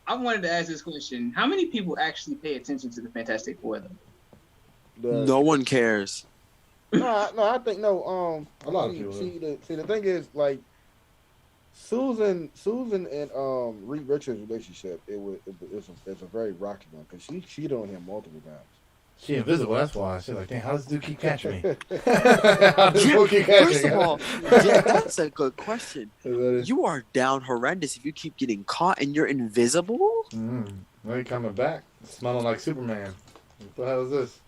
B: I wanted to ask this question. How many people actually pay attention to the Fantastic Four though?
C: No one cares.
E: No, I think no.
A: A lot of people.
E: See, the thing is, like Susan and Reed Richards' relationship, it's a very rocky one because she cheated on him multiple times.
A: She invisible, that's why. She's like, dang, how does this dude keep catching me?
C: First of all, that's a good question. You are down horrendous if you keep getting caught and you're invisible?
A: Why are you coming back? Smelling like Superman. What the hell is this?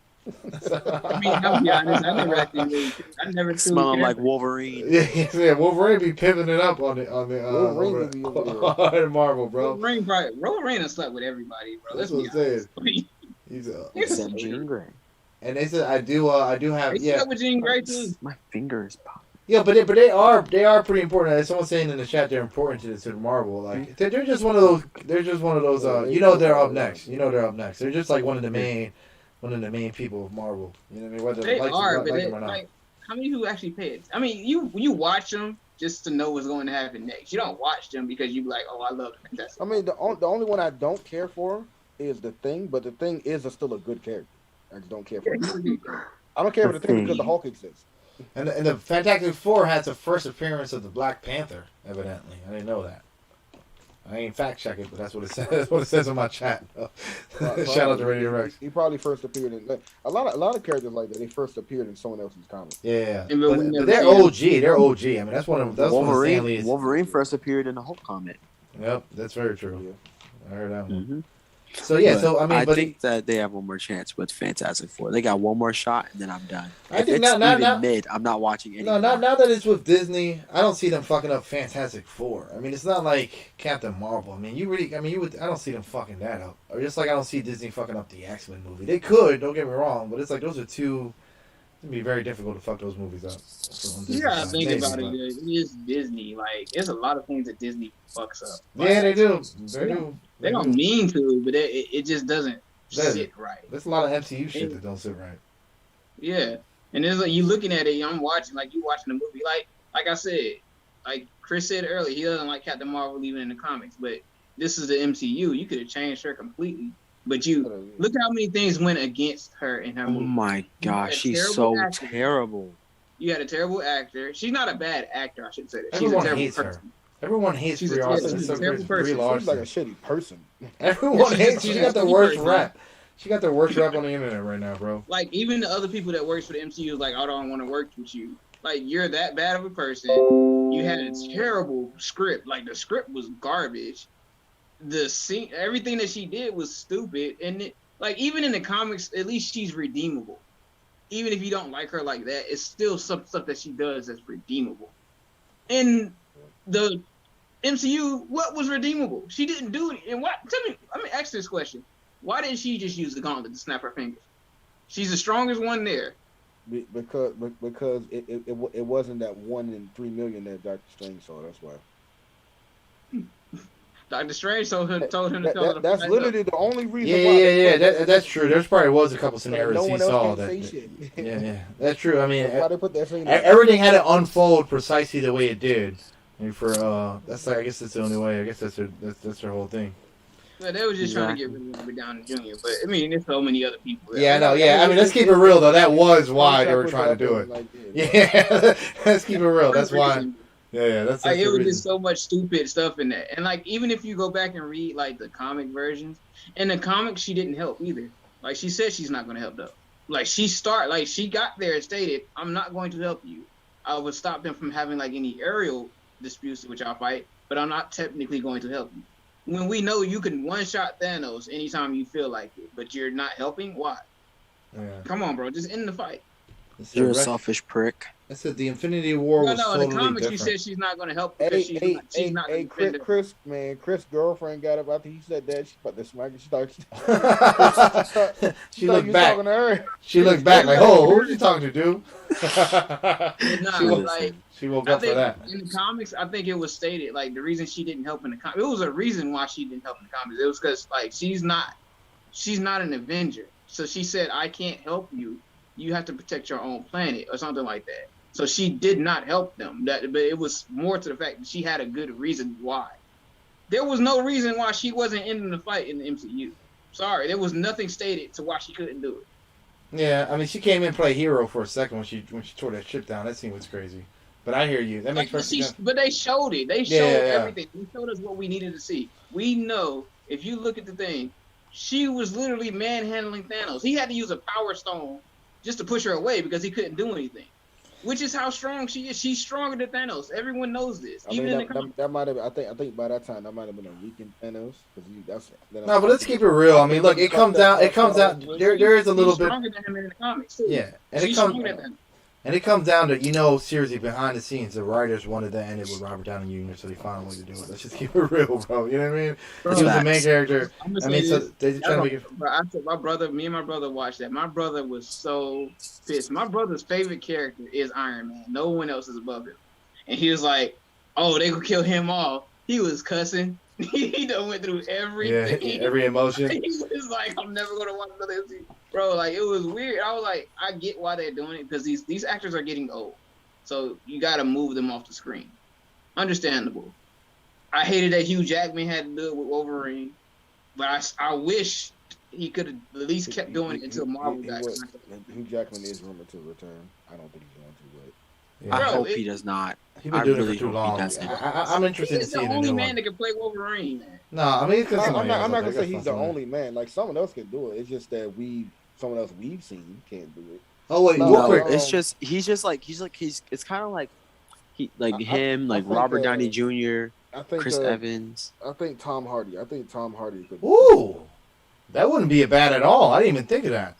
B: I mean, I'll be honest. I never truly
C: Smelling
B: cared
C: like Wolverine.
A: Yeah, Wolverine be pimping it up on the
E: Wolverine
A: over,
E: would be over
A: on Marvel, bro.
B: Wolverine has slept with everybody, bro.
A: That's
B: Let's
A: what
B: be
A: I'm saying.
B: honest.
A: He's
C: Except Jean Grey.
A: and they said I do have
B: They
A: yeah.
B: slept with Jean Grey too.
C: My fingers pop.
A: Yeah, but they are pretty important. As someone's saying in the chat, they're important to Marvel. Like they're just one of those. They're just one of those. You know they're up next. You know they're up next. They're just like one of the main people of Marvel. You know what I mean? Whether
B: They are, but
A: them or not.
B: like, how many who actually pay it? I mean, you watch them just to know what's going to happen next. You don't watch them because you be like, oh, I love the Fantastic.
E: I mean, the only one I don't care for is the Thing, but the Thing is still a good character. I just don't care for it. I don't care for the Thing because the Hulk exists.
A: And the Fantastic Four had the first appearance of the Black Panther. Evidently, I didn't know that. I ain't fact check it, but that's what it says. That's what it says in my chat. Shout out to Radio Rex.
E: He probably first appeared in a lot of characters like that. They first appeared in someone else's comic.
A: Yeah,
B: And
A: but they're OG. They're OG. I mean, that's one of
C: Wolverine. Wolverine first appeared in the Hulk comic.
A: Yep, that's very true.
E: Yeah.
A: I heard that one.
C: Mm-hmm.
A: So yeah,
C: But
A: I mean,
C: think that they have one more chance with Fantastic Four. They got one more shot, and then I'm done.
A: I
C: If
A: think
C: it's
A: now-
C: even mid, I'm not watching any.
A: now that it's with Disney, I don't see them fucking up Fantastic Four. I mean, it's not like Captain Marvel. I mean, I don't see them fucking that up. Or just like I don't see Disney fucking up the X-Men movie. They could, don't get me wrong, but it's like those are two. It'd be very difficult to fuck those movies up.
B: You gotta think about it. It is Disney. Like, there's a lot of things that Disney fucks up. Like,
A: Yeah, they do. They do.
B: They don't mean to, but it just doesn't sit right.
A: There's a lot of MCU shit that don't sit right.
B: Yeah, and it's like you looking at it. I'm watching, like you watching the movie. Like I said, like Chris said earlier, he doesn't like Captain Marvel even in the comics. But this is the MCU. You could have changed her completely. But you look how many things went against her in her movie.
C: Oh my gosh, she's so terrible.
B: You had a terrible actor. She's not a bad actor, I should say that. She's
A: Everyone
B: a terrible
A: hates
B: person.
A: her. Everyone hates
B: She's
A: Brie
B: a
A: Larson.
B: terrible
A: Except for
B: person.
A: Brie
E: She's
A: Larson.
E: like a shitty person.
A: Everyone hates.
B: she's
A: She
B: a
A: got the
B: shitty
A: worst
B: person.
A: rap. She got the worst rap on the internet right now, bro.
B: Like, even the other people that works for the MCU is like, I don't want to work with you. Like, you're that bad of a person. You had a terrible script. Like, the script was garbage. The scene, everything that she did was stupid. And like, even in the comics, at least she's redeemable. Even if you don't like her like that, it's still some stuff that she does that's redeemable. In the MCU, what was redeemable? She didn't do it. And what? Tell me, let me ask this question. Why didn't she just use the gauntlet to snap her fingers? She's the strongest one there.
E: Because it wasn't that 1 in 3 million that Doctor Strange saw. That's why.
B: Doctor Strange told him to tell her.
E: That's literally the only reason.
A: Yeah. That's true. There's probably was a couple scenarios
E: no
A: he
E: one else
A: saw
E: can
A: that.
E: say shit.
A: Yeah, that's true. I mean,
E: Why they put that scene?
A: everything had to unfold precisely the way it did. And for that's like, I guess that's the only way. I guess that's their whole thing.
B: Well, they were just trying to get rid of Robert Downey Jr. But I mean, there's so many other people.
A: Yeah, I know. Yeah, I mean, let's keep it real though. That was why they were trying to do it. Yeah, let's keep it real. That's why. Yeah, that's
B: like, it was
A: reason.
B: just so much stupid stuff in that. And like, even if you go back and read like the comic versions, in the comics she didn't help either. Like, she said she's not going to help though. Like, she got there and stated, "I'm not going to help you. I would stop them from having like any aerial disputes which I'll fight, but I'm not technically going to help you." When we know you can one-shot Thanos anytime you feel like it, but you're not helping, why?
A: Yeah.
B: Come on, bro, just end the fight.
C: You're a selfish prick.
A: I said the Infinity War was
B: No,
A: totally
B: in the comics
A: different.
B: she said she's not going to help because she's not the defender.
E: Chris' girlfriend got up after he said that. She about to smack it.
A: She looked back.
E: To her.
A: She looked back like, "Oh, who are you talking to, dude?" She woke up for that.
B: In the comics, I think it was stated like the reason she didn't help in the comics. It was a reason why she didn't help in the comics. It was because like she's not an Avenger. So she said, "I can't help you. You have to protect your own planet," or something like that. So she did not help them. But it was more to the fact that she had a good reason why. There was no reason why she wasn't ending the fight in the MCU. Sorry, there was nothing stated to why she couldn't do it.
A: Yeah, I mean, she came in and played hero for a second when she tore that ship down. That scene was crazy. But I hear you. That makes perfect sense.
B: But they showed it. They showed everything. They showed us what we needed to see. We know, if you look at the thing, she was literally manhandling Thanos. He had to use a power stone just to push her away because he couldn't do anything. which is how strong she is. She's stronger than Thanos. Everyone knows this, even in the comics.
E: That might have. I think by that time that might have been a weakened Thanos because
A: No, but let's keep it real. I mean, look, it comes down. There is a little bit.
B: Stronger than him in the comics too.
A: Yeah, and
B: She's stronger than him.
A: And it comes down to, seriously, behind the scenes, the writers wanted to end it with Robert Downey Jr., so they found a way to do it. Let's just keep it real, bro. You know what I mean? Bro, he was the main character. I mean, so they trying to make it.
B: Bro, me and my brother watched that. My brother was so pissed. My brother's favorite character is Iron Man. No one else is above him. And he was like, oh, they gonna kill him off. He was cussing. He done went through everything.
A: Yeah, every emotion.
B: He was like, I'm never gonna watch another MCU. Bro, like, it was weird. I was like, I get why they're doing it, because these actors are getting old. So you gotta move them off the screen. Understandable. I hated that Hugh Jackman had to do it with Wolverine, but I wish he could have at least kept doing it until Marvel got
E: Hugh Jackman is rumored to return. I don't think he's going to, but
C: yeah. I hope he does not.
A: He's been doing it for too long. I'm interested to see the new one.
B: He's the only man that can play Wolverine, man.
A: No, I mean,
E: I'm not gonna say he's the only man. Like, someone else can do it. It's just that someone else we've seen can't do it.
A: Oh wait, real quick.
C: It's just he's it's kind of like Robert Downey Jr. Chris Evans.
E: I think Tom Hardy could.
A: Ooh, that wouldn't be bad at all. I didn't even think of that.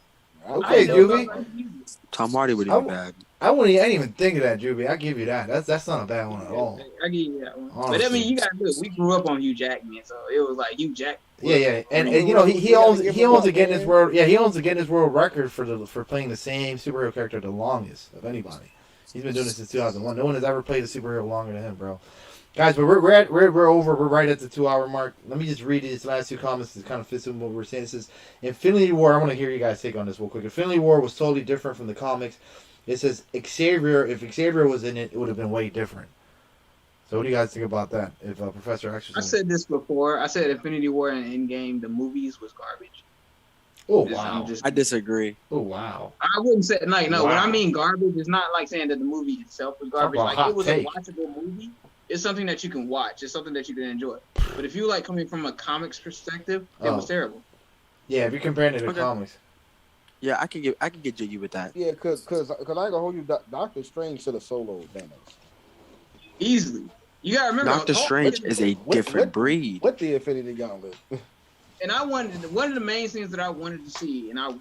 A: Okay, Juby.
C: Tom Hardy would be bad.
A: I didn't even think of that, Juby. I give you that. That's not a bad one at all.
B: I give you that one. Honestly. But I mean, you gotta do it. We grew up on Hugh Jackman, so it was like Hugh Jackman.
A: Yeah, and he owns the Guinness World. Yeah, he owns the Guinness World Record for playing the same superhero character the longest of anybody. He's been doing it since 2001. No one has ever played a superhero longer than him, bro. Guys, but we're over. We're right at the 2-hour mark. Let me just read these last two comments. It kind of fits with what we're saying. It says, Infinity War. I want to hear you guys take on this real quick. Infinity War was totally different from the comics. It says if Xavier was in it, it would have been way different. So what do you guys think about that? If Professor X was
B: I said this before. I said Infinity War and Endgame, the movies was garbage.
A: Oh, wow.
C: I disagree.
A: Oh, wow.
B: I wouldn't say, like, no, when I mean garbage, it's not like saying that the movie itself was garbage. Like, it was a watchable movie. It's something that you can watch. It's something that you can enjoy. But if you like coming from a comics perspective, it was terrible.
A: Yeah, if you're comparing it to comics.
C: Yeah, I can get jiggy with that.
E: Yeah, because I ain't gonna hold you. Doctor Strange should have soloed Thanos
B: easily. You gotta remember,
C: Doctor Strange is a different breed.
E: With the Infinity Gauntlet.
B: And one of the main things that I wanted to see, and I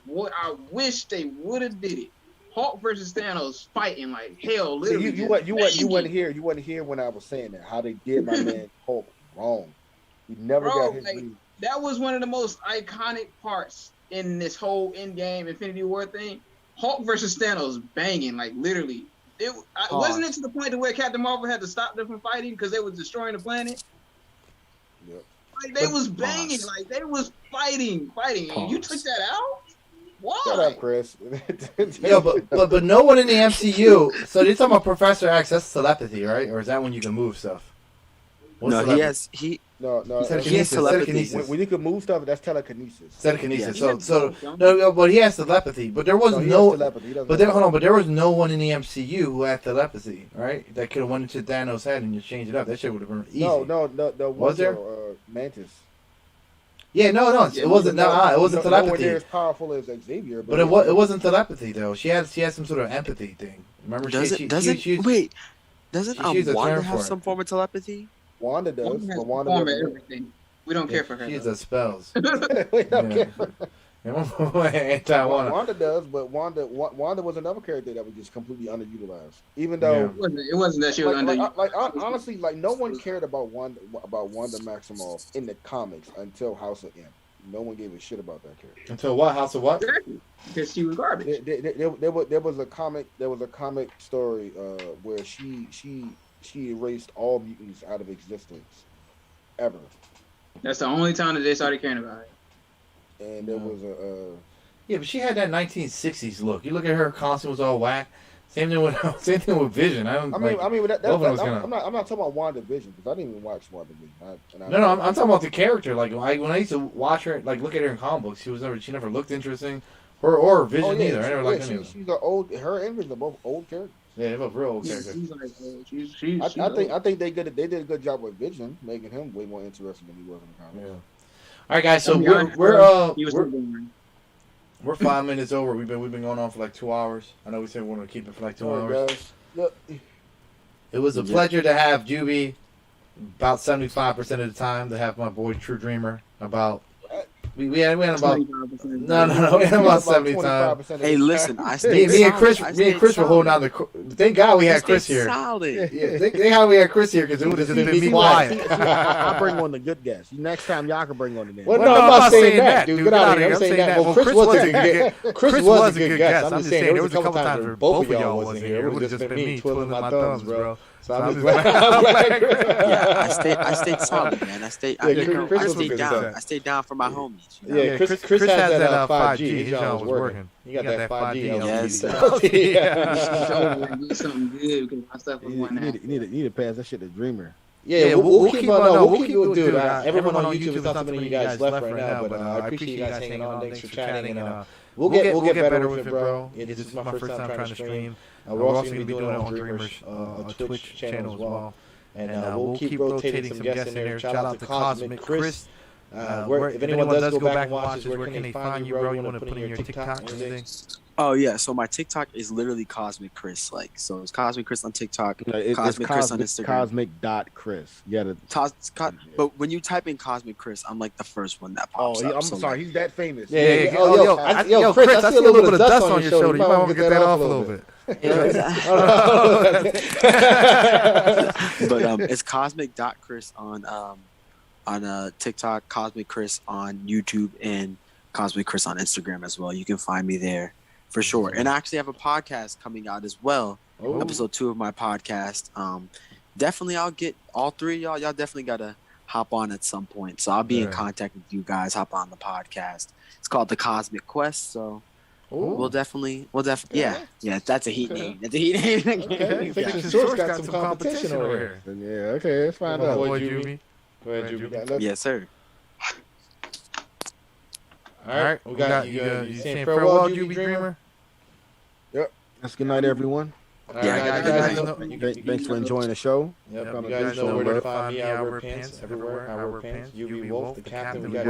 B: wish they would have did it. Hulk versus Thanos fighting like hell, literally.
E: You wasn't here. You wasn't here when I was saying that. How they did my man Hulk wrong. He never got his lead.
B: That was one of the most iconic parts in this whole Endgame Infinity War thing. Hulk versus Thanos banging, like, literally. Wasn't it to the point to where Captain Marvel had to stop them from fighting because they was destroying the planet?
E: Yep.
B: Like, they was banging, like, they was fighting. And you took that out? Why?
E: Shut up, Chris.
A: Yeah, but no one in the MCU. So you're talking about Professor X? That's telepathy, right? Or is that when you can move stuff?
C: No, he has telepathy.
E: When you can move stuff, that's telekinesis.
A: Telekinesis. Yeah. So no, but he has telepathy. But there was But there was no one in the MCU who had telepathy, right? That could have went into Thanos' head and just changed it up. That shit would have been easy.
E: No. Was there? Mantis.
A: Yeah, no, it wasn't. It wasn't telepathy.
E: No one there as powerful as Xavier,
A: but it wasn't telepathy though. She had some sort of empathy thing. Remember?
C: Doesn't Wanda have some form of telepathy?
E: Wanda does. But Wanda
B: everything. We don't care for her.
A: She does spells.
E: We don't care.
A: Anti-Wanda.
E: Wanda does, but Wanda was another character that was just completely underutilized. Even though
B: it wasn't that she was
E: honestly, like, no one cared about Wanda Maximoff in the comics until House of M. No one gave a shit about that character.
A: Until what? House of what?
B: Exactly. Because she was garbage.
E: There was a comic story where she erased all mutants out of existence ever.
B: That's the only time that they started caring about it.
E: And there was
A: yeah, but she had that 1960s look. You look at her costume was all whack. Same thing with Vision. I'm not
E: talking about WandaVision because I didn't even watch WandaVision.
A: I'm talking about the character. Like when I used to watch her, like look at her in comic books, she never looked interesting. Or Vision either. I never liked any of them.
E: She's an old. Her and Vision are both old characters.
A: Yeah, they're both real old characters.
E: I think they did a good job with Vision, making him way more interesting than he was in the comics.
A: Yeah. All right, guys. So We're 5 minutes over. We've been going on for like 2 hours. I know we said we wanted to keep it for like 2 hours.
E: Guys. Look,
A: It was a pleasure to have Juby about 75% of the time, to have my boy True Dreamer about. We had about
C: 25%.
A: we had about 70 times.
E: 25% of
C: Hey,
E: the
C: listen,
E: time.
C: I stayed
A: Me and
C: solid.
A: Chris were holding out the. Thank God we
C: I
A: had Chris
C: stayed
A: here.
C: solid.
A: Yeah, thank God we had Chris here because it would have just been me quiet.
D: See, I bring on the good guests. Next time y'all can bring on the name.
A: Well, no, I'm not saying that, dude. Get out of here. I'm saying that. Well, Chris was a good. Chris was a good guest. I'm just saying there was a couple times where both of y'all wasn't here. It would have just been me twiddling my thumbs, bro. So I'm just glad.
C: Yeah, I stayed solid, man. I stayed down for my homies. You know?
A: Yeah, Chris has that 5G. His job was working. You got that 5G.
C: Yes,
B: Do something good because my stuff was one
D: You need to pass that shit to Dreamer.
A: Yeah, we'll keep on. We'll keep doing it. Everyone on YouTube, it's not too many of you guys left right now, but I appreciate you guys hanging on. Thanks for chatting, and we'll get better with it, bro. This is my first time trying to stream. We're also going to be doing it on Dreamer's Twitch channel as well, and we'll keep rotating some guests in there. Shout out to Cosmic Chris. If anyone does go back and watch this, where can they find you, bro? You want to put in your TikTok and everything?
C: Oh yeah, so my TikTok is literally Cosmic Chris. Like, so it's Cosmic Chris on TikTok, Cosmic Chris on Instagram.
D: Cosmic.Chris. Yeah.
C: But when you type in Cosmic Chris, I'm like the first one that pops up.
E: I'm
C: so
E: sorry,
C: like,
E: he's that famous.
A: Yo, Chris, I see a little bit of dust on your shoulder. You might want to get that off a little bit.
C: But it's Cosmic.Chris on TikTok, Cosmic Chris on YouTube, and Cosmic Chris on Instagram as well. You can find me there for sure. And I actually have a podcast coming out as well.
A: Ooh.
C: Episode 2 of my podcast. Definitely, I'll get all three of y'all. Y'all definitely gotta hop on at some point. So I'll be in contact with you guys. Hop on the podcast. It's called The Cosmic Quest. So we'll definitely, yeah. That's a heat name. That's a heat name.
A: Fiction Source got some competition over here.
E: Yeah, okay, let's find out.
A: Boy, Juby. Go ahead, Juby.
C: Yes, sir.
A: All right, we got you saying farewell, Juby Dreamer.
E: Yep.
D: That's good night, everyone. Thanks for enjoying the show.
A: Yep, you guys know where to find me. I wear pants everywhere. I wear pants. UV Wolf, the captain. We got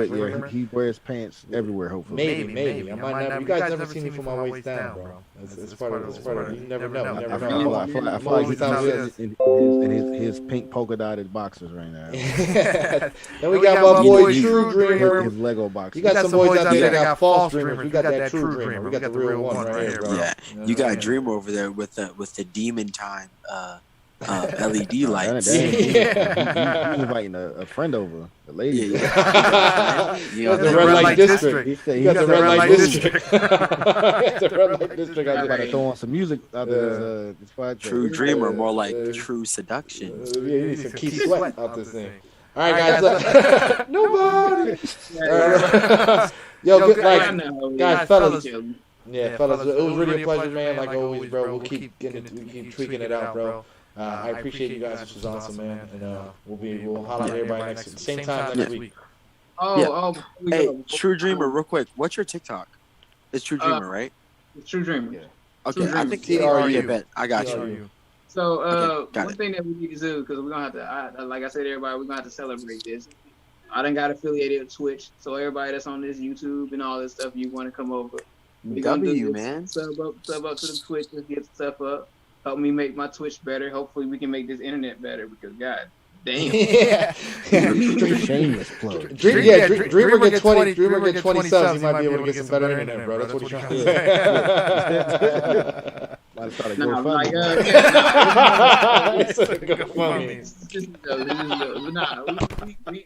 D: he wears pants everywhere. Hopefully,
A: maybe. I might never. You guys never seen me from my waist down, bro. It's part of. You never know. You never know.
D: I feel like he's in his pink polka dotted boxers right now.
A: Then we got my boy True Dreamer.
D: His Lego boxers.
A: You got some boys out there that got false dreamers. We got that True Dreamer. We got the real one right here, bro.
C: Yeah, you got Dreamer over there with the demon time LED lights.
D: He's inviting a friend over, a lady.
C: You
A: got the red light district.
D: He
A: got the red light district. The red light district.
D: I'm about to throw on some music out there.
C: True Dreamer, more like True Seduction.
A: Yeah, you need some Keith Sweat out this thing. All right, guys. Nobody. Yo, guys, fellas. Yeah, fellas, it was really a pleasure, man. Like always, bro. We'll keep tweaking it out, bro. I appreciate you guys. This was awesome, man. And we'll holler at everybody same time next week.
C: Hey, True Dreamer, real quick. What's your TikTok? It's True Dreamer, right?
B: It's True Dreamer. Yeah.
C: Okay,
B: True
C: I
B: Dreamer.
C: think I bet. I got you.
B: So one thing that we need to do, because we're gonna have to, like I said, everybody, we're gonna have to celebrate this. I done got affiliated with Twitch, so everybody that's on this YouTube and all this stuff, you want to come over.
C: Man.
B: Sub up to the Twitch and get stuff up. Help me make my Twitch better. Hopefully we can make this internet better because god damn.
A: Yeah.
D: Shameless plug.
A: Dreamer get 20 subs. You might be able to get some better internet, bro. That's what you're trying to say.
D: Might start a
B: Nah,
D: GoFundMe.
B: like,
A: GoFundMe.
B: nah, we